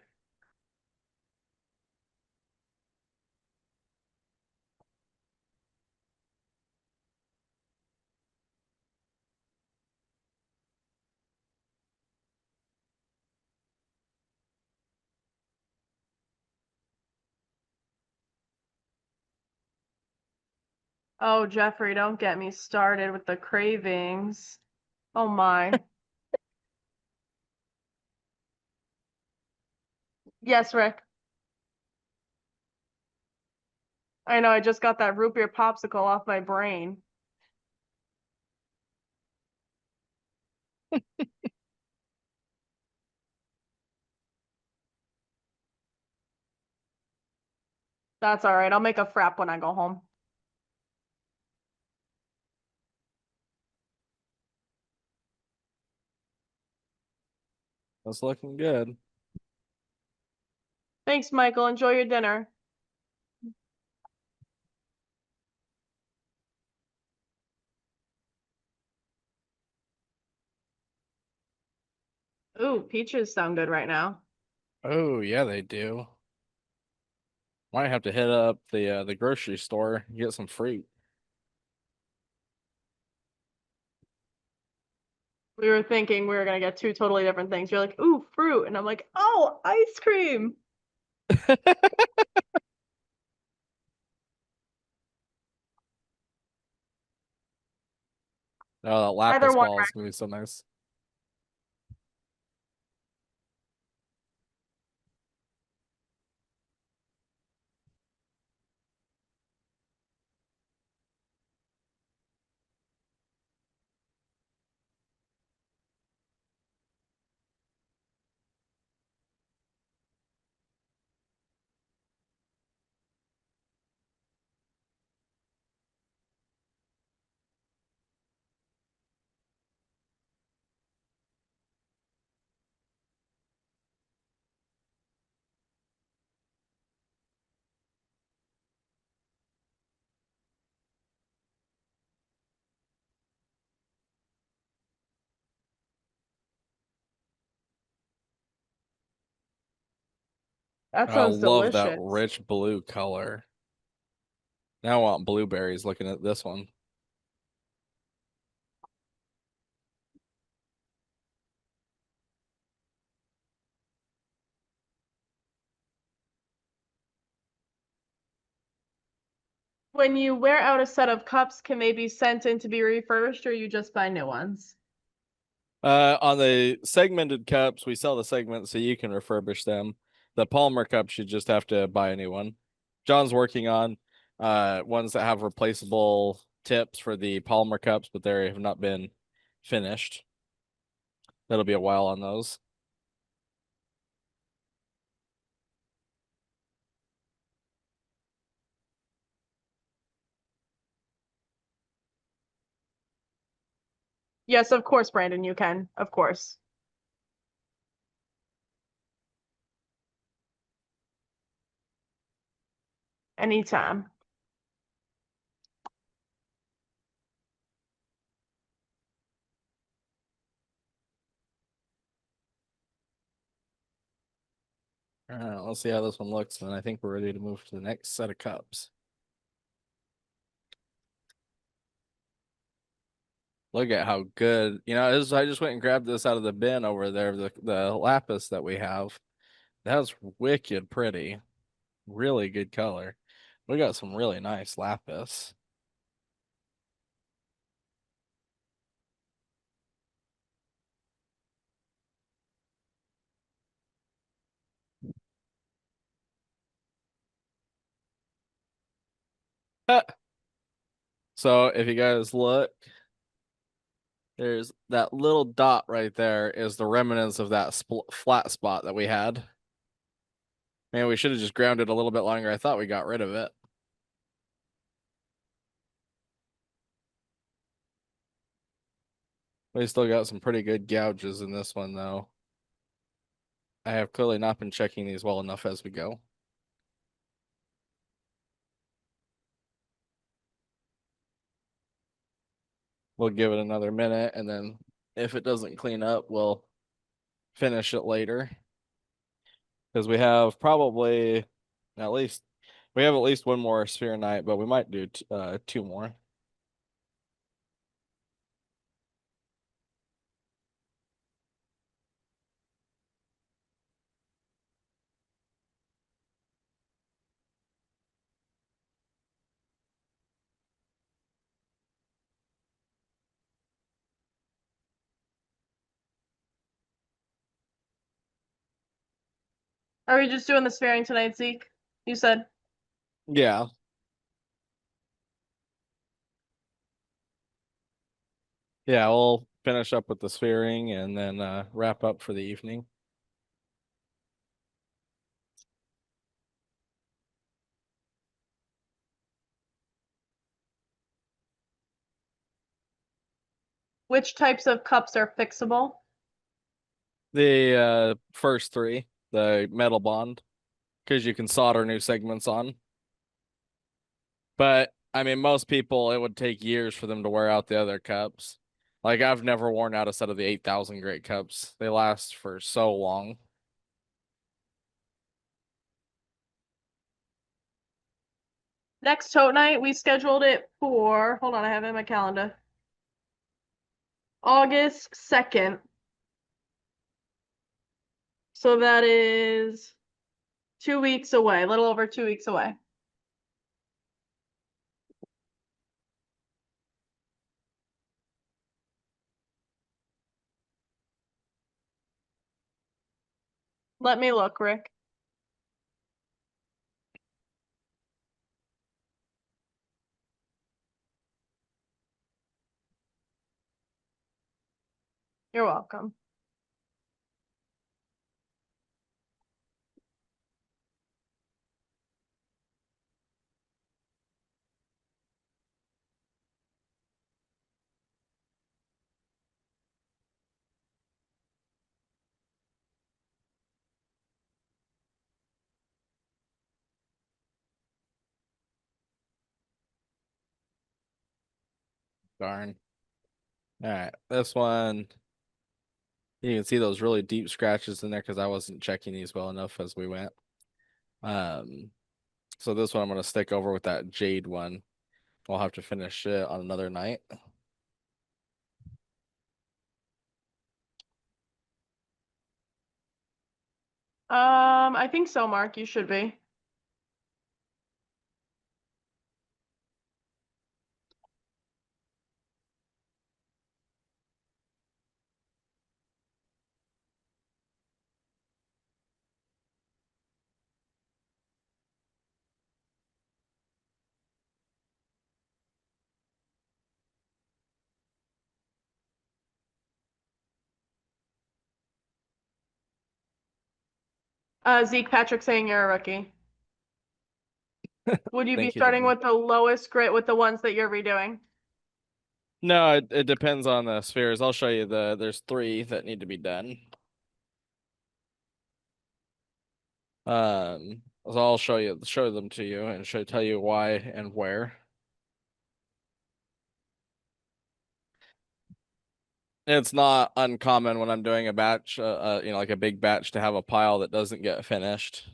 Oh, Jeffrey, don't get me started with the cravings. Oh my. Yes, Rick. I know, I just got that root beer popsicle off my brain. That's all right. I'll make a frap when I go home. That's looking good. Thanks, Michael. Enjoy your dinner. Ooh, peaches sound good right now. Oh yeah, they do. Might have to hit up the grocery store and get some fruit. We were thinking we were gonna get two totally different things. You're like, ooh, fruit. And I'm like, oh, ice cream. Oh, that Either lapis one. ball is gonna be so nice. That I sounds love that delicious. rich blue color. Now I want blueberries looking at this one. When you wear out a set of cups, can they be sent in to be refurbished or you just buy new ones? On the segmented cups, we sell the segments so you can refurbish them. The Palmer cups, you just have to buy a new one. John's working on ones that have replaceable tips for the Palmer cups, but they have not been finished. That'll be a while on those. Yes, of course, Brandon, you can. Of course. Anytime. Let's see how this one looks, and I think we're ready to move to the next set of cups. Look at how good, I just went and grabbed this out of the bin over there, the lapis that we have. That's wicked pretty. Really good color. We got some really nice lapis. So if you guys look, there's that little dot right there is the remnants of that flat spot that we had. Man, we should have just ground it a little bit longer. I thought we got rid of it. We still got some pretty good gouges in this one, though. I have clearly not been checking these well enough as we go. We'll give it another minute, and then if it doesn't clean up, we'll finish it later. Because we have probably at least one more sphere night, but we might do two more. Are we just doing the sparing tonight, Zeke? You said. Yeah. Yeah, we'll finish up with the sphering and then wrap up for the evening. Which types of cups are fixable? The first three, the metal bond, because you can solder new segments on. But I mean, most people, it would take years for them to wear out the other cups. Like I've never worn out a set of the 8,000 great cups. They last for so long. Next tote night, we scheduled it for, hold on, I have it in my calendar. August 2nd. So that is 2 weeks away, a little over 2 weeks away. Let me look, Rick. You're welcome. Darn. All right, this one, you can see those really deep scratches in there because I wasn't checking these well enough as we went. So this one I'm gonna stick over with that jade one. We'll have to finish it on another night. I think so, Mark. You should be. Zeke, Patrick saying you're a rookie. Would you be Thank you, starting Jordan. with the lowest grit with the ones that you're redoing? No, it depends on the spheres. I'll show you there's 3 that need to be done. So I'll show them to you and tell you why and where. It's not uncommon when I'm doing a batch, like a big batch, to have a pile that doesn't get finished.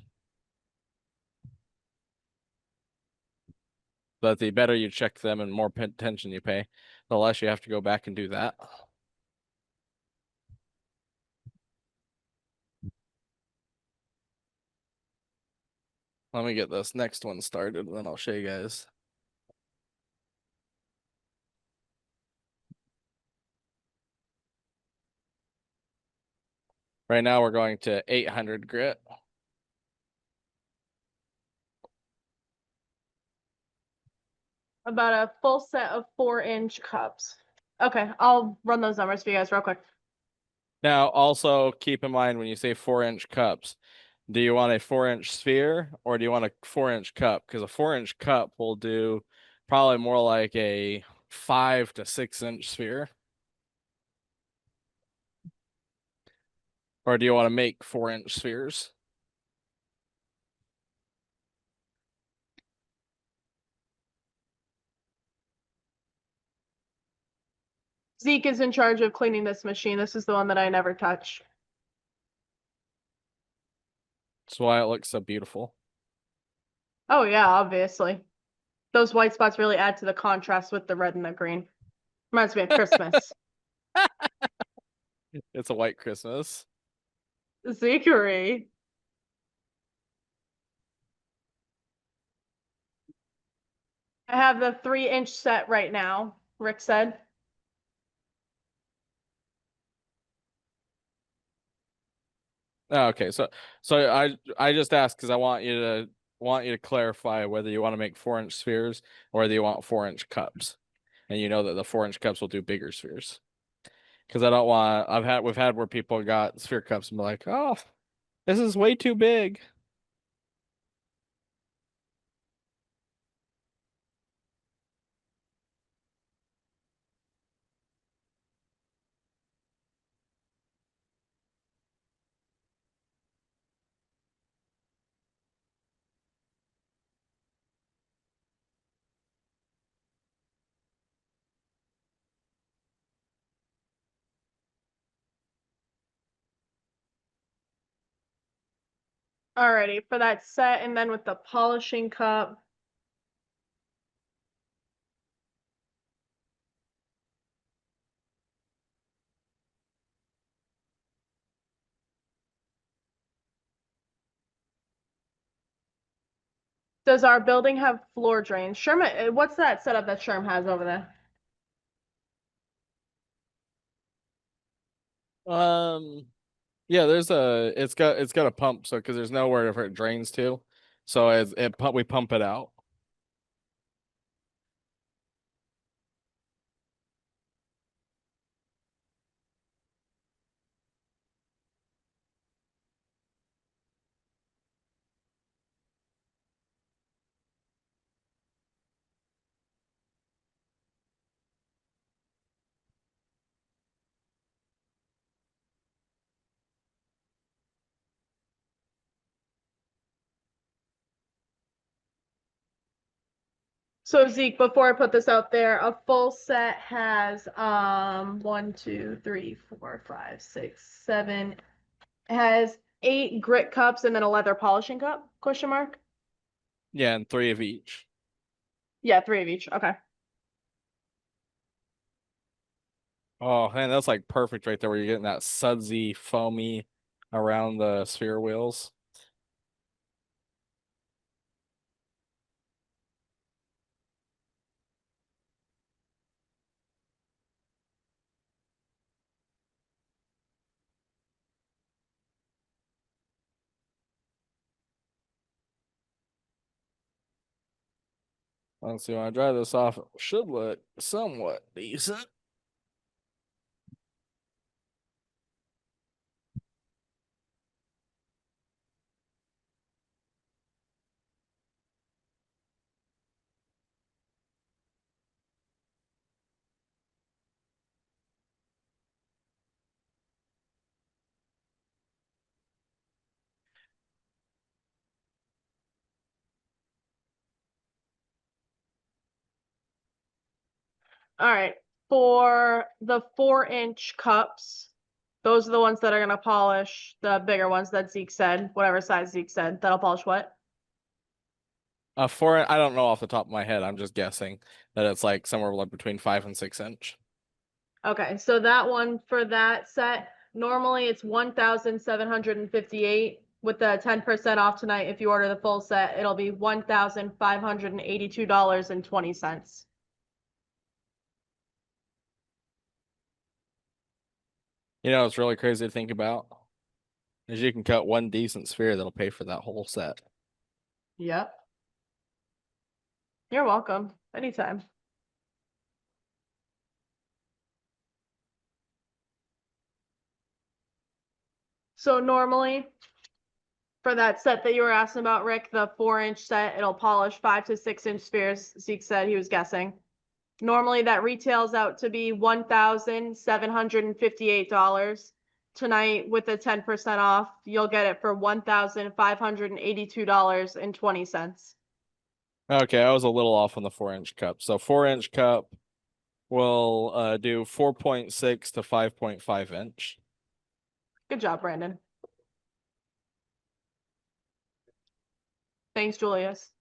But the better you check them and more attention you pay, the less you have to go back and do that. Let me get this next one started, and then I'll show you guys. Right now we're going to 800 grit. About a full set of 4-inch cups. Okay, I'll run those numbers for you guys real quick. Now, also keep in mind when you say 4-inch cups, do you want a 4-inch sphere or do you want a 4-inch cup? Because a 4-inch cup will do probably more like a 5 to 6-inch sphere. Or do you want to make 4-inch spheres? Zeke is in charge of cleaning this machine. This is the one that I never touch. That's why it looks so beautiful. Oh yeah, obviously. Those white spots really add to the contrast with the red and the green. Reminds me of Christmas. It's a white Christmas. Zekery. I have the 3-inch set right now, Rick said. Oh, okay, so I just asked because I want you to clarify whether you want to make 4-inch spheres or whether you want 4-inch cups, and you know that the 4-inch cups will do bigger spheres. Because I don't want we've had where people got sphere cups and be like, oh, this is way too big. Alrighty, for that set and then with the polishing cup. Does our building have floor drains? Sherman, what's that setup that Sherm has over there? Yeah, it's got a pump, so because there's nowhere for it drains to, so we pump it out. So Zeke, before I put this out there, a full set has 1, 2, 3, 4, 5, 6, 7. It has 8 grit cups and then a leather polishing cup? Question mark. Yeah, and 3 of each. Yeah, 3 of each. Okay. Oh, man, that's like perfect right there where you're getting that sudsy, foamy around the sphere wheels. Let's see, when I dry this off, it should look somewhat decent. All right. For the 4-inch cups, those are the ones that are gonna polish the bigger ones that Zeke said, whatever size Zeke said. That'll polish what? I don't know off the top of my head. I'm just guessing that it's like somewhere like between 5 and 6 inch. Okay, so that one for that set, normally it's 1,758. With the 10% off tonight, if you order the full set, it'll be $1,582.20. You know, it's really crazy to think about is you can cut one decent sphere that'll pay for that whole set. Yep. You're welcome. Anytime. So normally for that set that you were asking about, Rick, the 4-inch set, it'll polish 5 to 6-inch spheres. Zeke said he was guessing. Normally that retails out to be $1,758. Tonight with the 10% off, you'll get it for $1,582.20. Okay, I was a little off on the 4-inch cup. So 4-inch cup will do 4.6 to 5.5 inch. Good job, Brandon. Thanks, Julius.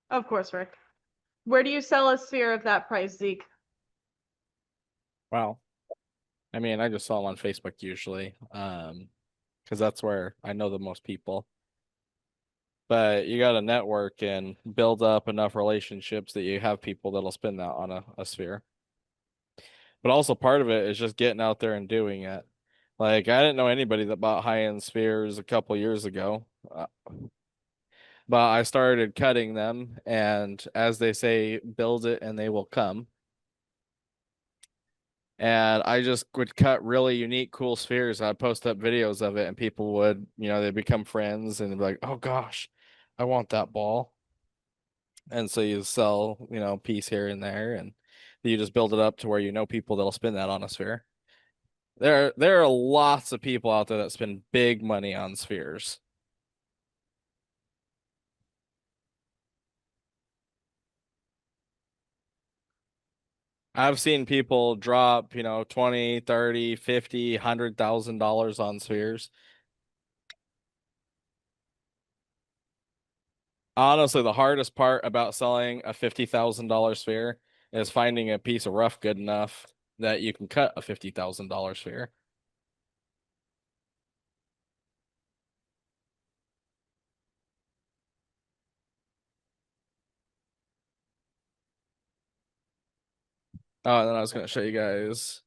Of course, Rick. Where do you sell a sphere of that price, Zeke? Wow. I mean, I just saw them on Facebook usually. Because that's where I know the most people. But you got to network and build up enough relationships that you have people that'll spend that on a sphere. But also part of it is just getting out there and doing it. Like I didn't know anybody that bought high-end spheres a couple years ago. But I started cutting them, and as they say, build it and they will come. And I just would cut really unique, cool spheres. I'd post up videos of it, and people would, they'd become friends and they'd be like, oh gosh, I want that ball. And so you sell, a piece here and there, and you just build it up to where you know people that'll spend that on a sphere. There are lots of people out there that spend big money on spheres. I've seen people drop, 20, 30, 50, $100,000 on spheres. Honestly, the hardest part about selling a $50,000 sphere is finding a piece of rough good enough that you can cut a $50,000 sphere. Oh, and then I was going to show you guys.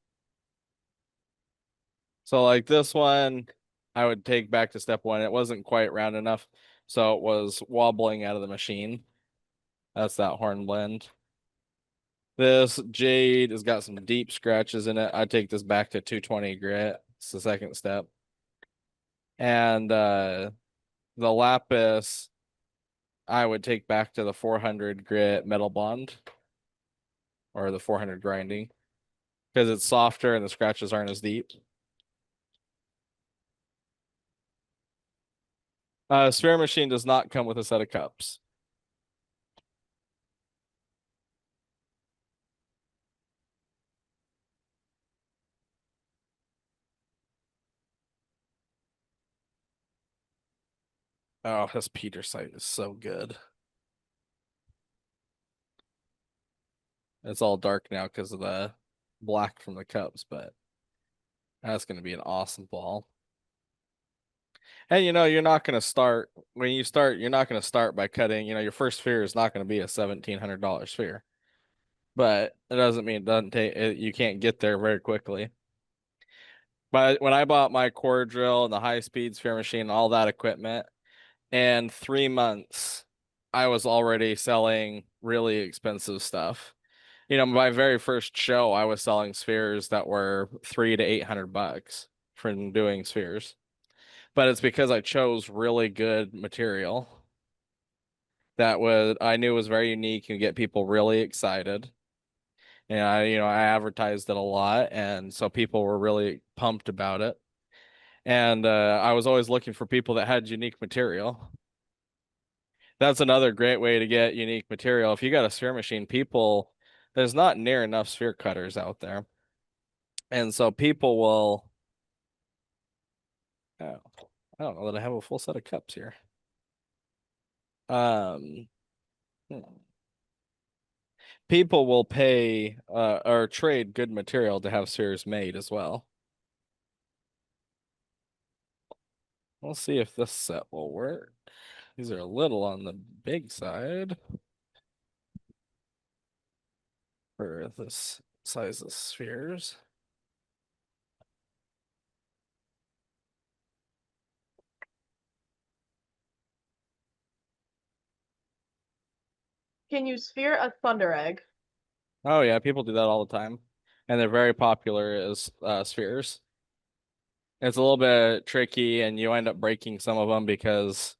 So like this one, I would take back to step one. It wasn't quite round enough, so it was wobbling out of the machine. That's that horn blend. This jade has got some deep scratches in it. I take this back to 220 grit. It's the second step. And the lapis, I would take back to the 400 grit metal bond or the 400 grinding. because it's softer and the scratches aren't as deep. Sphere machine does not come with a set of cups. Oh, this Peter site is so good. It's all dark now because of the black from the cups, but that's going to be an awesome ball. And you're not going to start when you start. You're not going to start by cutting. Your first sphere is not going to be a $1,700 sphere, but it doesn't mean it doesn't take. You can't get there very quickly. But when I bought my core drill and the high speed sphere machine and all that equipment, in 3 months, I was already selling really expensive stuff. My very first show, I was selling spheres that were $300 to $800 for doing spheres. But it's because I chose really good material that I knew was very unique and get people really excited. And I advertised it a lot, and so people were really pumped about it. And I was always looking for people that had unique material. That's another great way to get unique material. If you got a sphere machine, there's not near enough sphere cutters out there. And so people will, oh, I don't know that I have a full set of cups here. People will pay or trade good material to have spheres made as well. We'll see if this set will work. These are a little on the big side for this size of spheres. Can you sphere a thunder egg? Oh yeah, people do that all the time, and they're very popular as spheres. It's a little bit tricky, and you end up breaking some of them because,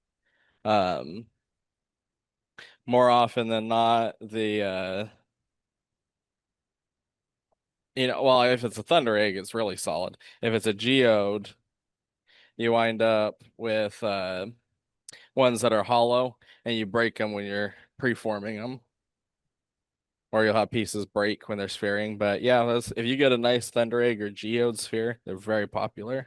more often than not, well, if it's a thunder egg, it's really solid. If it's a geode, you wind up with ones that are hollow, and you break them when you're preforming them, or you'll have pieces break when they're sphering. But yeah, if you get a nice thunder egg or geode sphere, they're very popular.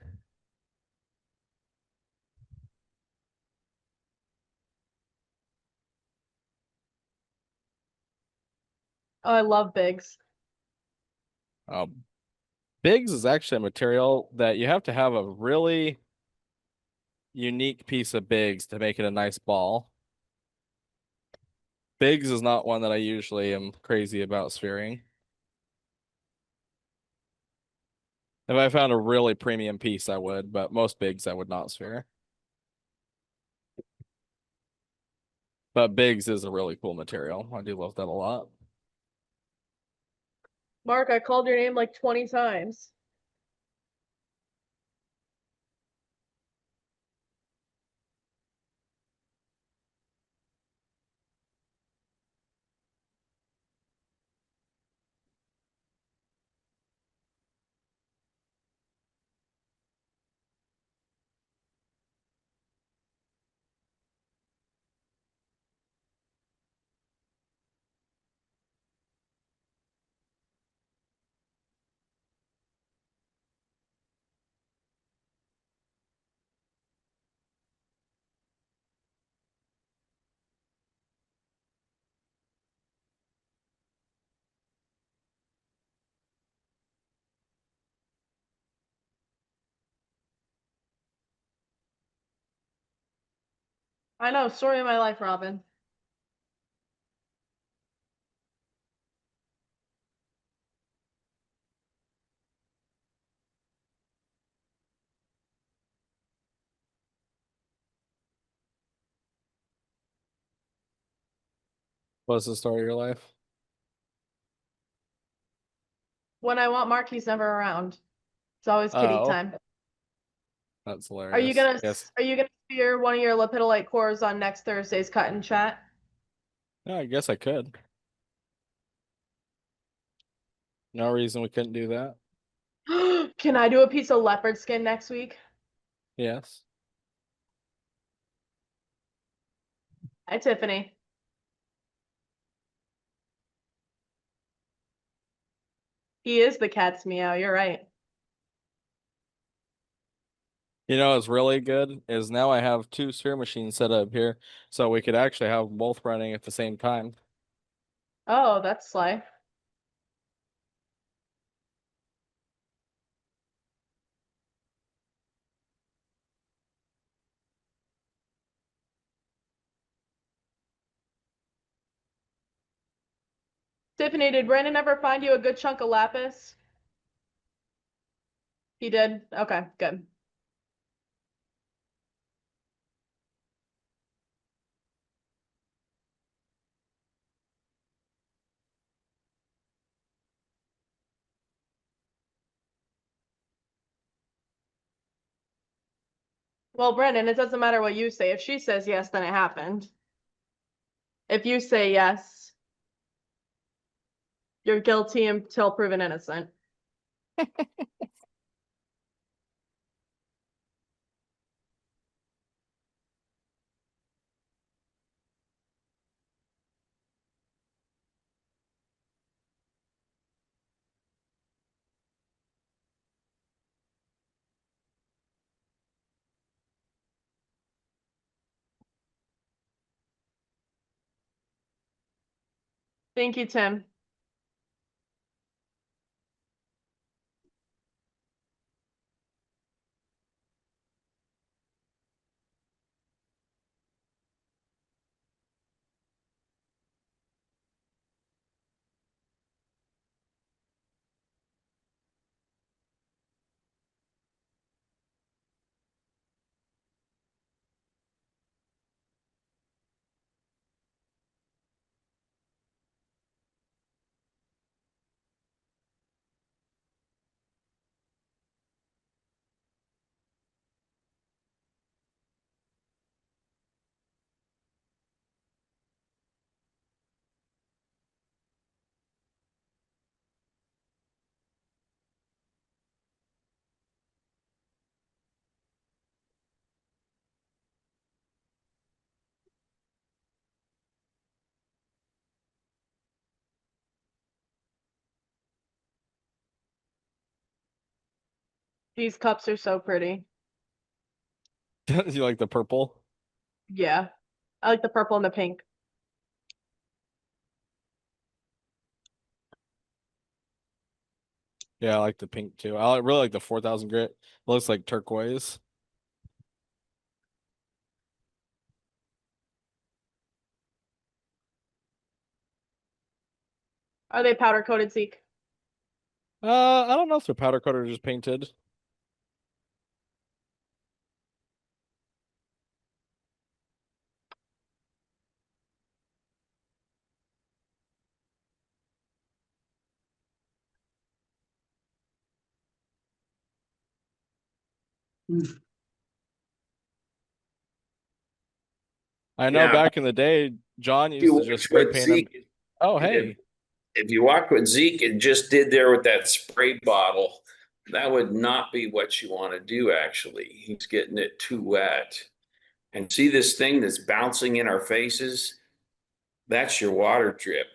Oh, I love bigs. Bigs is actually a material that you have to have a really unique piece of bigs to make it a nice ball. Bigs is not one that I usually am crazy about sphering. If I found a really premium piece, I would, but most bigs I would not sphere. But bigs is a really cool material. I do love that a lot. Mark, I called your name like 20 times. I know, story of my life, Robin. What's the story of your life? When I want Mark, he's never around. It's always kitty Oh, time. that's Are you hilarious. gonna Yes. are you gonna sphere one of your lepidolite cores on next Thursday's cut and chat? Yeah, I guess I could. No reason we couldn't do that. Can I do a piece of leopard skin next week? Yes. Hi, Tiffany. He is the cat's meow. You're right. You know, what's really good is now I have two sphere machines set up here, so we could actually have them both running at the same time. Oh, that's sly. Tiffany, did Brandon ever find you a good chunk of lapis? He did? Okay, good. Well, Brandon, it doesn't matter what you say. If she says yes, then it happened. If you say yes, you're guilty until proven innocent. Thank you, Tim. These cups are so pretty. You like the purple? Yeah. I like the purple and the pink. Yeah, I like the pink too. I really like the 4000 grit. It looks like turquoise. Are they powder coated, Zeke? I don't know if they're powder coated or just painted. I know Yeah, back in the day, John if you used to just watch spray what paint them. Zeke, Oh, if, hey. if you watch what Zeke just did there with that spray bottle, that would not be what you want to do, actually. He's getting it too wet. And see this thing that's bouncing in our faces? That's your water drip.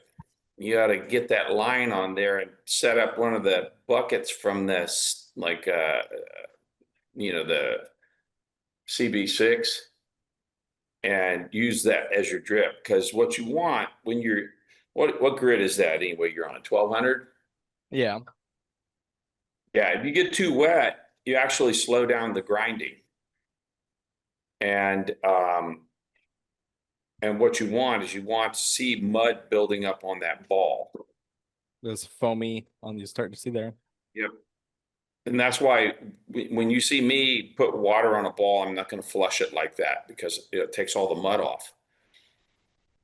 You got to get that line on there and set up one of the buckets from this, like, the CB6 and use that as your drip. Because what you want when you're, what grid is that anyway? You're on a 1200? Yeah. Yeah, if you get too wet, you actually slow down the grinding. And what you want is you want to see mud building up on that ball. This foamy on you starting to see there. Yep. And that's why when you see me put water on a ball, I'm not going to flush it like that because it takes all the mud off.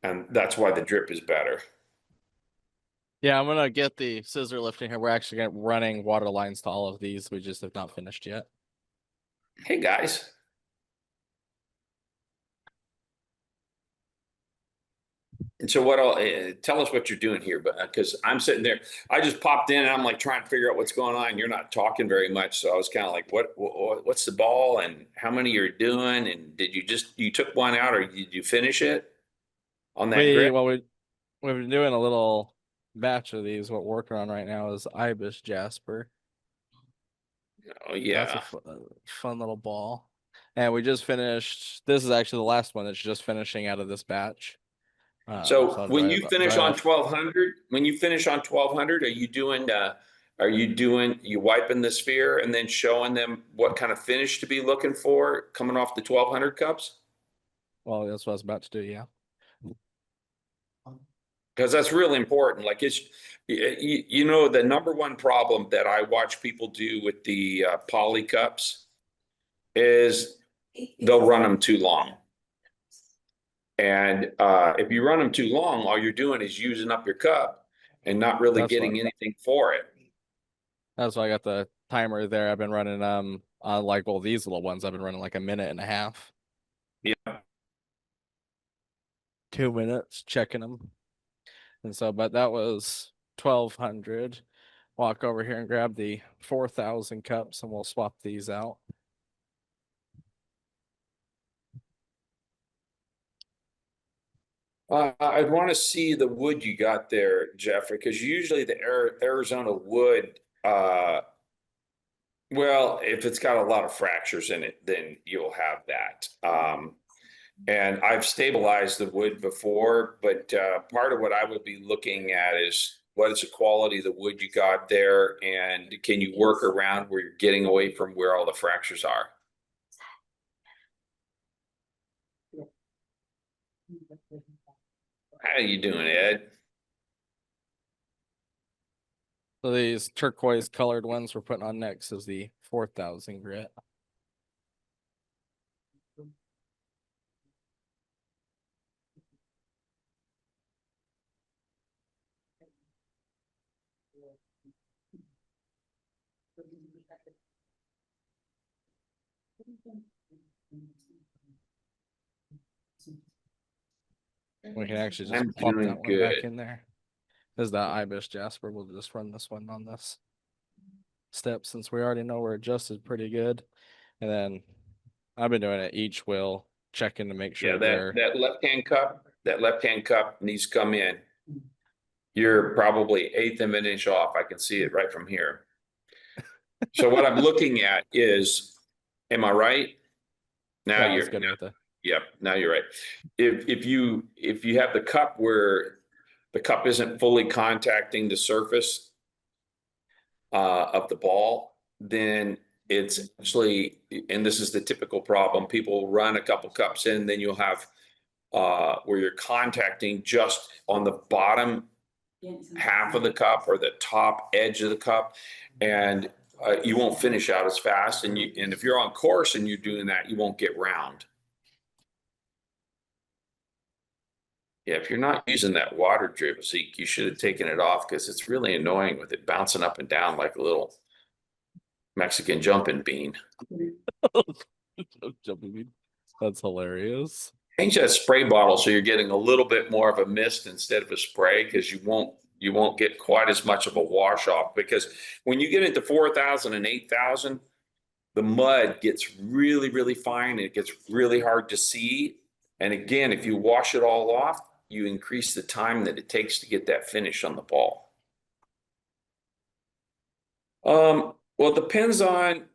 And that's why the drip is better. Yeah, I'm gonna get the scissor lifting here. We're actually running water lines to all of these. We just have not finished yet. Hey guys. And so tell us what you're doing here, but because I'm sitting there, I just popped in and I'm like trying to figure out what's going on. You're not talking very much, so I was kind of like, what's the ball and how many you're doing? And did you took one out or did you finish it on that grid? We've been doing a little batch of these. What we're working on right now is ibis jasper. Oh That's yeah. a fun little ball. And we just finished. This is actually the last one that's just finishing out of this batch. So I'll when dry you it- finish dry it on up. 1200, are you wiping the sphere and then showing them what kind of finish to be looking for coming off the 1200 cups? Well, that's what I was about to do. Yeah. Because that's really important. Like the number one problem that I watch people do with the poly cups is they'll run them too long. And if you run them too long, all you're doing is using up your cup and not really getting anything for it. That's why I got the timer there. I've been running on like these little ones. I've been running like a minute and a half. Yeah. 2 minutes checking them. And so, but that was 1200. Walk over here and grab the 4000 cups and we'll swap these out. I'd want to see the wood you got there, Jeffrey, because usually the Arizona wood, well, if it's got a lot of fractures in it, then you'll have that. And I've stabilized the wood before, but part of what I would be looking at is what is the quality of the wood you got there, and can you work around where you're getting away from where all the fractures are? How you doing, Ed? So these turquoise colored ones we're putting on next is the 4000 grit. We can actually just I'm plop doing that one back good. in there. This is that ibis jasper. We'll just run this one on this step since we already know we're adjusted pretty good. And then I've been doing it each wheel, checking to make sure Yeah, they're that left hand cup needs to come in. You're probably eighth of an inch off. I can see it right from here. So what I'm looking at is, am I right? Now yeah, I was you're good with it. Yep, now you're right. If you have the cup where the cup isn't fully contacting the surface of the ball, then it's actually, and this is the typical problem, people run a couple cups in, then you'll have where you're contacting just on the bottom half of the cup or the top edge of the cup, and you won't finish out as fast. And if you're on course and you're doing that, you won't get round. Yeah, if you're not using that water drip, Zeke, you should have taken it off because it's really annoying with it bouncing up and down like a little Mexican jumping bean. That's hilarious. Change that spray bottle so you're getting a little bit more of a mist instead of a spray, because you won't get quite as much of a wash off, because when you get into 4,000 and 8,000, the mud gets really, really fine and it gets really hard to see. And again, if you wash it all off, you increase the time that it takes to get that finish on the ball. Well, it depends on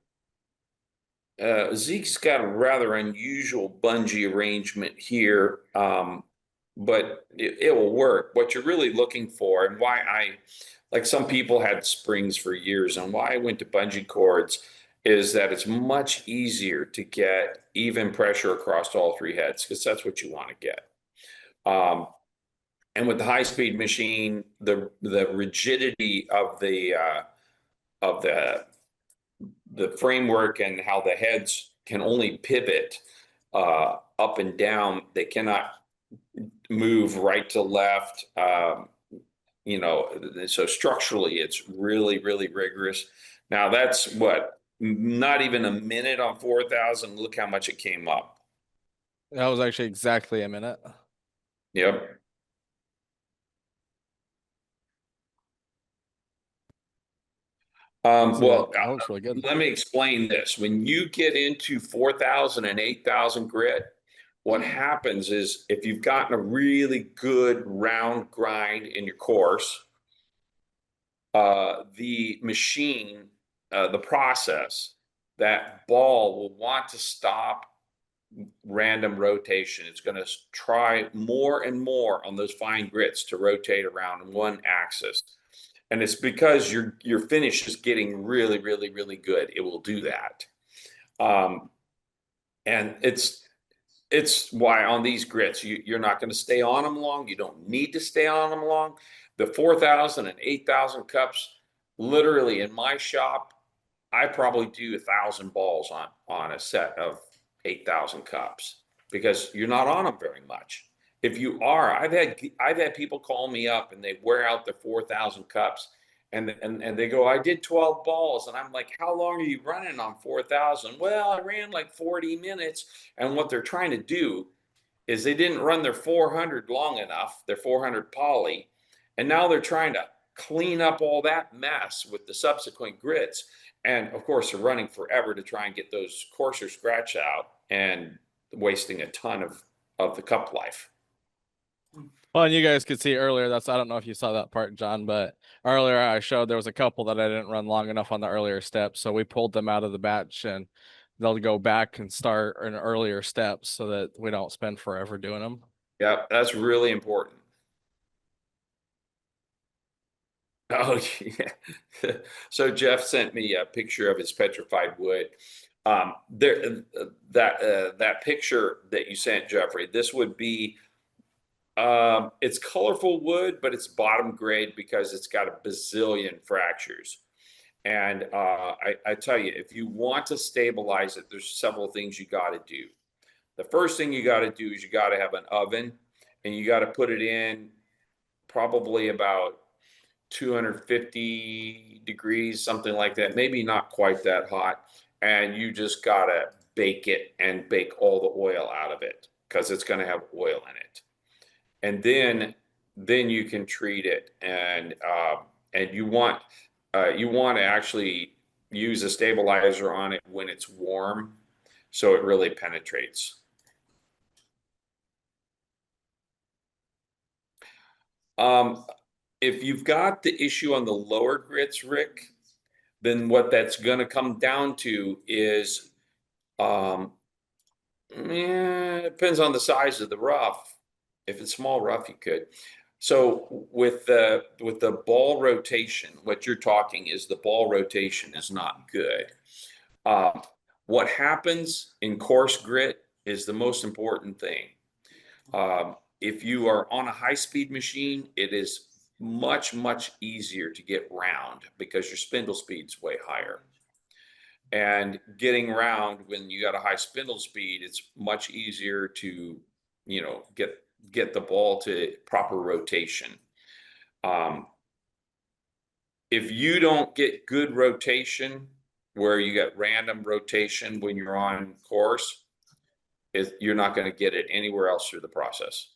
Zeke's got a rather unusual bungee arrangement here, but it will work. What you're really looking for, and why like some people had springs for years, and why I went to bungee cords is that it's much easier to get even pressure across all three heads, because that's what you want to get. And with the high-speed machine, the rigidity of the framework and how the heads can only pivot up and down. They cannot move right to left. So structurally, it's really, really rigorous. Now that's not even a minute on 4,000. Look how much it came up. That was actually exactly a minute. Yep. See, Well, that looks really good. let me explain this. When you get into 4,000 and 8,000 grit, what happens is if you've gotten a really good round grind in your course, the machine, the process, that ball will want to stop random rotation. It's going to try more and more on those fine grits to rotate around one axis. And it's because your finish is getting really, really, really good. It will do that. And it's why on these grits, you're not going to stay on them long. You don't need to stay on them long. The 4,000 and 8,000 cups, literally in my shop, I probably do 1,000 balls on a set of 8,000 cups because you're not on them very much. If you are, I've had people call me up and they wear out their 4,000 cups and they go, I did 12 balls. And I'm like, how long are you running on 4,000? Well, I ran like 40 minutes. And what they're trying to do is they didn't run their 400 long enough, their 400 poly. And now they're trying to clean up all that mess with the subsequent grits. And of course, they're running forever to try and get those coarser scratch out and wasting a ton of the cup life. Well, and you guys could see earlier, I don't know if you saw that part, John, but earlier I showed there was a couple that I didn't run long enough on the earlier steps. So we pulled them out of the batch and they'll go back and start in earlier steps so that we don't spend forever doing them. Yeah, that's really important. Oh, yeah. So Jeff sent me a picture of his petrified wood. That picture that you sent, Jeffrey, this would be it's colorful wood, but it's bottom grade because it's got a bazillion fractures. And I tell you, if you want to stabilize it, there's several things you got to do. The first thing you got to do is you got to have an oven and you got to put it in probably about 250 degrees, something like that, maybe not quite that hot. And you just got to bake it and bake all the oil out of it because it's going to have oil in it. And then you can treat it and you want to actually use a stabilizer on it when it's warm so it really penetrates. If you've got the issue on the lower grits, Rick, then what that's going to come down to is it depends on the size of the rough. If it's small rough, you could. So with the ball rotation, what you're talking is the ball rotation is not good. What happens in coarse grit is the most important thing. If you are on a high-speed machine, it is much, much easier to get round because your spindle speed's way higher. And getting round when you got a high spindle speed, it's much easier to, get the ball to proper rotation. If you don't get good rotation, where you get random rotation when you're on course, you're not going to get it anywhere else through the process.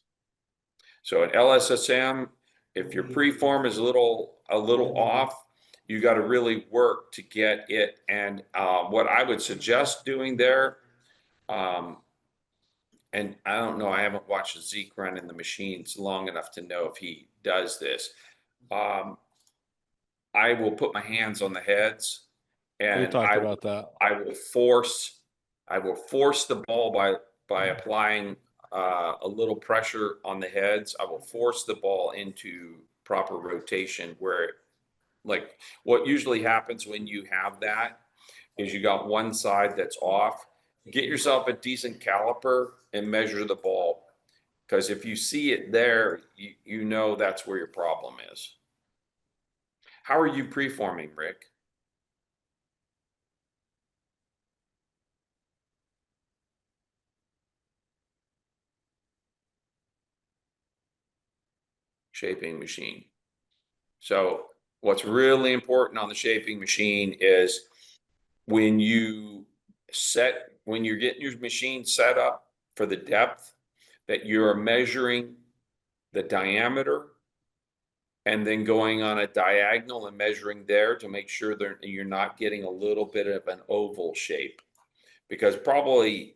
So at LSSM, if your preform is a little off, you got to really work to get it. And what I would suggest doing there, and I don't know, I haven't watched Zeke run in the machines long enough to know if he does this. I will put my hands on the heads, and We talked about that. I will force the ball by applying a little pressure on the heads. I will force the ball into proper rotation where, like, what usually happens when you have that is you got one side that's off. Get yourself a decent caliper and measure the ball, because if you see it there, you know that's where your problem is. How are you preforming, Rick? Shaping machine. So what's really important on the shaping machine is when you're getting your machine set up for the depth, that you're measuring the diameter and then going on a diagonal and measuring there to make sure that you're not getting a little bit of an oval shape. Because probably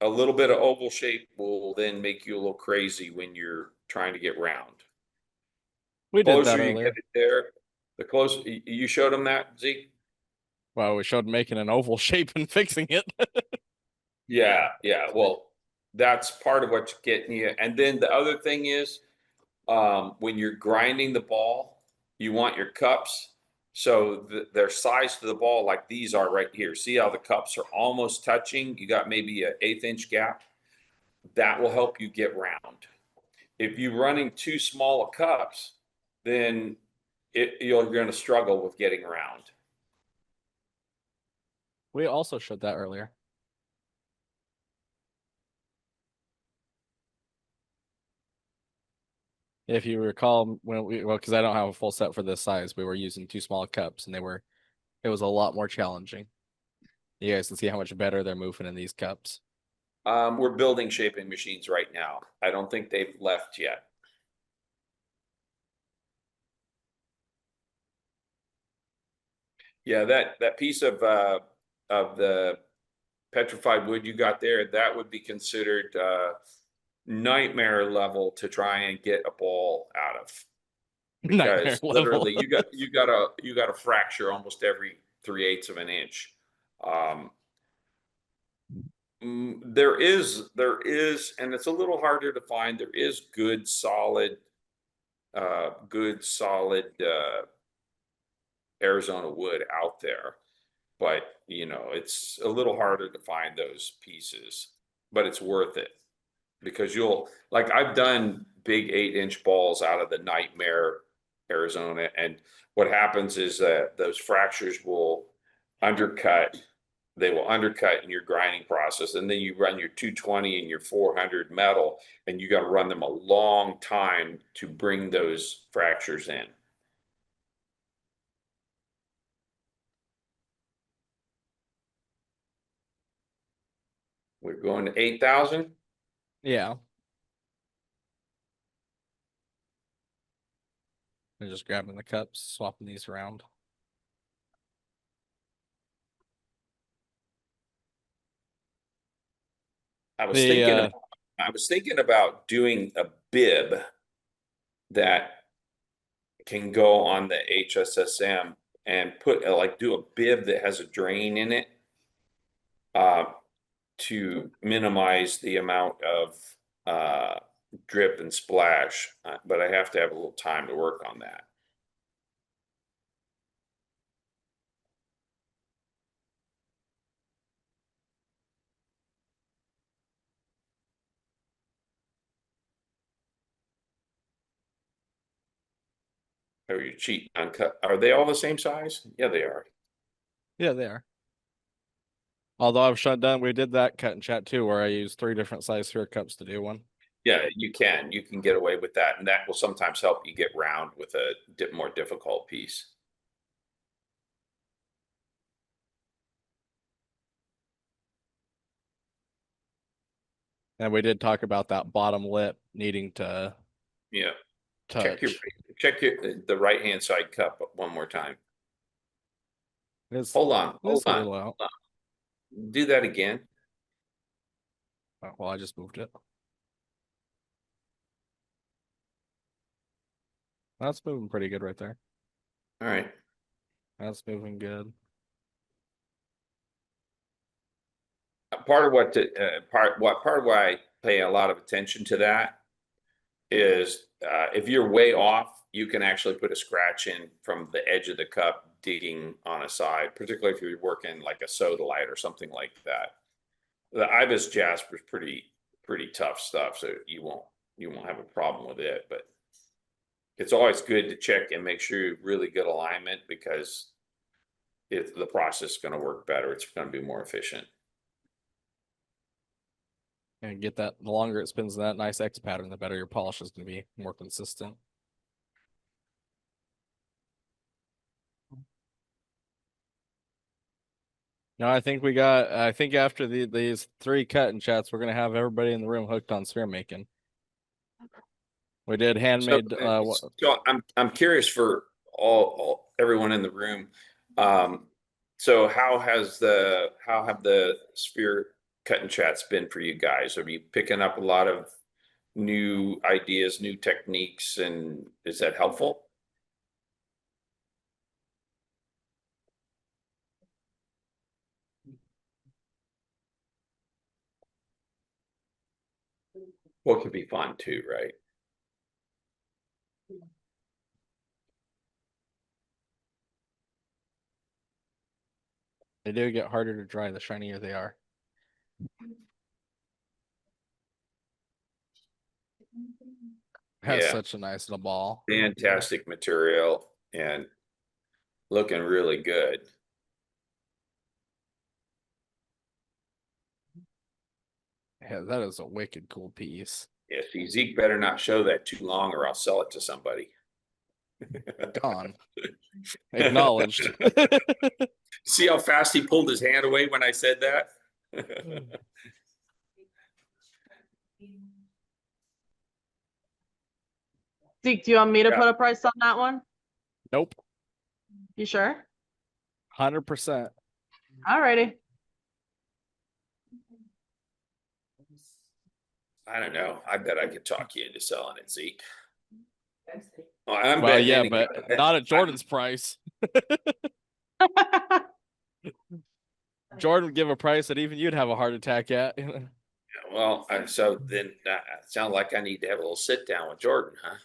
a little bit of oval shape will then make you a little crazy when you're trying to get round. We did that Closer you earlier. get it there, the closer you showed them that, Zeke? Well, we showed making an oval shape and fixing it. Yeah, yeah. Well, that's part of what's getting you. And then the other thing is, when you're grinding the ball, you want your cups. So their size to the ball, like these are right here. See how the cups are almost touching? You got maybe an 1/8 inch gap. That will help you get round. If you're running too small cups, then you're going to struggle with getting round. We also showed that earlier. If you recall, when because I don't have a full set for this size, we were using 2 small cups, and it was a lot more challenging. You guys can see how much better they're moving in these cups. We're building shaping machines right now. I don't think they've left yet. Yeah, that piece of the petrified wood you got there, that would be considered nightmare level to try and get a ball out of. Nightmare Because level. literally you got a fracture almost every 3/8 of an inch. There is, and it's a little harder to find. There is good solid Arizona wood out there, but it's a little harder to find those pieces, but it's worth it because I've done big 8-inch balls out of the Nightmare Arizona, and what happens is that those fractures will undercut. They will undercut in your grinding process, and then you run your 220 and your 400 metal, and you got to run them a long time to bring those fractures in. We're going to 8,000. Yeah. I'm just grabbing the cups, swapping these around. I was thinking about doing a bib that can go on the HSSM and put do a bib that has a drain in it to minimize the amount of drip and splash, but I have to have a little time to work on that. Are you cheating on cut? Are they all the same size? Yeah, they are. Yeah, they are. Although I've shut down, we did that Cut&Chat too, where I used 3 different size sphere cups to do one. Yeah, you can get away with that, and that will sometimes help you get round with a more difficult piece. And we did talk about that bottom lip needing to touch. Check the right hand side cup one more time. Hold on. Do that again. Oh, well, I just moved it. That's moving pretty good right there. All right. That's moving good. Part of why I pay a lot of attention to that is if you're way off, you can actually put a scratch in from the edge of the cup digging on a side, particularly if you're working like a soda light or something like that. The Ibis Jasper is pretty tough stuff, so you won't have a problem with it, but it's always good to check and make sure you really good alignment, because if the process is going to work better, it's going to be more efficient. And get that, the longer it spins in that nice X pattern, the better your polish is going to be, more consistent. No, I think after these 3 Cut&Chats, we're going to have everybody in the room hooked on sphere making. We did handmade. So I'm curious for everyone in the room. So how have the sphere cut and chats been for you guys? Are you picking up a lot of new ideas, new techniques, and is that helpful? Well, it could be fun too, right? They do get harder to dry the shinier they are. Has Yeah. such a nice little ball. Fantastic material and looking really good. Yeah, that is a wicked cool piece. Yeah, see, Zeke better not show that too long or I'll sell it to somebody. Gone. Acknowledged. See how fast he pulled his hand away when I said that? Zeke, do you want me to Yeah. put a price on that one? Nope. You sure? 100%. Alrighty. I don't know. I bet I could talk you into selling it, Zeke. Oh, I'm Well, betting yeah, any- but not at Jordan's price. Jordan would give a price that even you'd have a heart attack at. Well, so then it sounds like I need to have a little sit down with Jordan, huh?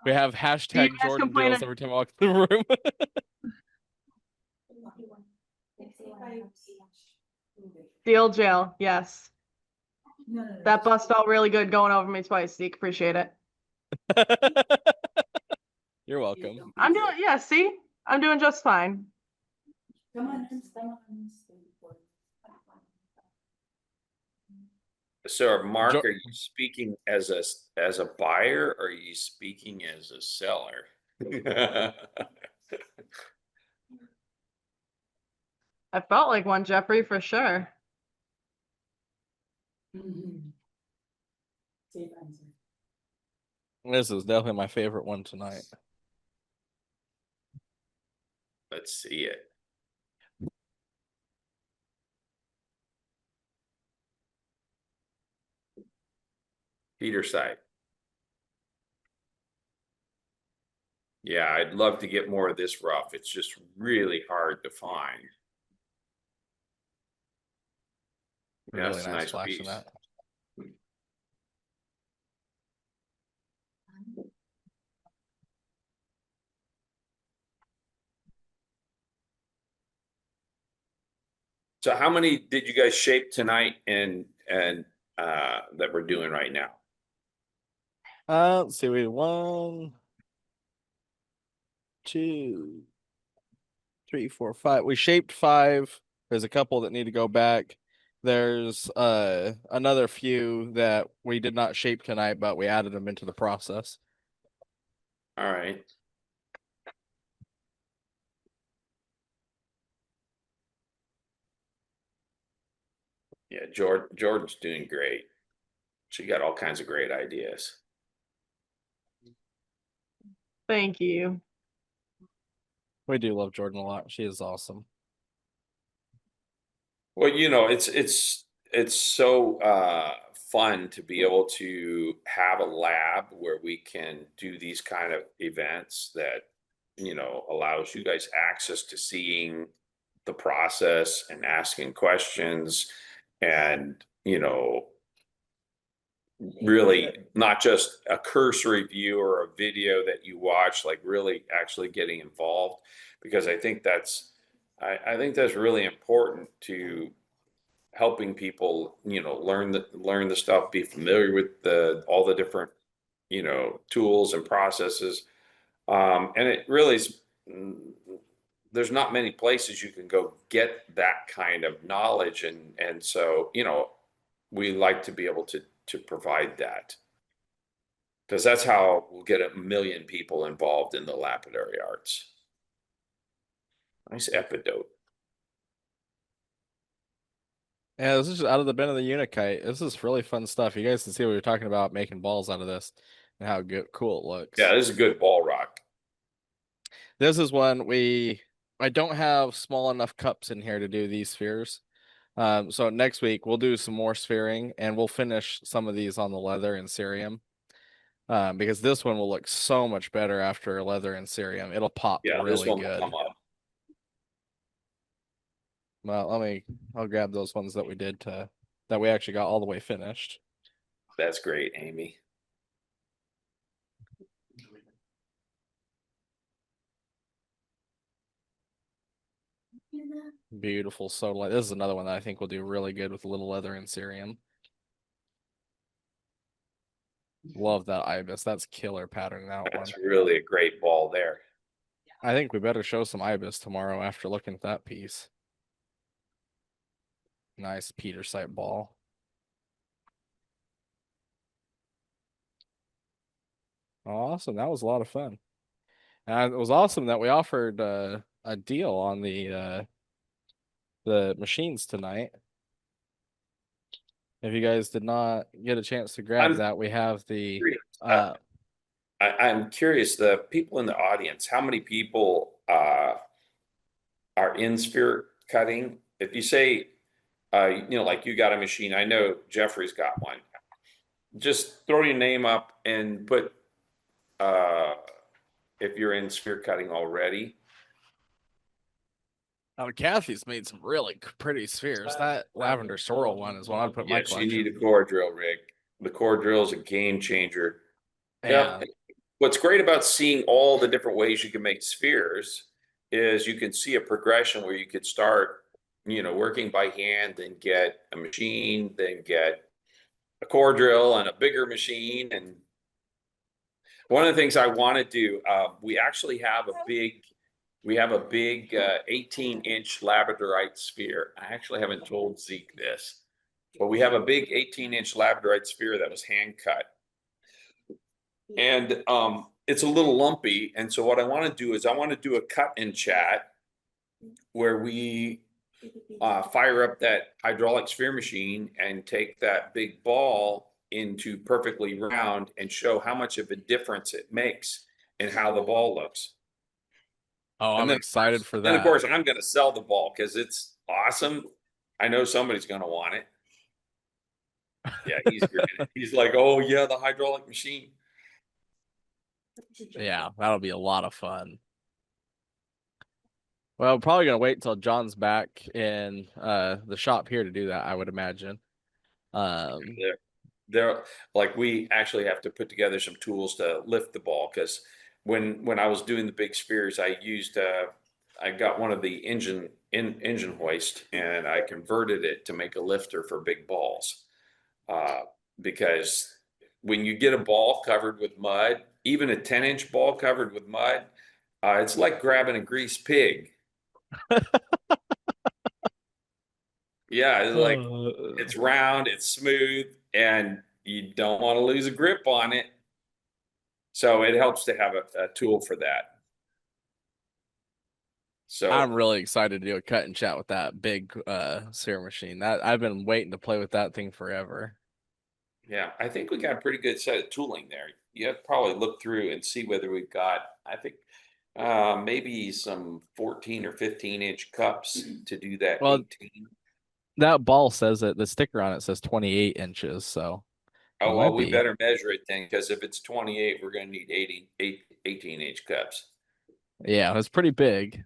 We have Do you hashtag guys Jordan complain deals every time I walk in the room. Deal jail, yes. That bus felt really good going over me twice, Zeke. Appreciate it. You're welcome. I'm doing, yeah, see? I'm doing just fine. So, Mark, Jo- are you speaking as a buyer or are you speaking as a seller? I felt like one, Jeffrey, for sure. This is definitely my favorite one tonight. Let's see it. Peter side. Yeah, I'd love to get more of this rough. It's just really hard to find. Yeah, Really that's a nice nice flash in piece. that. So how many did you guys shape tonight and that we're doing right now? Let's see, we 1, 2, 3, 4, 5. We shaped 5. There's a couple that need to go back. There's another few that we did not shape tonight, but we added them into the process. All right. Yeah, Jordan's doing great. She got all kinds of great ideas. Thank you. We do love Jordan a lot. She is awesome. Well, it's so fun to be able to have a lab where we can do these kind of events that allows you guys access to seeing the process and asking questions and really not just a cursory view or a video that you watch, like really actually getting involved, because I think that's really important to helping people, learn the stuff, be familiar with all the different, tools and processes. And it really is, there's not many places you can go get that kind of knowledge. And so, we like to be able to provide that. Because that's how we'll get 1 million people involved in the lapidary arts. Nice epidote. Yeah, this is just out of the bin of the Unikite. This is really fun stuff. You guys can see what we were talking about making balls out of this and how good, cool it looks. Yeah, this is a good ball rock. This is one I don't have small enough cups in here to do these spheres. So next week we'll do some more sphering and we'll finish some of these on the leather and cerium. Because this one will look so much better after leather and cerium. It'll pop Yeah, this really one will good. come up. Well, I'll grab those ones that we actually got all the way finished. That's great, Amy. Beautiful. So like this is another one that I think will do really good with a little leather and cerium. Love that ibis. That's killer pattern, that one. That's really a great ball there. I think we better show some ibis tomorrow after looking at that piece. Nice Peter sight ball. Awesome. That was a lot of fun. And it was awesome that we offered a deal on the machines tonight. If you guys did not get a chance to grab that, we have the I'm curious, the people in the audience, how many people are in sphere cutting? If you say, like you got a machine, I know Jeffrey's got one. Just throw your name up and put if you're in sphere cutting already. Kathy's made some really pretty spheres. That lavender sorrel one is one I'd put in my Yes, you collection. need a core drill rig. The core drill is a game changer. Yeah. Yep. What's great about seeing all the different ways you can make spheres is you can see a progression where you could start, working by hand, then get a machine, then get a core drill and a bigger machine. And one of the things I want to do, we actually have a big 18-inch labradorite sphere. I actually haven't told Zeke this, but we have a big 18-inch labradorite sphere that was hand cut. And it's a little lumpy. And so what I want to do is I want to do a cut and chat where we fire up that hydraulic sphere machine and take that big ball into perfectly round and show how much of a difference it makes in how the ball looks. Oh, I'm excited for that. And of course, I'm going to sell the ball because it's awesome. I know somebody's going to want it. Yeah, he's like, oh yeah, the hydraulic machine. Yeah, that'll be a lot of fun. Well, probably gonna wait until John's back in the shop here to do that, I would imagine. They're like, we actually have to put together some tools to lift the ball because when I was doing the big spheres, I got one of the engine hoist and I converted it to make a lifter for big balls. Because when you get a ball covered with mud, even a 10-inch ball covered with mud, it's like grabbing a greased pig. Yeah, it's like it's round, it's smooth, and you don't want to lose a grip on it. So it helps to have a tool for that. So I'm really excited to do a cut and chat with that big sphere machine. That I've been waiting to play with that thing forever. yeah, I think we got a pretty good set of tooling there. You have to probably look through and see whether we've got, I think, maybe some 14 or 15-inch cups to do that. Well, 18. that ball says that the sticker on it says 28 inches. So oh, well, we better measure it then, because if it's 28, we're going to need 18-inch cups. Yeah, it's pretty big.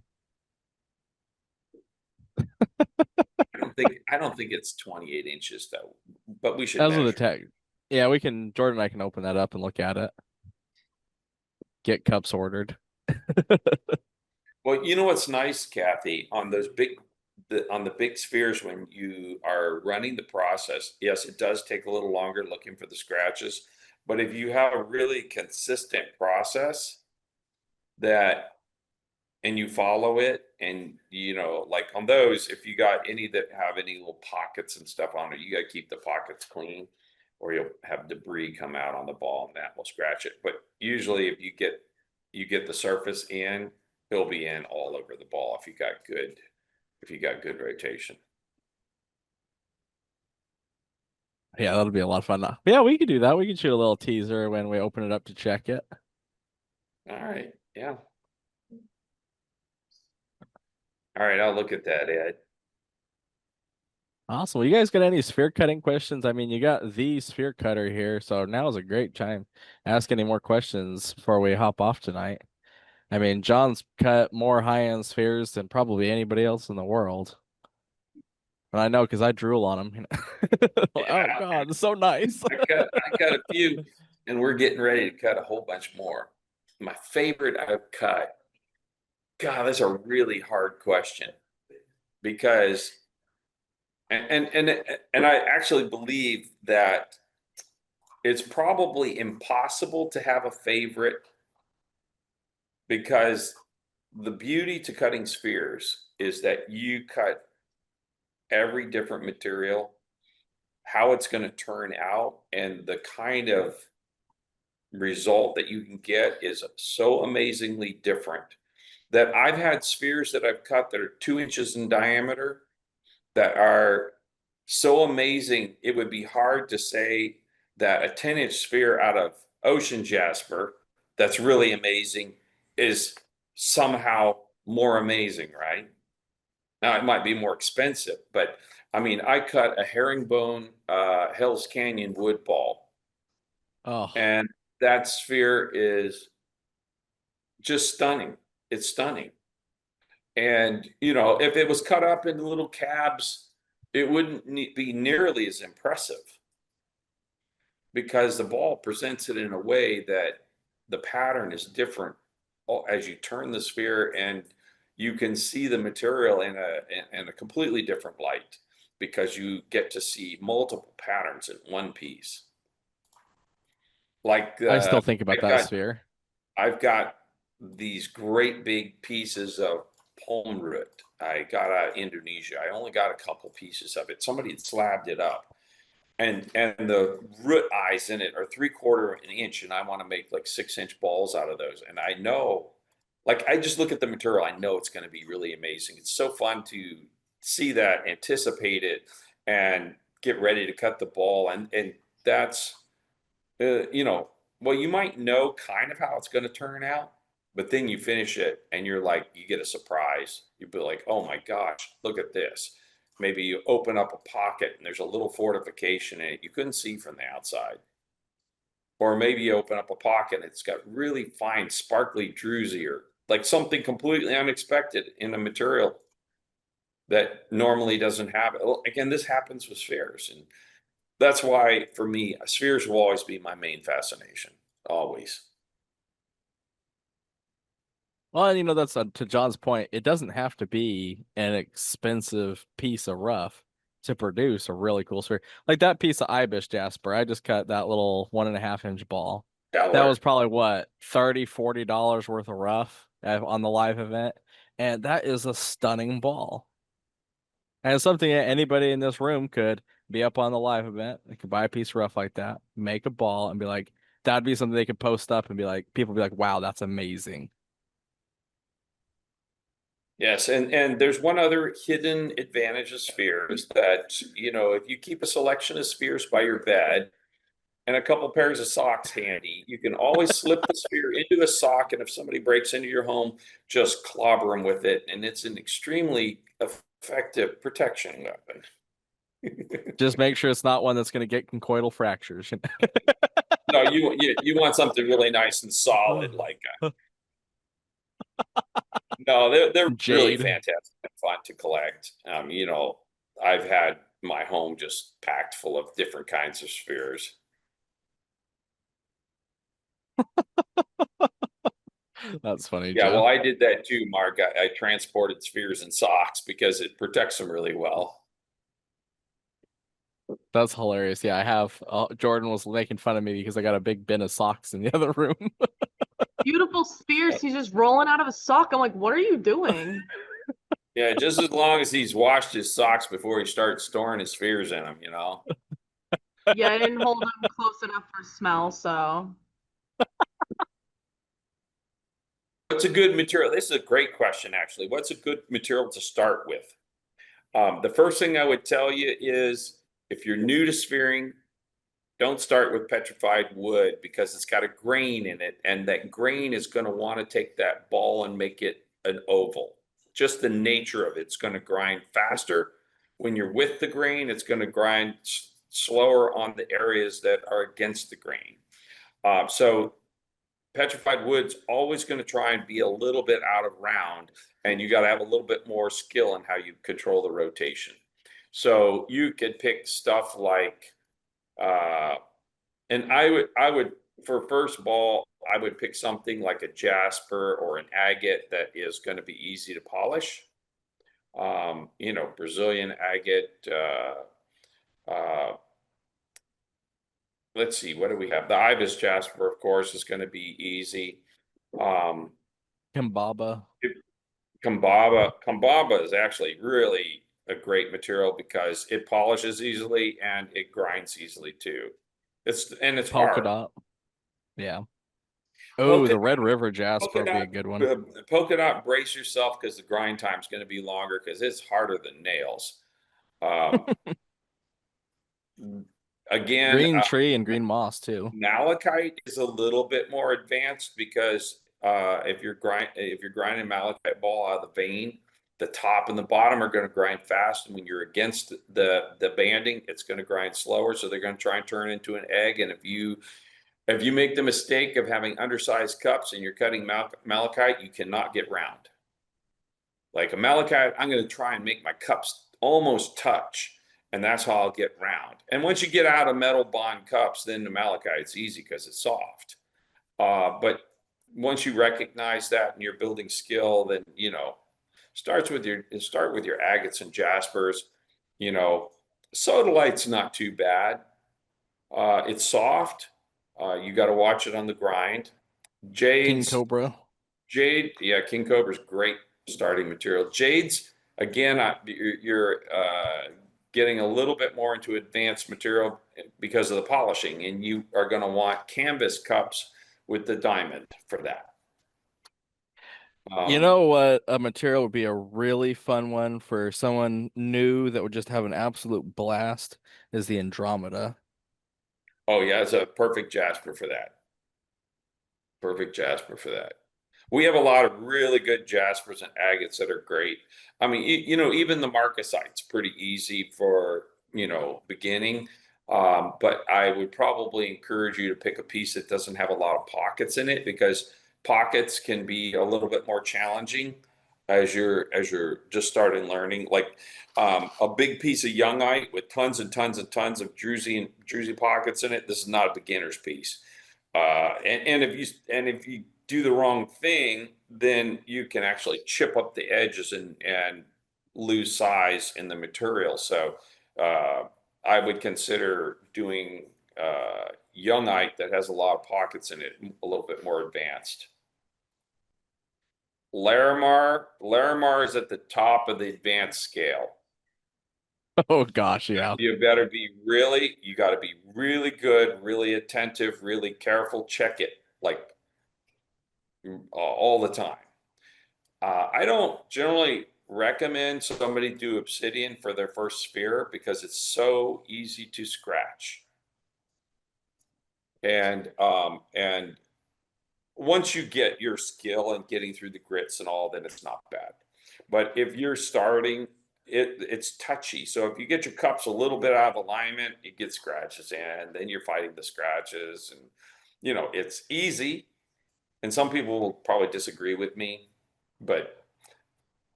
I don't think it's 28 inches though, but we should As with the measure. tech. Yeah, Jordan and I can open that up and look at it. Get cups ordered. Well, you know what's nice, Kathy, on those on the big spheres, when you are running the process, yes, it does take a little longer looking for the scratches, but if you have a really consistent process and you follow it, and like on those, if you got any that have any little pockets and stuff on it, you got to keep the pockets clean or you'll have debris come out on the ball and that will scratch it. But usually if you get the surface in, it'll be in all over the ball if you got good rotation. Yeah, that'll be a lot of fun. Yeah, we could do that. We could shoot a little teaser when we open it up to check it. All right, yeah. All right, I'll look at that, Ed. Awesome. Well, you guys got any sphere cutting questions? I mean, you got the sphere cutter here, so now is a great time. Ask any more questions before we hop off tonight. I mean, John's cut more high-end spheres than probably anybody else in the world. And I know because I drool on them. Oh God, it's so nice. I cut a few, and we're getting ready to cut a whole bunch more. My favorite I've cut. God, that's a really hard question because, and I actually believe that it's probably impossible to have a favorite because the beauty to cutting spheres is that you cut every different material, how it's going to turn out, and the kind of result that you can get is so amazingly different that I've had spheres that I've cut that are 2 inches in diameter that are so amazing. It would be hard to say that a 10-inch sphere out of ocean jasper that's really amazing is somehow more amazing, right? Now it might be more expensive, but I mean, I cut a herringbone Hell's Canyon wood ball, Oh, and that sphere is just stunning. It's stunning. And, you know, if it was cut up into little cabs, it wouldn't be nearly as impressive because the ball presents it in a way that the pattern is different as you turn the sphere, and you can see the material in a completely different light because you get to see multiple patterns in one piece. Like I still think about that sphere. I've got these great big pieces of palm root. I got out of Indonesia. I only got a couple pieces of it. Somebody had slabbed it up, and the root eyes in it are 3/4 of an inch, and I want to make like 6-inch balls out of those. And I know, like, I just look at the material. I know it's going to be really amazing. It's so fun to see that, anticipate it, and get ready to cut the ball. And that's you know, well, you might know kind of how it's going to turn out, but then you finish it and you're like, you get a surprise. You'd be like, oh my gosh, look at this. Maybe you open up a pocket and there's a little fortification in it you couldn't see from the outside. Or maybe you open up a pocket and it's got really fine, sparkly druzy, or like something completely unexpected in a material that normally doesn't have it. Well, again, this happens with spheres, and that's why, for me, spheres will always be my main fascination. Always. Well, and that's to John's point. It doesn't have to be an expensive piece of rough to produce a really cool sphere. Like that piece of ibis jasper, I just cut that little 1.5-inch ball. That was probably what, $30-$40 worth of rough on the live event, and that is a stunning ball. And it's something that anybody in this room could be up on the live event. They could buy a piece of rough like that, make a ball, and be like, that'd be something they could post up and be like, people be like, wow, that's amazing. Yes, and there's one other hidden advantage of spheres that, you know, if you keep a selection of spheres by your bed and a couple pairs of socks handy, you can always slip the sphere into a sock, and if somebody breaks into your home, just clobber them with it, and it's an extremely effective protection weapon. Just make sure it's not one that's going to get conchoidal fractures. No, you want something really nice and solid, like no, they're really Jade. fantastic and fun to collect. You know, I've had my home just packed full of different kinds of spheres. That's funny, Yeah, Jeff. well, I did that too, Mark. I transported spheres in socks because it protects them really well. That's hilarious. Yeah, I have. Jordan was making fun of me because I got a big bin of socks in the other room. Beautiful spheres. He's just rolling out of a sock. I'm like, what are you doing? Yeah, just as long as he's washed his socks before he starts storing his spheres in them, you know. Yeah, I didn't hold them close enough for smell, so. What's a good material? This is a great question, actually. What's a good material to start with? The first thing I would tell you is if you're new to sphering, don't start with petrified wood because it's got a grain in it, and that grain is going to want to take that ball and make it an oval. Just the nature of it's going to grind faster. When you're with the grain, it's going to grind slower on the areas that are against the grain. So petrified wood's always going to try and be a little bit out of round, and you got to have a little bit more skill in how you control the rotation. So you could pick stuff like, and I would for first ball, I would pick something like a jasper or an agate that is going to be easy to polish. You know, Brazilian agate. Let's see, what do we have? The Ibis jasper, of course, is going to be easy. Kimbaba. Kambaba is actually really a great material because it polishes easily and it grinds easily too. It's Polka hard. dot. Yeah. Oh, Polka the Red dot- River Jasper would be a dot- good one. Polka dot, brace yourself because the grind time is going to be longer because it's harder than nails. Um, again, Green tree and green moss too. malachite is a little bit more advanced because if you're grinding malachite ball out of the vein, the top and the bottom are going to grind fast, and when you're against the banding, it's going to grind slower. So they're going to try and turn into an egg. And if you make the mistake of having undersized cups and you're cutting malachite, you cannot get round. Like a malachite, I'm going to try and make my cups almost touch, and that's how I'll get round. And once you get out of metal bond cups, then the malachite's easy because it's soft. But once you recognize that and you're building skill, then start with your agates and jaspers. Sodalite's not too bad. It's soft. You got to watch it on the grind. King Jade's Cobra. Jade, yeah, King Cobra's great starting material. Jade's, again, you're getting a little bit more into advanced material because of the polishing, and you are going to want canvas cups with the diamond for that. You know what? A material would be a really fun one for someone new that would just have an absolute blast is the Andromeda. Oh yeah, it's a perfect jasper for that. Perfect jasper for that. We have a lot of really good jaspers and agates that are great. I mean, even the marcasite's pretty easy for, beginning. But I would probably encourage you to pick a piece that doesn't have a lot of pockets in it, because pockets can be a little bit more challenging as you're just starting learning. Like a big piece of youngite with tons and tons and tons of druzy pockets in it. This is not a beginner's piece. And if you do the wrong thing, then you can actually chip up the edges and lose size in the material. So I would consider doing youngite that has a lot of pockets in it, a little bit more advanced. Larimar is at the top of the advanced scale. Oh gosh, yeah. You got to be really good, really attentive, really careful. Check it like all the time. I don't generally recommend somebody do obsidian for their first sphere because it's so easy to scratch. And once you get your skill and getting through the grits and all, then it's not bad. But if you're starting, it's touchy. So if you get your cups a little bit out of alignment, you get scratches in, then you're fighting the scratches, and it's easy. And some people will probably disagree with me, but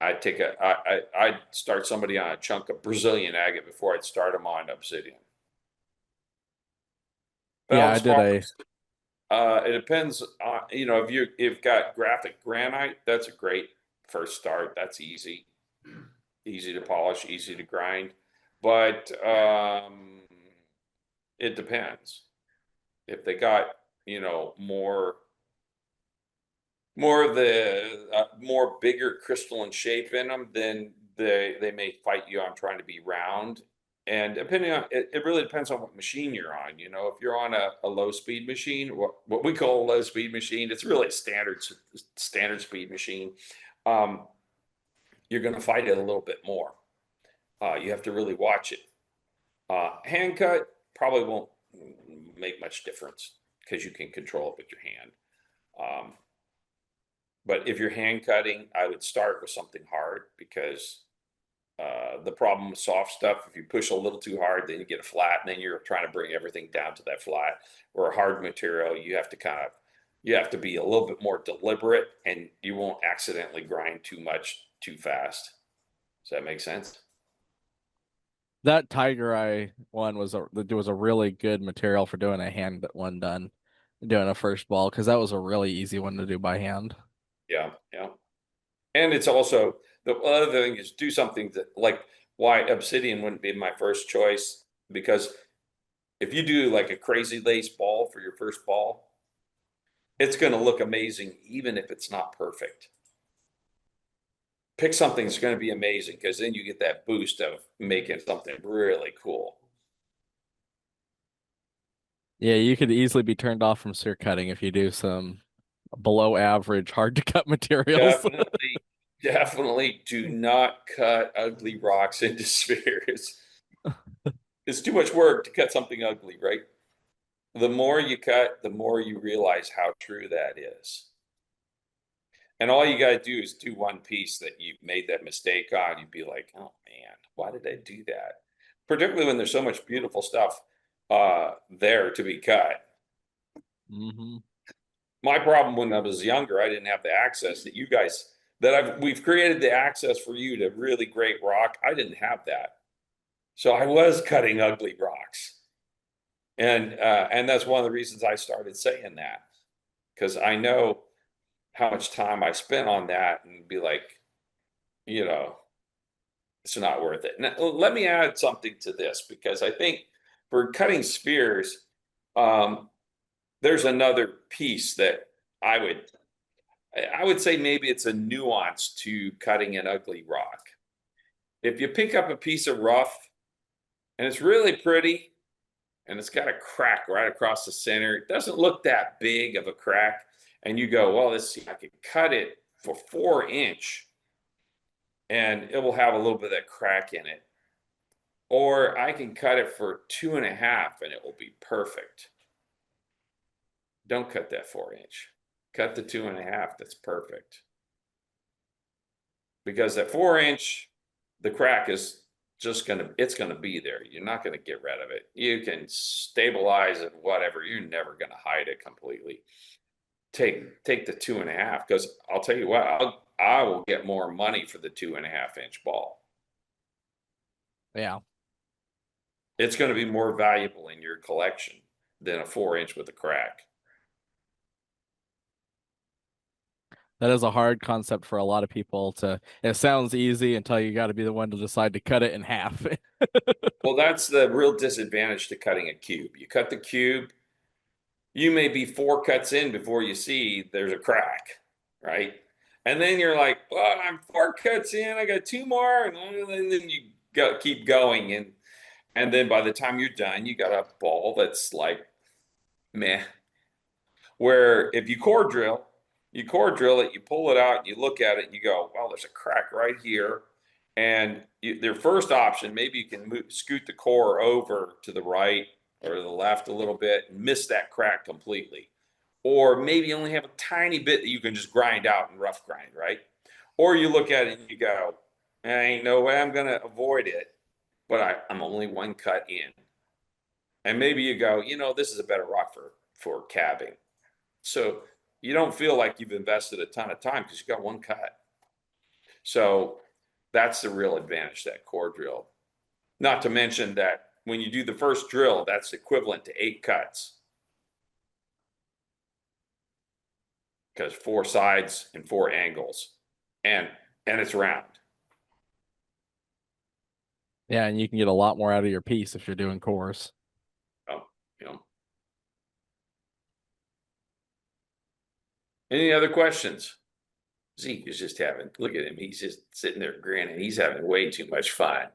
I'd start somebody on a chunk of Brazilian agate before I'd start them on obsidian. Yeah, I did It depends on, if you've got graphic granite, that's a great first start. That's easy to polish, easy to grind. But it depends. If they got, more of the more bigger crystalline shape in them, then they may fight you on trying to be round. And depending on it really depends on what machine you're on. If you're on a low speed machine, what we call a low speed machine, it's really a standard speed machine. You're going to fight it a little bit more. You have to really watch it. Hand cut probably won't make much difference because you can control it with your hand. But if you're hand cutting, I would start with something hard because the problem with soft stuff, if you push a little too hard, then you get a flat, and then you're trying to bring everything down to that flat. Or a hard material, you have to be a little bit more deliberate, and you won't accidentally grind too much too fast. Does that make sense? That tiger eye one was a really good material for doing a hand one done, doing a first ball, because that was a really easy one to do by hand. Yeah, yeah. And it's also the other thing is do something that like why obsidian wouldn't be my first choice, because if you do like a crazy lace ball for your first ball, it's going to look amazing even if it's not perfect. Pick something that's going to be amazing, because then you get that boost of making something really cool. Yeah, you could easily be turned off from clear cutting if you do some below average, hard to cut materials. Definitely do not cut ugly rocks into spheres. It's too much work to cut something ugly, right? The more you cut, the more you realize how true that is. And all you got to do is do one piece that you made that mistake on. You'd be like, oh man, why did I do that? Particularly when there's so much beautiful stuff there to be cut. Mm-hmm. My problem when I was younger, I didn't have the access that you guys we've created the access for you to really great rock. I didn't have that. So I was cutting ugly rocks. And that's one of the reasons I started saying that, because I know how much time I spent on that and be like, it's not worth it. Now, let me add something to this, because I think for cutting spheres, there's another piece that I would say maybe it's a nuance to cutting an ugly rock. If you pick up a piece of rough and it's really pretty and it's got a crack right across the center, it doesn't look that big of a crack, and you go, well, let's see, I could cut it for 4" and it will have a little bit of that crack in it. Or I can cut it for 2.5 and it will be perfect. Don't cut that 4". Cut the 2.5, that's perfect. Because that 4", the crack is just it's gonna be there. You're not gonna get rid of it. You can stabilize it, whatever. You're never gonna hide it completely. Take the 2.5, because I'll tell you what, I will get more money for the 2.5" ball. Yeah. It's going to be more valuable in your collection than a 4" with a crack. That is a hard concept for a lot of people to. It sounds easy until you got to be the one to decide to cut it in half. Well, that's the real disadvantage to cutting a cube. You cut the cube, you may be 4 cuts in before you see there's a crack, right? And then you're like, well, I'm 4 cuts in, I got 2 more, and then you keep going, and then by the time you're done, you got a ball that's like meh. Where if you core drill it, you pull it out, and you look at it, and you go, well, there's a crack right here. And their first option, maybe you can scoot the core over to the right or the left a little bit and miss that crack completely. Or maybe you only have a tiny bit that you can just grind out and rough grind, right? Or you look at it and you go, ain't no way I'm going to avoid it, but I'm only 1 cut in. And maybe you go, this is a better rock for cabbing. So you don't feel like you've invested a ton of time because you got 1 cut. So that's the real advantage, that core drill. Not to mention that when you do the first drill, that's equivalent to 8 cuts. Because 4 sides and 4 angles. And it's round. Yeah, and you can get a lot more out of your piece if you're doing cores. Oh, Any other questions? Zeke is just look at him. He's just sitting there grinning. He's having way too much fun.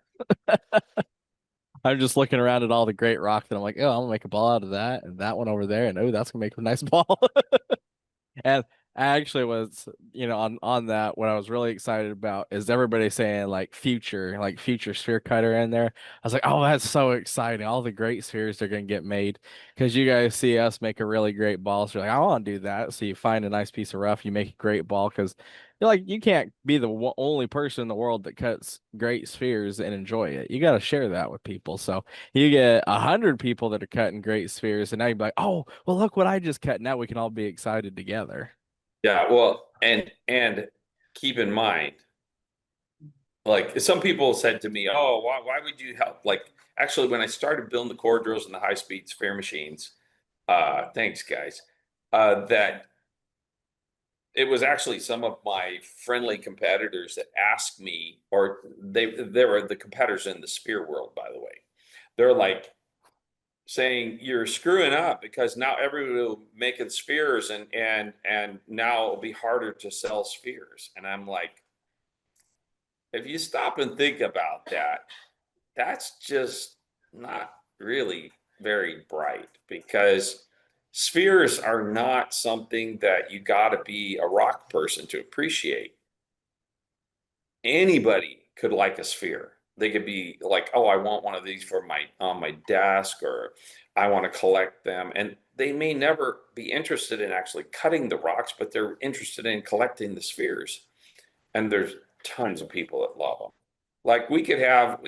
I'm just looking around at all the great rock that I'm like, oh, I'm gonna make a ball out of that and that one over there, and oh, that's gonna make a nice ball. And I actually was, on that, what I was really excited about is everybody saying like future sphere cutter in there. I was like, oh, that's so exciting. All the great spheres are gonna get made because you guys see us make a really great ball. So you're like, I want to do that. So you find a nice piece of rough, you make a great ball because you're like, you can't be the only person in the world that cuts great spheres and enjoy it. You got to share that with people. So you get 100 people that are cutting great spheres, and now you're like, oh, well, look what I just cut. Now we can all be excited together. Yeah, well, and keep in mind, like some people said to me, "Oh, why would you help?" Like actually, when I started building the core drills and the high speed sphere machines, thanks guys, that it was actually some of my friendly competitors that asked me, or they were the competitors in the spear world, by the way. They're like saying you're screwing up because now everybody will making spheres and now it'll be harder to sell spheres. And I'm like, if you stop and think about that, that's just not really very bright because spheres are not something that you got to be a rock person to appreciate. Anybody could like a sphere. They could be like, oh, I want one of these for my on my desk, or I want to collect them. And they may never be interested in actually cutting the rocks, but they're interested in collecting the spheres. And there's tons of people that love them. Like we could have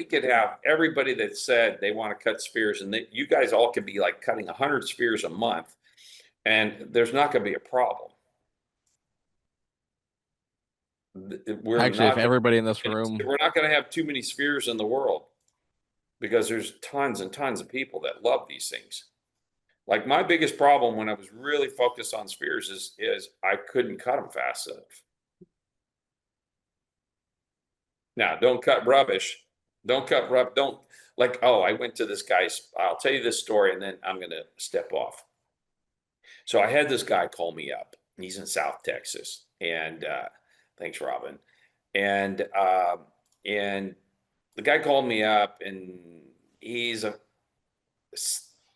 everybody that said they want to cut spheres, and that you guys all could be like cutting 100 spheres a month, and there's not going to be a problem. We're Actually, if not everybody in this room, we're not going to have too many spheres in the world because there's tons and tons of people that love these things. Like my biggest problem when I was really focused on spheres is I couldn't cut them fast enough. Now, don't cut rubbish. Don't cut rub. Don't like, oh, I went to this guy's. I'll tell you this story and then I'm going to step off. So I had this guy call me up. He's in South Texas. And thanks, Robin. And and the guy called me up and he's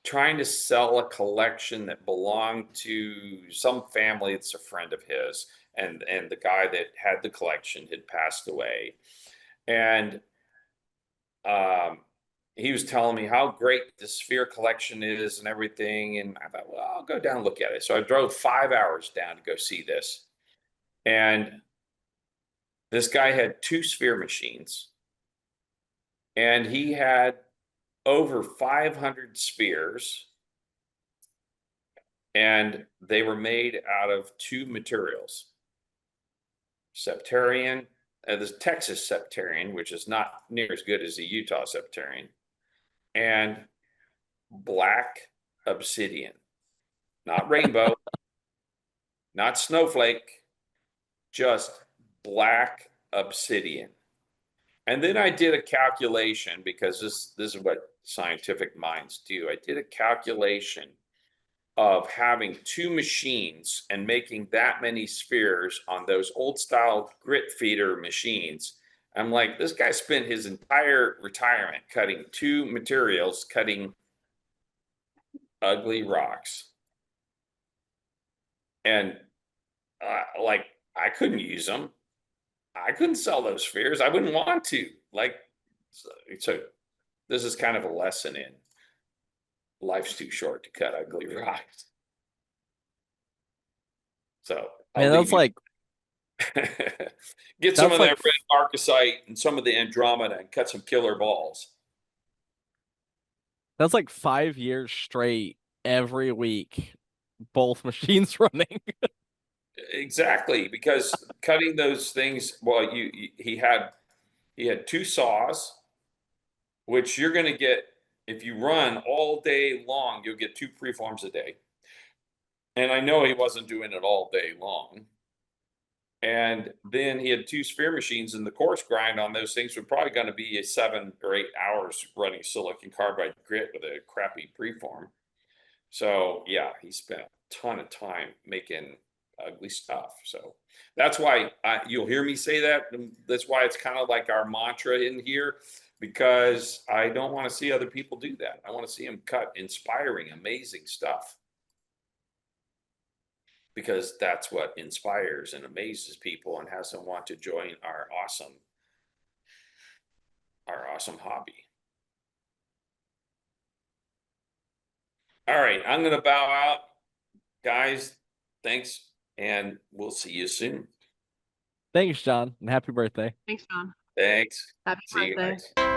trying to sell a collection that belonged to some family that's a friend of his. And the guy that had the collection had passed away. And um, he was telling me how great the sphere collection is and everything. And I thought, well, I'll go down and look at it. So I drove 5 hours down to go see this. And this guy had 2 sphere machines. And he had over 500 spheres. And they were made out of 2 materials. Septarian, the Texas Septarian, which is not near as good as the Utah Septarian, and black obsidian, not rainbow, not snowflake, just black obsidian. And then I did a calculation because this is what scientific minds do. I did a calculation of having 2 machines and making that many spheres on those old style grit feeder machines. I'm like, this guy spent his entire retirement cutting 2 materials, cutting ugly rocks. And like, I couldn't use them. I couldn't sell those spheres. I wouldn't want to. Like, so this is kind of a lesson in life's too short to cut ugly rocks. So man, that's like get some that's of like that red marcasite and some of the Andromeda and cut some killer balls. that's like 5 years straight every week, both machines running. Exactly, because cutting those things, well, he had 2 saws, which you're going to get if you run all day long. You'll get 2 preforms a day, and I know he wasn't doing it all day long. And then he had 2 sphere machines, and the course grind on those things were probably going to be 7 or 8 hours running silicon carbide grit with a crappy preform. So yeah, he spent a ton of time making ugly stuff. So that's why you'll hear me say that. That's why it's kind of like our mantra in here, because I don't want to see other people do that. I want to see them cut inspiring, amazing stuff. because that's what inspires and amazes people and has them want to join our awesome hobby. All right, I'm gonna bow out. Guys, thanks, and we'll see you soon. Thanks, John, and happy birthday. Thanks, John. Thanks. Happy See you birthday. guys.